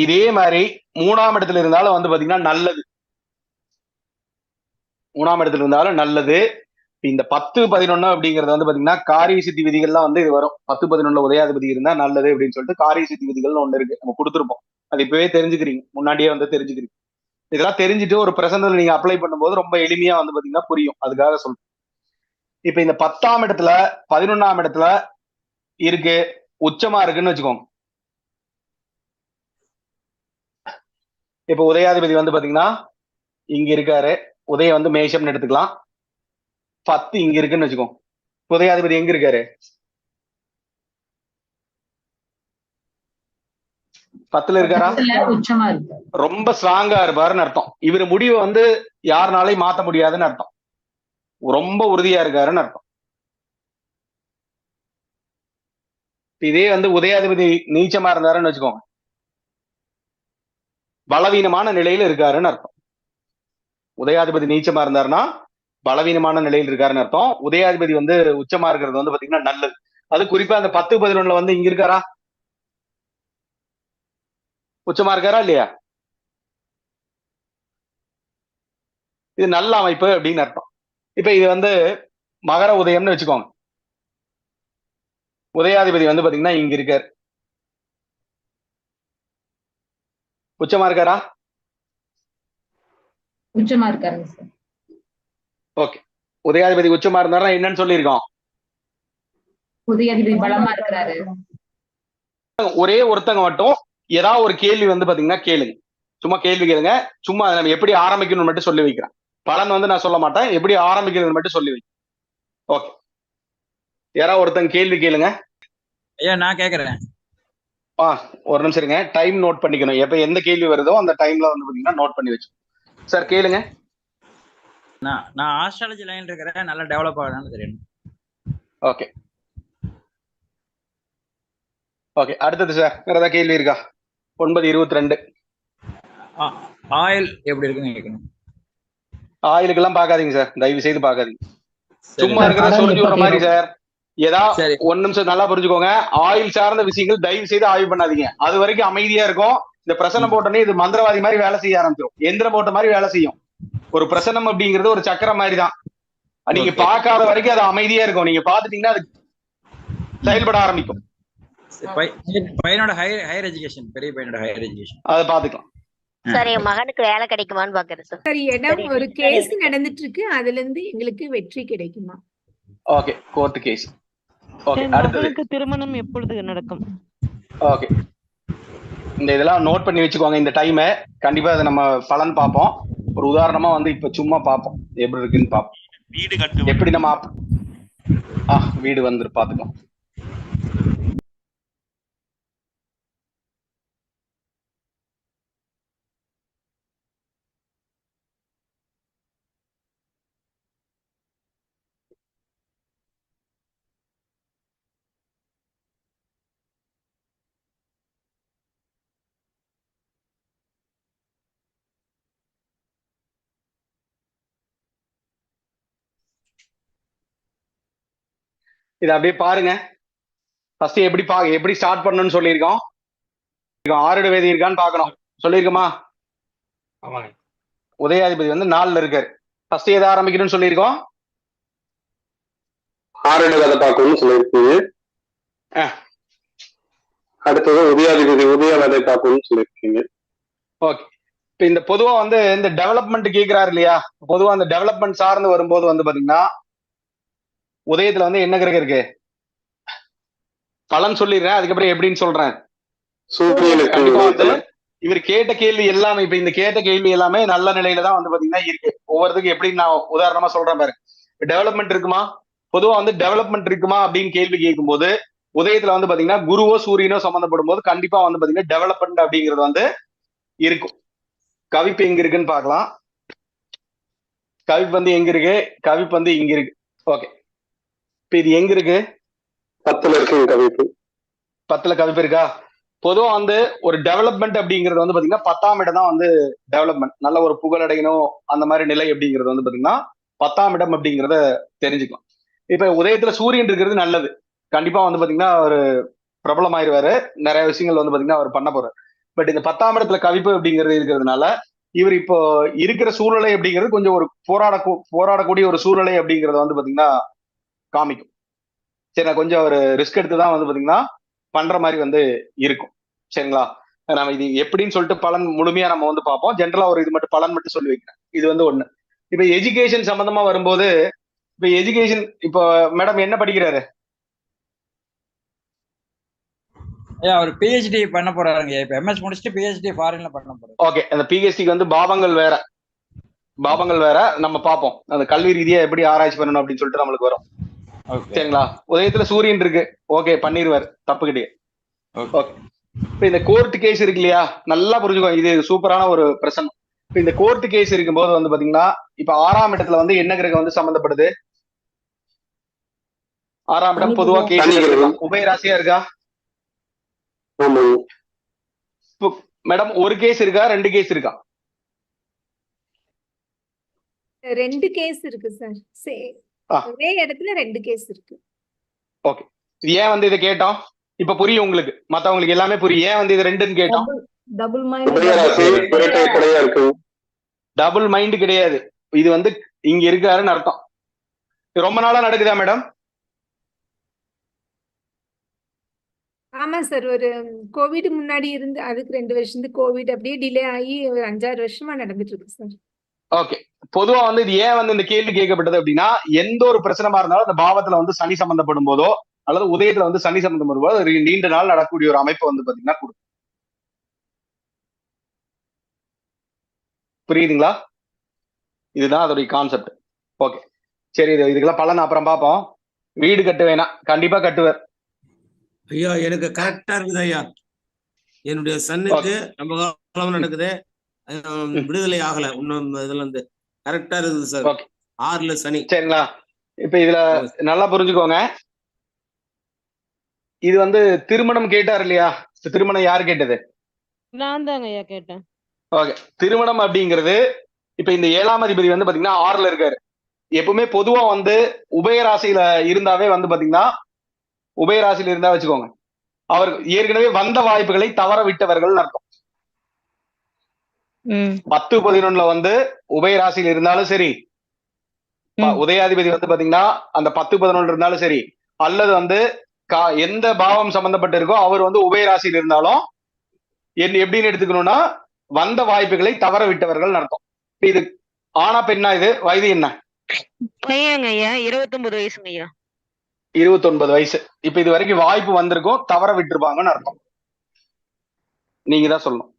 இதே மாதிரி 3ஆம் இடத்துல இருந்தாலும் வந்து பாத்தீங்கன்னா நல்லது. 3ஆம் இடத்துல இருந்தாலும் நல்லது. இந்த 10, 11 அப்படிங்கறது வந்து பாத்தீங்கன்னா காரிய சித்தி விதிகள்லாம் வந்து இது வரும். 10, 11 உதயாதிபதி இருந்தா நல்லது அப்படின்னு சொல்லிட்டு காரிய சித்தி விதிகள்னு ஒண்ணு இருக்கு, நம்ம கொடுத்துருப்போம். அது இப்பவே தெரிஞ்சுக்கிறீங்க, முன்னாடியே வந்து தெரிஞ்சுக்கிறீங்க. இதெல்லாம் தெரிஞ்சுட்டு ஒரு பிரசன்டல் நீங்க அப்ளை பண்ணும்போது ரொம்ப எளிமையா வந்து பாத்தீங்கன்னா புரியும். அதுக்காக சொல்றேன். இப்ப இந்த 10ஆம் இடத்துல 11ஆம் இடத்துல இருக்கு, உச்சமா இருக்குன்னு வச்சுக்கோங்க. இப்ப உதயாதிபதி வந்து பாத்தீங்கன்னா இங்க இருக்காரு. உதயம் வந்து மேஷம்னு எடுத்துக்கலாம். 10 இங்க இருக்குன்னு வச்சுக்கோங்க. உதயாதிபதி எங்க இருக்காரு? 10ல இருக்காரா? உச்சமா இருக்கு. ரொம்ப ஸ்ட்ராங்கா இருப்பாருன்னு அர்த்தம். இவர் முடிவை வந்து யாருனாலையும் மாத்த முடியாதுன்னு அர்த்தம். ரொம்ப உறுதியா இருக்காருன்னு அர்த்தம். இதே வந்து உதயாதிபதி நீச்சமா இருந்தாருன்னு வச்சுக்கோங்க, பலவீனமான நிலையில இருக்காருன்னு அர்த்தம். உதயாதிபதி நீச்சமா இருந்தாருன்னா பலவீனமான நிலையில் இருக்காருன்னு அர்த்தம். உதயாதிபதி வந்து உச்சமா இருக்கிறது வந்து பாத்தீங்கன்னா நல்லது. அது குறிப்பா அந்த 10, 11ல வந்து இங்க இருக்காரா? உச்சமா இருக்காரா இல்லையா? இது நல்ல அமைப்பு அப்படின்னு அர்த்தம். இப்ப இது வந்து மகர உதயம்னு வச்சுக்கோங்க. உதயாதிபதி வந்து பாத்தீங்கன்னா இங்க இருக்காரு. உச்சமா இருக்காரா? உச்சமா இருக்காருங்க சார். ஓகே. உதயாதிபதி உச்சமா இருந்தாருன்னா என்னன்னு சொல்லியிருக்கோம்? உதயாதிபதி பலமா இருக்கிறாரு. ஒரே ஒருத்தங்க மட்டும் ஏதாவது ஒரு கேள்வி வந்து பாத்தீங்கன்னா கேளுங்க. சும்மா கேள்வி கேளுங்க. சும்மா அதை நம்ம எப்படி ஆரம்பிக்கணும்னு மட்டும் சொல்லி வைக்கிறேன். பலன் வந்து நான் சொல்ல மாட்டேன், எப்படி ஆரம்பிக்கிறது மட்டும் சொல்லி வைக்கிறேன். ஓகே. யாராவது ஒருத்தங்க கேள்வி கேளுங்க. ஐயா நான் கேக்குறேன். ஒரு நிமிஷம் இருங்க. டைம் நோட் பண்ணிக்கணும். எப்ப எந்த கேள்வி வருதோ அந்த டைம்ல வந்து பாத்தீங்கன்னா நோட் பண்ணி வச்சு. சார் கேளுங்க. நான் ஆஸ்ட்ராலஜி லைன் இருக்கிறேன், நல்லா டெவலப் ஆகணும்னு தெரியும். Okay okay. அடுத்தது சார் வேற ஏதாவது கேள்வி இருக்கா? 9:22. ஆயில் எப்படி இருக்குன்னு கேட்கணும். ஆயிலுக்கெல்லாம் பார்க்காதீங்க சார், தயவு செய்து பார்க்காதீங்க. சும்மா இருக்கிறத சொல்லி வர மாதிரி சார். ஏதாவது 1 நிமிஷம் நல்லா புரிஞ்சுக்கோங்க. ஆயில் சார்ந்த விஷயங்கள் தயவு செய்து ஆய்வு பண்ணாதீங்க. அது வரைக்கும் அமைதியா இருக்கும். இந்த பிரசனம் போட்டோன்னே இது மந்திரவாதி மாதிரி வேலை செய்ய ஆரம்பிச்சிடும், எந்திரம் போட்ட மாதிரி வேலை செய்யும். ஒரு பிரசனம் அப்படிங்கிறது ஒரு சக்கரம் மாதிரி தான். நீங்க பார்க்காத வரைக்கும் அது அமைதியா இருக்கும். நீங்க பாத்துட்டீங்கன்னா அது செயல்பட ஆரம்பிக்கும். பையனோட ஹையர் எஜுகேஷன், பெரிய பையனோட ஹையர் எஜுகேஷன் அதை பாத்துக்கலாம். சார் என் மகனுக்கு வேலை கிடைக்குமான்னு பாக்குறேன் சார். சார் இடம் ஒரு கேஸ் நடந்துட்டு இருக்கு, அதுல இருந்து எங்களுக்கு வெற்றி கிடைக்குமா? ஓகே. Court case. ஓகே. அடுத்தது மகனுக்கு திருமணம் எப்பொழுது நடக்கும்? ஓகே. இந்த இதெல்லாம் நோட் பண்ணி வச்சுக்கோங்க. இந்த டைமை கண்டிப்பா அதை நம்ம பலன் பார்ப்போம். ஒரு உதாரணமா வந்து இப்ப சும்மா பார்ப்போம் எப்படி இருக்குன்னு பார்ப்போம். வீடு கட்டு எப்படி நம்ம வீடு வந்து பாத்துக்கலாம். இதை அப்படியே பாருங்க. ஃபர்ஸ்ட் எப்படி ஸ்டார்ட் பண்ணணும்னு சொல்லியிருக்கோம். ஆறுட வேதி இருக்கான்னு பார்க்கணும் சொல்லியிருக்கோமா? உதயாதிபதி வந்து 4ல இருக்காரு. ஃபர்ஸ்ட் எதை ஆரம்பிக்கணும்னு சொல்லியிருக்கோம்? ஆறுட வேலை பார்க்கணும்னு சொல்லியிருக்கீங்க. அடுத்தது உதயாதிபதி உதய வேலை பார்க்கணும்னு சொல்லியிருக்கீங்க. ஓகே. இப்ப இந்த பொதுவா வந்து இந்த டெவலப்மெண்ட் கேட்கிறாரு இல்லையா? பொதுவா அந்த டெவலப்மெண்ட் சார்ந்து வரும்போது வந்து பாத்தீங்கன்னா உதயத்துல வந்து என்ன கிரகம் இருக்கு? பலன் சொல்லிடுறேன், அதுக்கப்புறம் எப்படின்னு சொல்றேன். கண்டிப்பா வந்து இவர் கேட்ட கேள்வி எல்லாமே, இப்ப இந்த கேட்ட கேள்வி எல்லாமே நல்ல நிலையில தான் வந்து பாத்தீங்கன்னா இருக்கு. ஒவ்வொருத்துக்கும் எப்படி நான் உதாரணமா சொல்றேன் பாரு. டெவலப்மெண்ட் இருக்குமா? பொதுவா வந்து டெவலப்மெண்ட் இருக்குமா அப்படின்னு கேள்வி கேட்கும்போது உதயத்துல வந்து பாத்தீங்கன்னா குருவோ சூரியனோ சம்மந்தப்படும் போது கண்டிப்பா வந்து பாத்தீங்கன்னா டெவலப்மெண்ட் அப்படிங்கிறது வந்து இருக்கும். கவிப்பு எங்க இருக்குன்னு பார்க்கலாம். கவிப்பு வந்து எங்க இருக்கு? கவிப்பு வந்து இங்க இருக்கு. ஓகே. இப்ப இது எங்க இருக்கு? 10ல இருக்கு கவிப்பு. 10ல கவிப்பு இருக்கா? பொதுவா வந்து ஒரு டெவலப்மெண்ட் அப்படிங்கிறது வந்து பாத்தீங்கன்னா 10ஆம் இடம் தான் வந்து டெவலப்மெண்ட். நல்ல ஒரு புகழடையணும் அந்த மாதிரி நிலை அப்படிங்கிறது வந்து பாத்தீங்கன்னா 10ஆம் இடம் அப்படிங்கிறத தெரிஞ்சுக்கலாம். இப்ப உதயத்துல சூரியன் இருக்கிறது நல்லது. கண்டிப்பா வந்து பாத்தீங்கன்னா ஒரு பிரபலமாயிருவாரு. நிறைய விஷயங்கள் வந்து பாத்தீங்கன்னா அவர் பண்ண போறாரு. பட் இந்த 10ஆம் இடத்துல கவிப்பு அப்படிங்கிறது இருக்கிறதுனால இவர் இப்போ இருக்கிற சூழ்நிலை அப்படிங்கிறது கொஞ்சம் ஒரு போராடக்கூடிய ஒரு சூழ்நிலை அப்படிங்கறத வந்து பாத்தீங்கன்னா காமிக்கும். சரி, நான் கொஞ்சம் ஒரு ரிஸ்க் எடுத்து தான் வந்து பாத்தீங்கன்னா பண்ற மாதிரி வந்து இருக்கும். சரிங்களா? நம்ம இது எப்படின்னு சொல்லிட்டு பலன் முழுமையா நம்ம வந்து பார்ப்போம். ஜென்ரலா ஒரு இது மட்டும் பலன் மட்டும் சொல்லி வைக்கிறேன். இது வந்து ஒண்ணு. இப்ப எஜுகேஷன் சம்பந்தமா வரும்போது, இப்ப எஜுகேஷன் இப்போ மேடம் என்ன படிக்கிறாரு? ஐயா அவர் பிஹெச்டி பண்ண போறாருங்க. இப்ப எம்எஸ் முடிச்சுட்டு பிஹெச்டி ஃபாரின்ல பண்ண போறாரு. ஓகே, அந்த பிஹெச்டிக்கு வந்து பாவங்கள் வேற நம்ம பார்ப்போம். அந்த கல்வி ரீதியா எப்படி ஆராய்ச்சி பண்ணணும் அப்படின்னு சொல்லிட்டு நம்மளுக்கு வரும். சரிங்களா? உதயத்துல சூரியன் இருக்கு, ஓகே பண்ணிடுவார், தப்பு கிடையாது. ஓகே, இப்ப இந்த கோர்ட் கேஸ் இருக்கு இல்லையா, நல்லா புரிஞ்சுக்கோ, இது சூப்பரான ஒரு பிரச்சனை. இப்ப இந்த கோர்ட் கேஸ் இருக்கும்போது வந்து பாத்தீங்கன்னா, இப்ப 6ஆம் இடத்துல வந்து என்ன கிரகம் வந்து சம்பந்தப்படுது? 6ஆம் இடம் பொதுவா கேஸ் உபயராசியா இருக்கா? மேடம் ஒரு கேஸ் இருக்கா, 2 கேஸ் இருக்கா? 2 கேஸ் இருக்கு சார். ஒரே இடத்துல 2 கேஸ் இருக்கு. ஓகே, இது ஏன் வந்து இதை கேட்டோம்? இப்ப புரியும் உங்களுக்கு, மத்தவங்களுக்கு எல்லாமே புரியும் ஏன் வந்து இது 2ன்னு கேட்டோம். டபுள் மைண்ட் கிடையாது, இது வந்து இங்க இருக்காருன்னு அர்த்தம். ரொம்ப நாளா நடக்குதா மேடம்? ஆமா சார், ஒரு கோவிட் முன்னாடி இருந்து அதுக்கு 2 வருஷத்துக்கு கோவிட் அப்படியே டிலே ஆகி ஒரு 5-6 வருஷமா நடந்துட்டு இருக்கு சார். ஓகே, பொதுவா வந்து இது ஏன் வந்து இந்த கேள்வி கேட்கப்பட்டது அப்படின்னா, எந்த ஒரு பிரச்சனமா இருந்தாலும் அந்த பாவத்துல வந்து சனி சம்பந்தப்படும் போதோ அல்லது உதயத்துல வந்து சனி சம்பந்தப்படும் போதோ ஒரு நீண்ட நாள் நடக்கக்கூடிய ஒரு அமைப்பு வந்து பாத்தீங்கன்னா கொடுக்கும். புரியுதுங்களா? இதுதான் அதோடைய கான்செப்ட். ஓகே, சரி, இதுக்கெல்லாம் பலன் அப்புறம் பார்ப்போம். வீடு கட்ட வேணாம், கண்டிப்பா கட்டுவார். ஐயா எனக்கு கரெக்டா இருக்குது ஐயா. என்னுடைய சன்னுக்கு நம்ம காலம் நடக்குது, விடுதலை ஆகல இன்னும், இதுல இருந்து கரெக்டா இருக்குது சார். 6ல சனி. சரிங்களா? இப்ப இதுல நல்லா புரிஞ்சுக்கோங்க, இது வந்து திருமணம் கேட்டார் இல்லையா? திருமணம் யாரு கேட்டது? நான் தாங்க ஐயா கேட்டேன். ஓகே, திருமணம் அப்படிங்கிறது இப்ப இந்த 7ஆம் அதிபதி வந்து பாத்தீங்கன்னா 6ல இருக்காரு. எப்பவுமே பொதுவா வந்து உபயராசியில இருந்தாவே வந்து பாத்தீங்கன்னா, உபயராசியில இருந்தா வச்சுக்கோங்க, அவர் ஏற்கனவே வந்த வாய்ப்புகளை தவற விட்டவர்கள் அர்த்தம். 10-11 வந்து உபயராசியில் இருந்தாலும் சரி, உதயாதிபதி வந்து பாத்தீங்கன்னா அந்த 10-11 இருந்தாலும் சரி, அல்லது வந்து எந்த பாவம் சம்பந்தப்பட்டு இருக்கோ அவர் வந்து உபயராசியில் இருந்தாலும் எப்படின்னு எடுத்துக்கணும்னா, வந்த வாய்ப்புகளை தவற விட்டவர்கள் அர்த்தம். இது ஆனா பெண்ணா? இது வயது என்ன? பையங்க ஐயா, 29 வயசுங்க ஐயா. 29 வயசு. இப்ப இது வரைக்கும் வாய்ப்பு வந்திருக்கும், தவற விட்டுருப்பாங்கன்னு அர்த்தம். நீங்க தான் சொல்லணும்.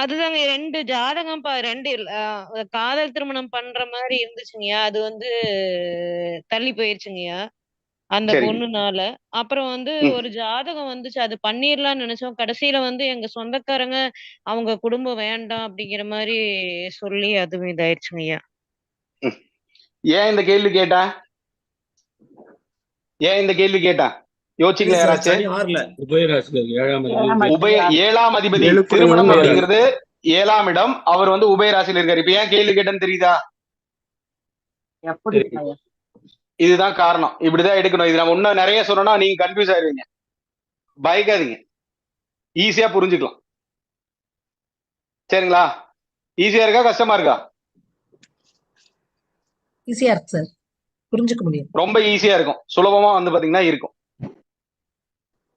அதுதாங்க 2 ஜாதகம் 2 காதல் திருமணம் பண்ற மாதிரி இருந்துச்சுங்கய்யா. அது வந்து தள்ளி போயிருச்சுங்கய்யா அந்த பொண்ணுனால. அப்புறம் வந்து ஒரு ஜாதகம் வந்துச்சு, அது பண்ணிடலாம்னு நினைச்சோம். கடைசியில வந்து எங்க சொந்தக்காரங்க அவங்க குடும்பம் வேண்டாம் அப்படிங்கிற மாதிரி சொல்லி அதுவும் இதாயிருச்சுங்கய்யா. ஏன் இந்த கேள்வி கேட்டேன்? யோசிக்கல யாராச்சும்? 7ஆம் அதிபதி திருமணம் அப்படிங்கிறது 7ஆம் இடம், அவர் வந்து உபயராசியில் இருக்காரு. இப்ப ஏன் கேள்வி கேட்டேன்னு தெரியுதா? இதுதான் காரணம். இப்படிதான் எடுக்கணும். இது நம்ம இன்னும் நிறைய சொன்னோம்னா நீங்க கன்ஃபியூஸ் ஆயிருவீங்க. பயக்காதீங்க, ஈஸியா புரிஞ்சுக்கலாம். சரிங்களா? ஈஸியா இருக்கா, கஷ்டமா இருக்கா? ஈஸியா இருக்கு சார், புரிஞ்சுக்க முடியும். ரொம்ப ஈஸியா இருக்கும், சுலபமா வந்து பாத்தீங்கன்னா இருக்கும்.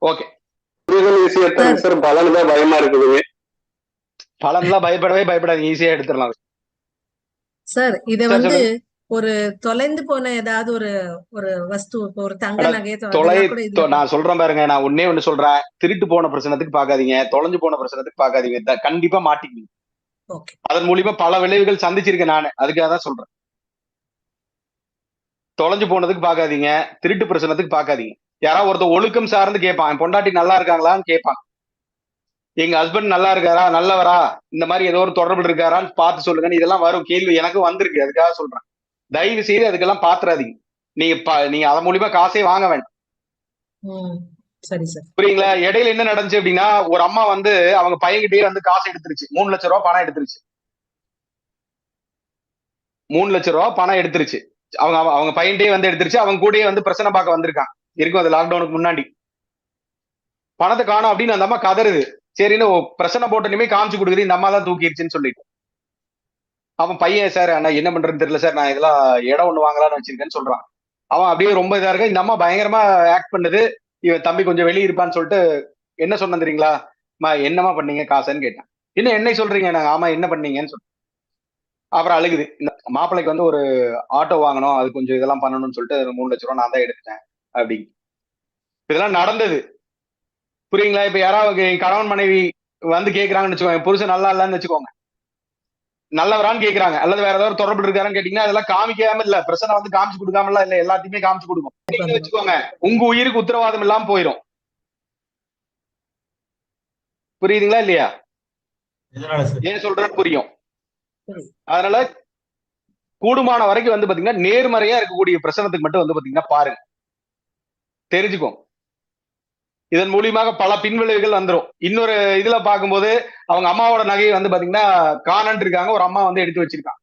ஓகே, பலன்தான் பயமா இருக்குது. பலன்லாம் பயப்படவே பயப்படாதீங்க, ஈஸியா எடுத்துடலாம் சார். இத வந்து ஒரு தொலைந்து போன ஏதாவது ஒரு வஸ்து, ஒரு தங்க நகையை நான் சொல்றேன் பாருங்க, நான் ஒண்ணு சொல்றேன், திருட்டு போன பிரச்சனத்துக்கு பாக்காதீங்க, தொலைஞ்சு போன பிரச்சனத்துக்கு பாக்காதீங்க, கண்டிப்பா மாட்டிக்குவீங்க. அதன் மூலியமா பல விளைவுகள் சந்திச்சிருக்கேன் நானு, அதுக்காக தான் சொல்றேன். தொலைஞ்சு போனதுக்கு பாக்காதீங்க, திருட்டு பிரச்சனத்துக்கு பாக்காதீங்க. யாராவது ஒருத்தர் ஒழுக்கம் சார்ந்து கேட்பான், என் பொண்டாட்டி நல்லா இருக்காங்களான்னு கேட்பான், எங்க ஹஸ்பண்ட் நல்லா இருக்காரா, நல்லவரா, இந்த மாதிரி ஏதோ ஒரு தொடர்பு இருக்காரான்னு பார்த்து சொல்லுங்க. இதெல்லாம் வரும் கேள்வி, எனக்கும் வந்திருக்கு, அதுக்காக சொல்றேன். தயவு செய்து அதுக்கெல்லாம் பாத்துறாதீங்க. நீங்க அதன் மூலியமா காசே வாங்க வேண்டாம். சரி சார், புரியுங்களா? இடையில என்ன நடந்துச்சு அப்படின்னா, ஒரு அம்மா வந்து அவங்க பையன்கிட்டயே வந்து காசு எடுத்துருச்சு, 3 லட்சம் ரூபாய் பணம் எடுத்துருச்சு. 3 லட்சம் ரூபாய் பணம் எடுத்துருச்சு. அவங்க பையன்கிட்டயே வந்து எடுத்துருச்சு. அவங்க கூடயே வந்து பிரச்சனை பார்க்க வந்திருக்கான், இருக்கும் அது லாக்டவுனுக்கு முன்னாடி. பணத்தை காணும் அப்படின்னு அந்த அம்மா கதறுது. சரின்னு பிரச்சனை போட்டனுமே காமிச்சு கொடுக்குது, இந்த அம்மா தான் தூக்கிடுச்சுன்னு சொல்லிட்டு. அவன் பையன், சார் நான் என்ன பண்றதுன்னு தெரியல சார், நான் இதெல்லாம் இடம் ஒண்ணு வாங்கலாம்னு வச்சிருக்கேன்னு சொல்றான். அவன் அப்படியே ரொம்ப இதா இருக்க, இந்த அம்மா பயங்கரமா ஆக்ட் பண்ணுது, இவன் தம்பி கொஞ்சம் வெளியே இருப்பான்னு சொல்லிட்டு என்ன சொன்னேன் தெரியுங்களா? என்னமா பண்ணீங்க காசுன்னு கேட்டேன். இன்னும் என்னை சொல்றீங்க? நாங்க ஆமா என்ன பண்ணீங்கன்னு சொல்றேன். அப்புறம் அழுகுது. இந்த மாப்பிள்ளைக்கு வந்து ஒரு ஆட்டோ வாங்கணும், அது கொஞ்சம் இதெல்லாம் பண்ணணும்னு சொல்லிட்டு 3 லட்சம் ரூபா நான் தான் எடுத்துட்டேன் அப்படி. இதெல்லாம் நடந்தது. புரியுங்களா? இப்ப யாராவது கணவன் மனைவி வந்து கேட்கறாங்கன்னு வச்சுக்கோங்க, புருஷன் நல்லா இல்லன்னு வச்சுக்கோங்க, நல்லவரான்னு கேட்கறாங்க, அல்லது வேற ஏதாவது தொடர்பு இருக்காருன்னு கேட்டீங்கன்னா அதெல்லாம் காமிக்காம இல்ல, பிரச்சனை வந்து காமிச்சு கொடுக்காமலாம் இல்ல, எல்லாத்தையுமே காமிச்சு கொடுக்கும். வச்சுக்கோங்க, உங்க உயிருக்கு உத்தரவாதம் இல்லாம போயிடும். புரியுதுங்களா இல்லையா? ஏன் சொல்றேன்னு புரியும். அதனால கூடுமான வரைக்கும் வந்து பாத்தீங்கன்னா நேர்மறையா இருக்கக்கூடிய பிரச்சனத்துக்கு மட்டும் வந்து பாத்தீங்கன்னா பாருங்க, தெரிஞ்சுக்கோங்க. இதன் மூலியமாக பல பின்விளைவுகள் வந்துடும். இன்னொரு இதுல பார்க்கும்போது அவங்க அம்மாவோட நகையை வந்து பாத்தீங்கன்னா காணன்ட்டு இருக்காங்க, ஒரு அம்மா வந்து எடுத்து வச்சிருக்காங்க.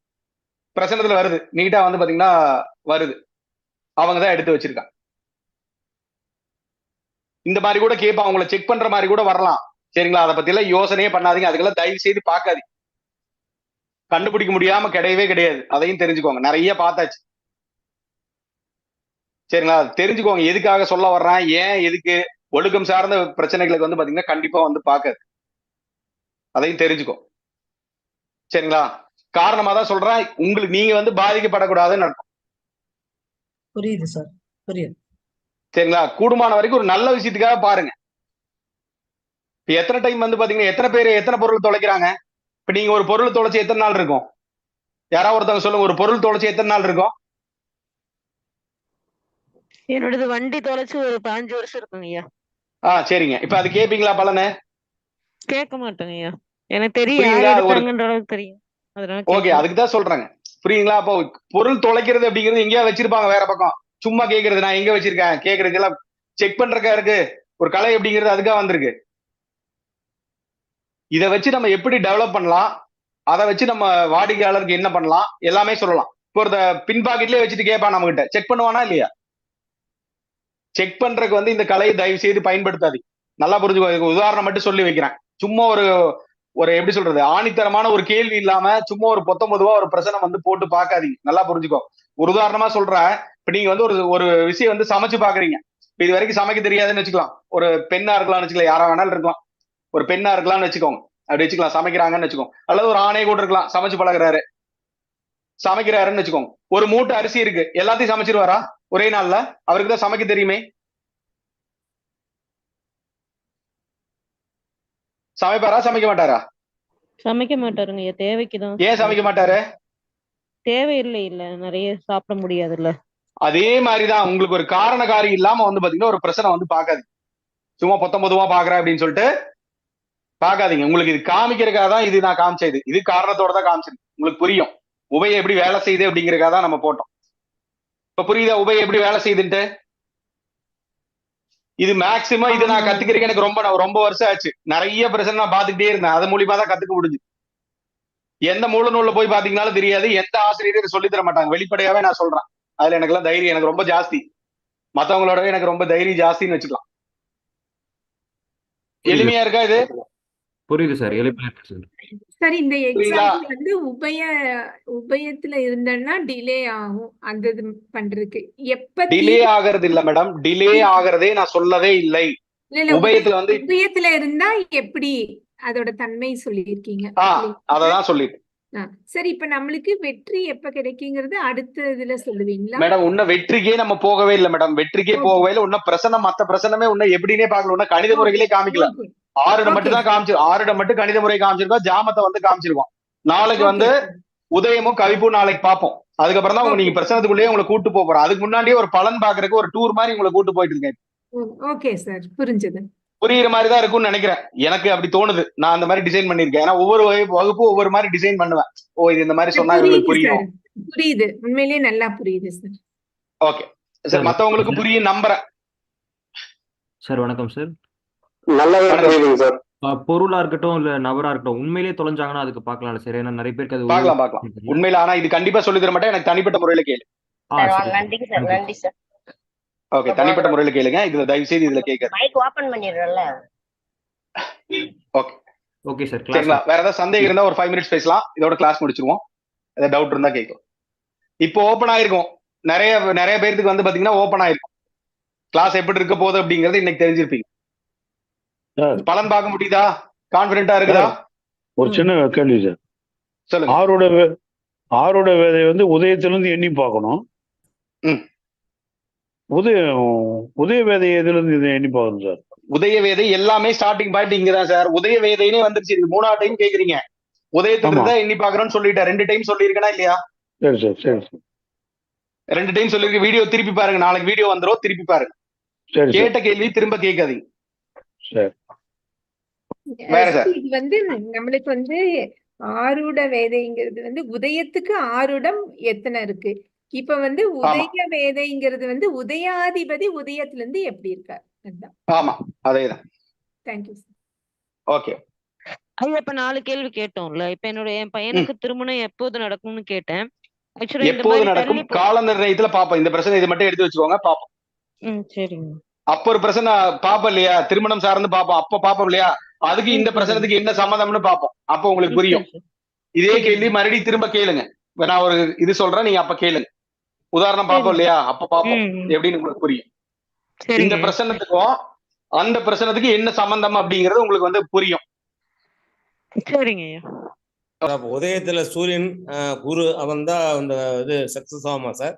பிரசனத்துல வருது, நீட்டா வந்து பாத்தீங்கன்னா வருது, அவங்க தான் எடுத்து வச்சிருக்காங்க. இந்த மாதிரி கூட கேட்பாங்க, அவங்களை செக் பண்ற மாதிரி கூட வரலாம். சரிங்களா? அதை பத்தி எல்லாம் யோசனையே பண்ணாதீங்க, அதுக்கெல்லாம் தயவு செய்து பார்க்காதீங்க. கண்டுபிடிக்க முடியாம கிடையவே கிடையாது, அதையும் தெரிஞ்சுக்கோங்க. நிறைய பார்த்தாச்சு. சரிங்களா? தெரிஞ்சுக்கோங்க எதுக்காக சொல்ல வர்றேன், ஏன் எதுக்கு. ஒழுக்கம் சார்ந்த பிரச்சனைகளுக்கு வந்து பாத்தீங்கன்னா கண்டிப்பா வந்து பார்க்காது, அதையும் தெரிஞ்சுக்கோ. சரிங்களா? காரணமா தான் சொல்றேன், உங்களுக்கு நீங்க வந்து பாதிக்கப்படக்கூடாதுன்னு அர்த்தம். புரியுது சார், புரியுது. சரிங்களா? கூடுமான வரைக்கும் ஒரு நல்ல விஷயத்துக்காக பாருங்க. இப்ப எத்தனை டைம் வந்து பாத்தீங்கன்னா எத்தனை பேர் எத்தனை பொருள் தொலைக்கிறாங்க? இப்ப நீங்க ஒரு பொருள் தொலைச்சு எத்தனை நாள் இருக்கும்? யாராவது ஒருத்தவங்க சொல்லுங்க, ஒரு பொருள் தொலைச்சு எத்தனை நாள் இருக்கும்? என்னோடது வண்டி தொலைச்சு ஒரு 5 வருஷம் இருக்குங்க ஐயா. சரிங்க. இப்ப அது கேப்பீங்களா பலனு? கேட்க மாட்டேங்க ஐயா, எனக்கு தெரியும் யார் புரியுங்களா? எடுத்தாங்கன்ற அளவுக்கு தெரியும், அதனால ஓகே, அதுக்கு தான் சொல்றேங்க. புரியுங்களா? அப்போ பொருள் தொலைக்கிறது அப்படிங்கிறது எங்கேயா வச்சிருப்பாங்க வேற பக்கம், சும்மா கேக்குறது நான் எங்க வச்சிருக்கேன் கேக்குறதுக்கு எல்லாம் செக் பண்றக்கா இருக்கு. ஒரு கலை அப்படிங்கிறது அதுக்காக வந்திருக்கு. இதை வச்சு நம்ம எப்படி டெவலப் பண்ணலாம், அதை வச்சு நம்ம வாடிக்கையாளருக்கு என்ன பண்ணலாம் எல்லாமே சொல்லலாம். இப்போ ஒரு பின் பாக்கெட்லயே வச்சுட்டு கேட்பான், நம்ம கிட்ட செக் பண்ணுவானா இல்லையா? செக் பண்றதுக்கு வந்து இந்த கலையை தயவு செய்து பயன்படுத்தாது. நல்லா புரிஞ்சுக்கோ. உதாரணம் மட்டும் சொல்லி வைக்கிறேன். சும்மா ஒரு ஒரு எப்படி சொல்றது, ஆணித்தரமான ஒரு கேள்வி இல்லாம சும்மா ஒரு 19 ஒரு பிரச்சனை வந்து போட்டு பார்க்காதீங்க. நல்லா புரிஞ்சுக்கோ. ஒரு உதாரணமா சொல்றேன். இப்ப நீங்க வந்து ஒரு விஷயம் வந்து சமைச்சு பாக்குறீங்க. இப்ப இது வரைக்கும் சமைக்க தெரியாதுன்னு வச்சுக்கலாம். ஒரு பெண்ணா இருக்கலாம்னு வச்சுக்கலாம், யாரா வேணாலும் இருக்கலாம். ஒரு பெண்ணா இருக்கலாம்னு வச்சுக்கோங்க, அப்படி வச்சுக்கலாம். சமைக்கிறாங்கன்னு வச்சுக்கோங்க. அல்லது ஒரு ஆணை கூட இருக்கலாம், சமைச்சு பழகுறாரு, சமைக்கிறாருன்னு வச்சுக்கோங்க. ஒரு மூட்டை அரிசி இருக்கு, எல்லாத்தையும் சமைச்சிருவாரா ஒரே நாள்ல? அவருக்கு தான் சமைக்க தெரியுமே. சமைப்பாரா சமைக்க மாட்டாரா? சமைக்க மாட்டாருங்க ஐயா, தேவைக்குதான். ஏன் சமைக்க மாட்டாரு? தேவையில்லை இல்ல, நிறைய சாப்பிட முடியாதுல்ல. அதே மாதிரிதான் உங்களுக்கு ஒரு காரண காரியம் இல்லாம வந்து பாத்தீங்கன்னா ஒரு பிரச்சனை வந்து பார்க்காது. சும்மா 19 பாக்குறேன் அப்படின்னு சொல்லிட்டு பார்க்காதீங்க. உங்களுக்கு இது காமிக்கிறதுக்காக தான் இது நான் காமிச்சது, இது காரணத்தோட தான் காமிச்சது. உங்களுக்கு புரியும் உபயம் எப்படி வேலை செய்யுது அப்படிங்கறதுக்காக தான் நம்ம போட்டோம். இப்ப புரியுதா உபயம் எப்படி வேலை செய்யுதுன்ட்டு? இது மேக்சிமம் இது நான் கத்துக்கிறதுக்கு எனக்கு ரொம்ப வருஷம் ஆச்சு. நிறைய பிரச்சனை நான் பாத்துக்கிட்டே இருந்தேன், அது மூலியமா தான் கத்துக்க முடிஞ்சு. எந்த மூல நூல்ல போய் பாத்தீங்கன்னாலும் தெரியாது, எந்த ஆசிரியரும் சொல்லி தர மாட்டாங்க. வெளிப்படையாவே நான் சொல்றேன், அதுல எனக்கு எல்லாம் தைரியம் எனக்கு ரொம்ப ஜாஸ்தி, மத்தவங்களோடவே எனக்கு ரொம்ப தைரியம் ஜாஸ்தின்னு வச்சுக்கலாம். எளிமையா இருக்கா இது? புரியுது சார், எளிமையா இருக்கு சார். சார் இந்த எக்ஸாம்பிள் வந்து உபயத்துல இருந்தேன்னா டிலே ஆகும், அந்த இது பண்றதுக்கு எப்ப டிலே ஆகிறது இல்ல மேடம், டிலே ஆகிறதே நான் சொல்லவே இல்லை. உபயத்துல வந்து உபயத்துல இருந்தா எப்படி அதோட தன்மை சொல்லியிருக்கீங்க. அததான் சொல்லிட்டு. சரி, இப்ப நம்மளுக்கு வெற்றி எப்ப கிடைக்குங்கிறது அடுத்த இதுல சொல்லுவீங்களா? மேடம் உன்ன வெற்றிக்கே நம்ம போகவே இல்லை மேடம், வெற்றிக்கே போகவே இல்லை. உன்ன பிரசனம் மத்த பிரசனமே உன்ன எப்படின்னே பாக்கல, உன்ன கணித முறைகளே காமிக்கல. ஆறுடம் மட்டும் தான் காமிச்சு, ஆறுடம் மட்டும் கணித முறை காமிச்சிருக்கோம், ஜாமத்தை வந்து காமிச்சிருக்கோம். நாளைக்கு வந்து உதயமும் கவிப்பும் நாளைக்கு பார்ப்போம். அதுக்கப்புறம் தான் நீங்க பிரசனத்துக்குள்ளேயே உங்களை கூட்டு போறோம். அதுக்கு முன்னாடியே ஒரு பலன் பாக்குறதுக்கு ஒரு டூர் மாதிரி உங்களை கூட்டு போயிட்டு இருக்கேன். ஓகே சார், புரிஞ்சது. புரியுற மாதிரி தான் இருக்கும்னு நினைக்கிறேன், எனக்கு அப்படி தோணுது. நான் அந்த மாதிரி டிசைன் பண்ணிருக்கேன். ஏன்னா ஒவ்வொரு வகுப்பும் ஒவ்வொரு மாதிரி டிசைன் பண்ணுவேன். ஓ இது இந்த மாதிரி சொன்னா இவங்களுக்கு புரியும். புரியுது, உண்மையிலேயே நல்லா புரியுது சார். ஓகே சார், மத்தவங்களுக்கு புரியும் நம்புறேன். சார் வணக்கம் சார். நல்லா புரியுதுங்க சார். பொருளா இருக்கட்டும் இல்ல நபரா இருக்கட்டும், உண்மையிலேயே தொலைஞ்சாங்கன்னா அதுக்கு பார்க்கலாம் சார். ஏன்னா நிறைய பேருக்கு அது பார்க்கலாம் உண்மையில. ஆனா இது கண்டிப்பா சொல்லி தர மாட்டேன், எனக்கு தனிப்பட்ட முறையில கேளு. நன்றி சார், நன்றி சார். ஓகே, தனிப்பட்ட முறையில கேளுங்க. இதுல தயவு செய்து இதுல கேட்க மைக் ஓபன் பண்ணிடுறேன்ல. Okay okay sir. சரிங்களா? வேற ஏதாவது சந்தேகம் இருந்தா ஒரு 5 மினிட்ஸ் பேசலாம், இதோட கிளாஸ் முடிச்சிருவோம். ஏதாவது டவுட் இருந்தா கேட்கும். இப்போ ஓப்பன் ஆயிருக்கும், நிறைய பேருக்கு வந்து பாத்தீங்கன்னா ஓப்பன் ஆயிருக்கும். கிளாஸ் எப்படி இருக்க போகுது அப்படிங்கறது இன்னைக்கு தெரிஞ்சிருப்பீங்க. சார் பலன் பார்க்க முடியுதா? கான்பிடென்டா இருக்குதா? ஒரு சின்ன கேள்வி சார். சொல்லுங்க. ஆரோட வேதையை வந்து உதயத்திலிருந்து எண்ணி பார்க்கணும். உதய வேதையை எதுல இருந்து இதை எண்ணி பார்க்கணும் சார்? உதய வேதை எல்லாமே ஸ்டார்டிங் பாயிண்ட் இங்கதான் சார். உதய வேதைனே வந்துருச்சு. இது 3ஆவது டைம் கேக்குறீங்க. உதயத்துல இருந்தா எண்ணி பாக்குறோம்னு சொல்லிட்டேன். 2 டைம் சொல்லியிருக்கேனா இல்லையா? சரி சார், சரி சார். 2 டைம் சொல்லியிருக்க. வீடியோ திருப்பி பாருங்க. நாளைக்கு வீடியோ வந்துடும், திருப்பி பாருங்க. சரி கேட்ட கேள்வி திரும்ப கேட்காதீங்க. சரி. வேற சார். இது வந்து நம்மளுக்கு வந்து ஆரூட வேதைங்கிறது வந்து உதயத்துக்கு ஆருடம் எத்தனை இருக்கு? இப்ப வந்து உதய வேதைங்கிறது வந்து உதயாதிபதி உதயத்துல இருந்து எப்படி இருக்காரு? அதுதான். ஆமா, அதேதான். Thank you sir. ஓகே. ஐயா இப்ப 4 கேள்வி கேட்டோம்ல. இப்ப என் பையனுக்கு திருமணம் எப்போது நடக்கும்னு கேட்டேன். ஆக்சுவலா இந்த எப்போது மாதிரி நடக்கும் தள்ளி கால நிர்ணயத்துல பாப்போம். இந்த பிரச்சனை இதை மட்டும் எடுத்து வச்சுக்கோங்க, பாப்போம். சரிங்க. அப்ப ஒரு பிரச்சனை பாப்போம் இல்லையா? திருமணம் சார்ந்து பாப்போம். அப்ப பாப்போம் இல்லையா? அதுக்கு இந்த பிரச்சனைக்கு என்ன சம்மந்தம்னு பாப்போம். அப்ப உங்களுக்கு புரியும். இதே கேள்வி மறுபடியும் திரும்ப கேளுங்க. நான் ஒரு இது சொல்றேன், நீங்க அப்ப கேளுங்க. உதாரணம் பாப்போம் இல்லையா? அப்ப பாப்போம் எப்படின்னு உங்களுக்கு புரியும். இந்த பிரச்சனத்துக்கும் அந்த பிரச்சனத்துக்கு என்ன சம்பந்தம் அப்படிங்கறது உங்களுக்கு வந்து புரியும். சரிங்க. உதயத்துல சூரியன் குரு அவன் தான் அந்த இது சக்சஸ் ஆகுமா சார்?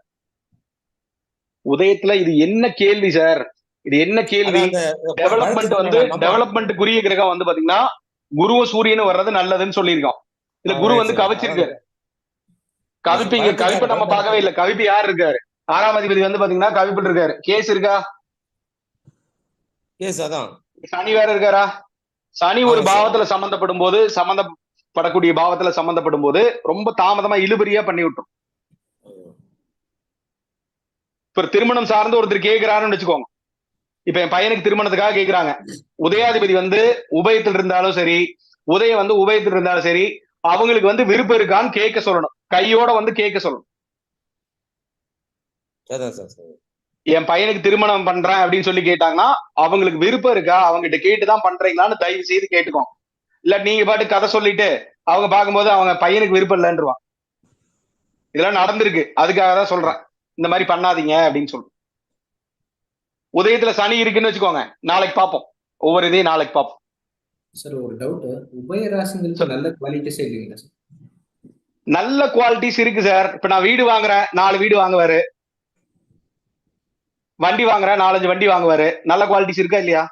உதயத்துல இது என்ன கேள்வி சார்? இது என்ன கேள்வி? டெவலப்மெண்ட் வந்து டெவலப்மெண்ட்டுக்குரிய கிரகம் வந்து பாத்தீங்கன்னா குருவும் சூரியனும் வர்றது நல்லதுன்னு சொல்லியிருக்கோம். இல்ல குரு வந்து கவிச்சிருக்காரு. கவிப்பு நம்ம பார்க்கவே இல்லை. கவிப்பு யார் இருக்காரு? 6ஆம் அதிபதி வந்து பாத்தீங்கன்னா கவிப்பு இருக்காரு. கேஸ் இருக்கா? கேஸ் அதான். சனி வேற இருக்காரா? சனி ஒரு பாவத்துல சம்பந்தப்படும் போது, சம்பந்தப்படக்கூடிய பாவத்துல சம்பந்தப்படும் போது ரொம்ப தாமதமா இழுபறியா பண்ணி விட்டுரும். இப்ப திருமணம் சார்ந்து ஒருத்தர் கேட்கிறாருன்னு வச்சுக்கோங்க. இப்ப என் பையனுக்கு திருமணத்துக்காக கேட்கிறாங்க. உதயாதிபதி வந்து உபயத்தில் இருந்தாலும் சரி, உதயம் வந்து உபயத்தில் இருந்தாலும் சரி, அவங்களுக்கு வந்து விருப்பம் இருக்கான்னு கேட்க சொல்லணும். கையோட வந்து கேட்க சொல்லணும். என் பையனுக்கு திருமணம் பண்றேன் அப்படின்னு சொல்லி கேட்டாங்கன்னா அவங்களுக்கு விருப்பம் இருக்கா, அவங்ககிட்ட கேட்டுதான் பண்றீங்களான்னு தயவு செய்து கேட்டுக்கோங்க. இல்ல நீங்க பாட்டு கதை சொல்லிட்டு அவங்க பார்க்கும்போது அவங்க பையனுக்கு விருப்பம் இல்லைன்றுவான். இதெல்லாம் நடந்திருக்கு. அதுக்காக தான் சொல்றேன், இந்த மாதிரி பண்ணாதீங்க அப்படின்னு சொல்றேன். உதயத்துல சனி இருக்குன்னு வச்சுக்கோங்க. நாளைக்கு பார்ப்போம். ஒவ்வொரு இதையும் நாளைக்கு பார்ப்போம். சார் ஒரு டவுட், உபயராசிங்களுக்கு நல்ல குவாலிட்டிஸே இல்லைங்களா சார்? நல்ல குவாலிட்டிஸ் இருக்கு சார். இப்ப நான் வீடு வாங்குறேன், 4 வீடு வாங்குவாரு. வண்டி வாங்குறேன், 4-5 வண்டி வாங்குவாரு. நல்ல குவாலிட்டிஸ் இருக்கா இல்லையா?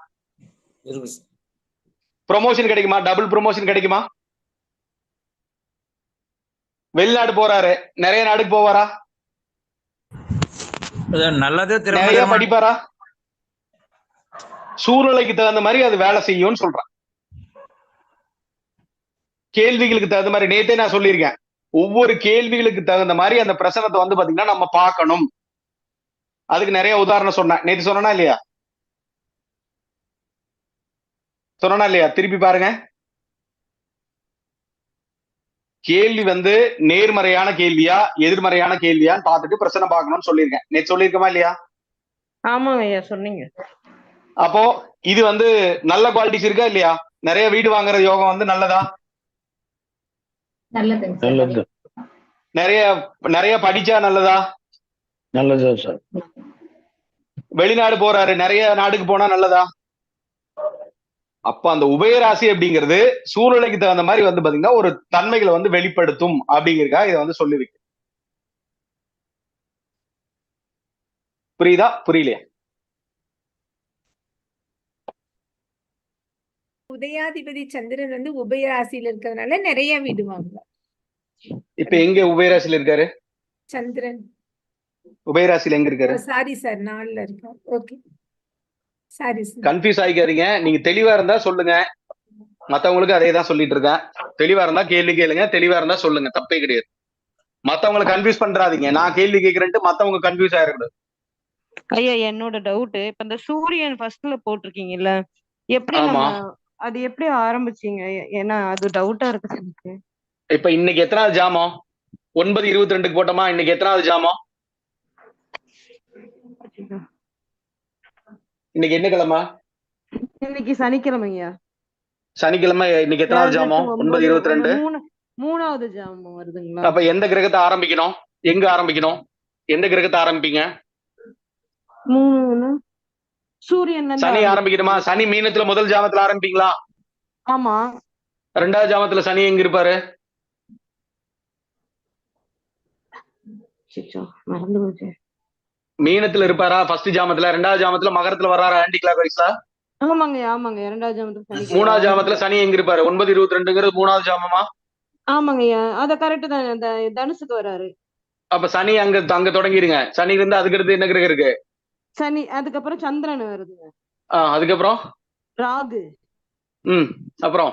ப்ரொமோஷன் கிடைக்குமா? டபுள் ப்ரொமோஷன் கிடைக்குமா? வெளிநாடு போறாரு, நிறைய நாடுக்கு போவாரா? நல்லது. நிறைய படிப்பாரா? சூழ்நிலைக்கு தகுந்த மாதிரி அது வேலை செய்யும்னு சொல்றேன். கேள்விகளுக்கு தகுந்த மாதிரி நேத்தே நான் சொல்லியிருக்கேன். ஒவ்வொரு கேள்விகளுக்கு தகுந்த மாதிரி அந்த பிரசனத்தை வந்து பாத்தீங்கன்னா நம்ம பார்க்கணும். அதுக்கு நிறைய உதாரணம் சொன்னேன். நேற்று சொன்னா இல்லையா? சொன்னா இல்லையா? திருப்பி பாருங்க. கேள்வி வந்து நேர்மறையான கேள்வியா எதிர்மறையான கேள்வியான்னு பார்த்துட்டு பிரச்சனை பார்க்கணும்னு சொல்லியிருக்கேன். நேற்று சொல்லியிருக்கமா இல்லையா? ஆமாங்க ஐயா, சொன்னீங்க. அப்போ இது வந்து நல்ல குவாலிட்டிஸ் இருக்கா இல்லையா? நிறைய வீடு வாங்குற யோகம் வந்து நல்லதா? நல்லது. நிறைய படிச்சா நல்லதா? நல்லது சார். வெளிநாடு போறாரு, நிறைய நாடுக்கு போனா நல்லதா? அப்ப அந்த உபயராசி அப்படிங்கிறது சூழ்நிலைக்கு தகுந்த மாதிரி வந்து பாத்தீங்கன்னா ஒரு தன்மைகளை வந்து வெளிப்படுத்தும் அப்படிங்கிறக்கா இதை வந்து சொல்லிருக்கு. புரியுதா? புரியலையா? உதயாதிபதி சந்திரன் வந்து உபயராசியில இருக்கிறதுனால நிறைய வீடு வாங்குவார். இப்ப எங்க உபயராசியில இருக்காரு? சந்திரன் உபயராசியில எங்க இருக்காரு? சாரி சார், 4ல இருக்கார். Okay sorry sir. கன்ஃபியூஸ் ஆகிக்காதீங்க. நீங்க தெளிவா இருந்தா சொல்லுங்க. மத்தவங்களுக்கு அதே தான் சொல்லிட்டு இருக்கேன். தெளிவா இருந்தா கேள்வி கேளுங்க, தெளிவா இருந்தா சொல்லுங்க, தப்பே கிடையாது. மத்தவங்களை கன்ஃபியூஸ் பண்றாதீங்க. நான் கேள்வி கேட்கிறேன்ட்டு மத்தவங்க கன்ஃபியூஸ் ஆயிடக்கூடாது. ஐயா என்னோட டவுட், இப்ப இந்த சூரியன் ஃபர்ஸ்ட்ல போட்டிருக்கீங்கல்ல, எப்படி நம்ம அது எப்படி ஆரம்பிச்சீங்க? ஏன்னா அது டவுட்டா இருக்கு எனக்கு. இப்ப இன்னைக்கு எத்தனாவது ஜாமம்? 9:22 போட்டோமா? இன்னைக்கு எத்தனாவது ஜாமம்? இன்னைக்கு என்ன கிழமை? இன்னைக்கு சனிக்கிழமையா? சனிக்கிழமை. இன்னைக்கு எத்தனாவது ஜாமம்? 9:22. மூணாவது ஜாமம் வருதுங்களா? அப்ப எந்த கிரகத்தை ஆரம்பிக்கணும்? எங்க ஆரம்பிக்கணும்? எந்த கிரகத்தை ஆரம்பிப்பீங்க? சூரியன்ல இருந்து சனி ஆரம்பிக்கும். ஆரம்பிக்கணுமா? சனி மீனத்துல முதல் ஜாமத்துல ஆரம்பிப்பீங்களா? ஆமா. ரெண்டாவது ஜாமத்துல சனி எங்க இருப்பாரு? மறந்து போச்சு. மீனத்துல இருப்பாரா ஃபர்ஸ்ட் ஜாமத்துல? ரெண்டாவது ஜாமத்துல மகரத்துல வர்றாரா ஆன்டி கிளாக் வைஸா? ஆமாங்க. இரண்டாவது ஜாமத்துல சனி. மூணாவது ஜாமத்துல சனி எங்க இருப்பாரு? 9:22ங்கிறது மூணாவது ஜாமமா? ஆமாங்கய்யா, அத கரெக்ட் தான். அந்த தனுசுக்கு வராரு. அப்ப சனி அங்க தொடங்கிருங்க. சனி இருந்து அதுக்கு அடுத்து என்ன கிரகம் இருக்கு? சனி, அதுக்கப்புறம் சந்திரன் வருதுங்க. அதுக்கப்புறம் ராகு. அப்புறம்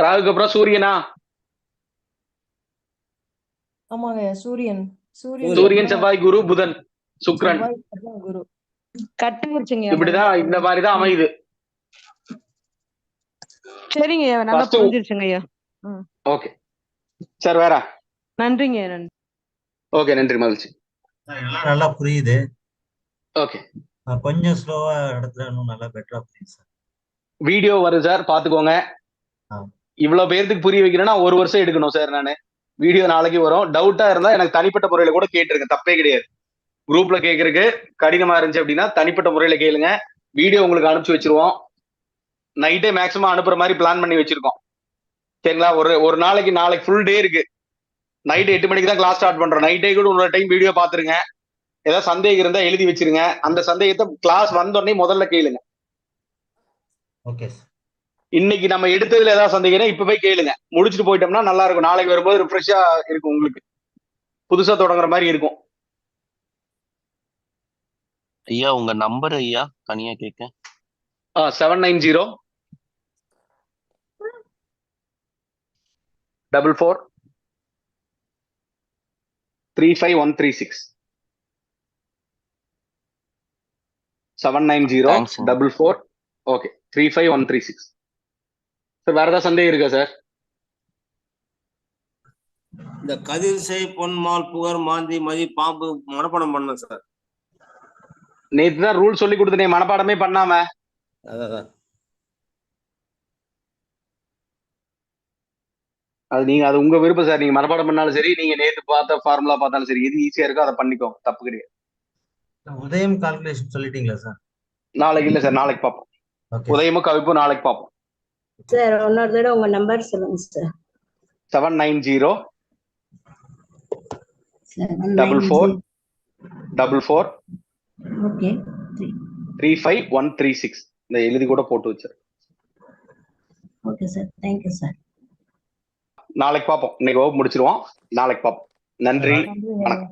ராகுக்கு அப்புறம் சூரியனா? ஆமாங்க, சூரியன் செவ்வாய் குரு புதன் சுக்கிரன். குரு. கட்டாயிருச்சுங்க. இப்படிதான் இந்த மாதிரிதான் அமையுது. சரிங்க, நல்லா புரிஞ்சிருச்சுங்க ஐயா. ஓகே சார், வேற? நன்றிங்க. ஓகே, நன்றி, மகிழ்ச்சி. எல்லாம் நல்லா புரியுது. ஓகே, கொஞ்சம் ஸ்லோவா இடத்துல இன்னும் நல்லா பெட்டரா புரியுது சார். வீடியோ வருது சார், பாத்துக்கோங்க. இவ்வளவு பேருக்கு புரிய வைக்கிறேன்னா 1 வருஷம் எடுக்கணும் சார். நானு வீடியோ நாளைக்கு வரும். டவுட்டா இருந்தா எனக்கு தனிப்பட்ட முறையில கூட கேட்டிருக்கேன், தப்பே கிடையாது. குரூப்ல கேட்கறதுக்கு கடினமா இருந்துச்சு அப்படின்னா தனிப்பட்ட முறையில கேளுங்க. வீடியோ உங்களுக்கு அனுப்பிச்சு வச்சிருவோம். நைட்டே மேக்ஸிமம் அனுப்புற மாதிரி பிளான் பண்ணி வச்சிருக்கோம். சரிங்களா? ஒரு நாளைக்கு ஃபுல் டே இருக்கு. நைட் 8 மணிக்கு தான் கிளாஸ் ஸ்டார்ட் பண்றோம். நைட்டே கூட ஒரு டைம் வீடியோ பாத்துருங்க. ஏதாவது சந்தேகம் இருந்தா எழுதி வச்சிருங்க. அந்த சந்தேகத்தை கிளாஸ் வந்தோடனே முதல்ல கேளுங்க. ஓகே. இன்னைக்கு நம்ம எடுத்ததுல ஏதாவது சந்தேகம் இப்ப போய் கேளுங்க. முடிச்சுட்டு போயிட்டோம்னா நல்லா இருக்கும். நாளைக்கு வரும்போது ரிஃப்ரெஷ்ஷா இருக்கும், உங்களுக்கு புதுசா தொடங்குற மாதிரி இருக்கும். ஐயா உங்க நம்பர் ஐயா தனியா கேட்க. 790 44 35136. 790 44 ஓகே 35136. சார், வேற ஏதாவது சந்தேகம் இருக்கா சார்? இந்த கதிர்சை, பொன்மால், புகர், மாந்தி, மதி, பாம்பு மனப்பாடம் பண்ண சார். நேற்று தான் ரூல் சொல்லி கொடுத்தேன், மனப்பாடமே பண்ணாம. அதான் அது உங்க விருப்பம் சார். நீங்க மனப்பாடம் பண்ணாலும் சரி, நீங்க நேற்று பார்த்த ஃபார்முலா பார்த்தாலும் சரி, எது ஈஸியா இருக்கோ அதை பண்ணிக்கோ, தப்பு கிடையாது. உதயம் கால்குலேஷன் சொல்லிட்டீங்களா சார்? நாளைக்கு இல்ல சார், நாளைக்கு பார்ப்போம். உதயமும் கவிப்பும் நாளைக்கு பார்ப்போம் சார். இன்னொரு தடவை உங்க நம்பர் சொல்லுங்க சார். 790 44 44 ஓகே 35136. இந்த எழுதி கூட போட்டு வச்சிரு. Okay sir, thank you sir. நாளைக்கு பார்ப்போம். இன்னைக்கு வகுப்பு முடிச்சிருவோம், நாளைக்கு பார்ப்போம். நன்றி, வணக்கம்.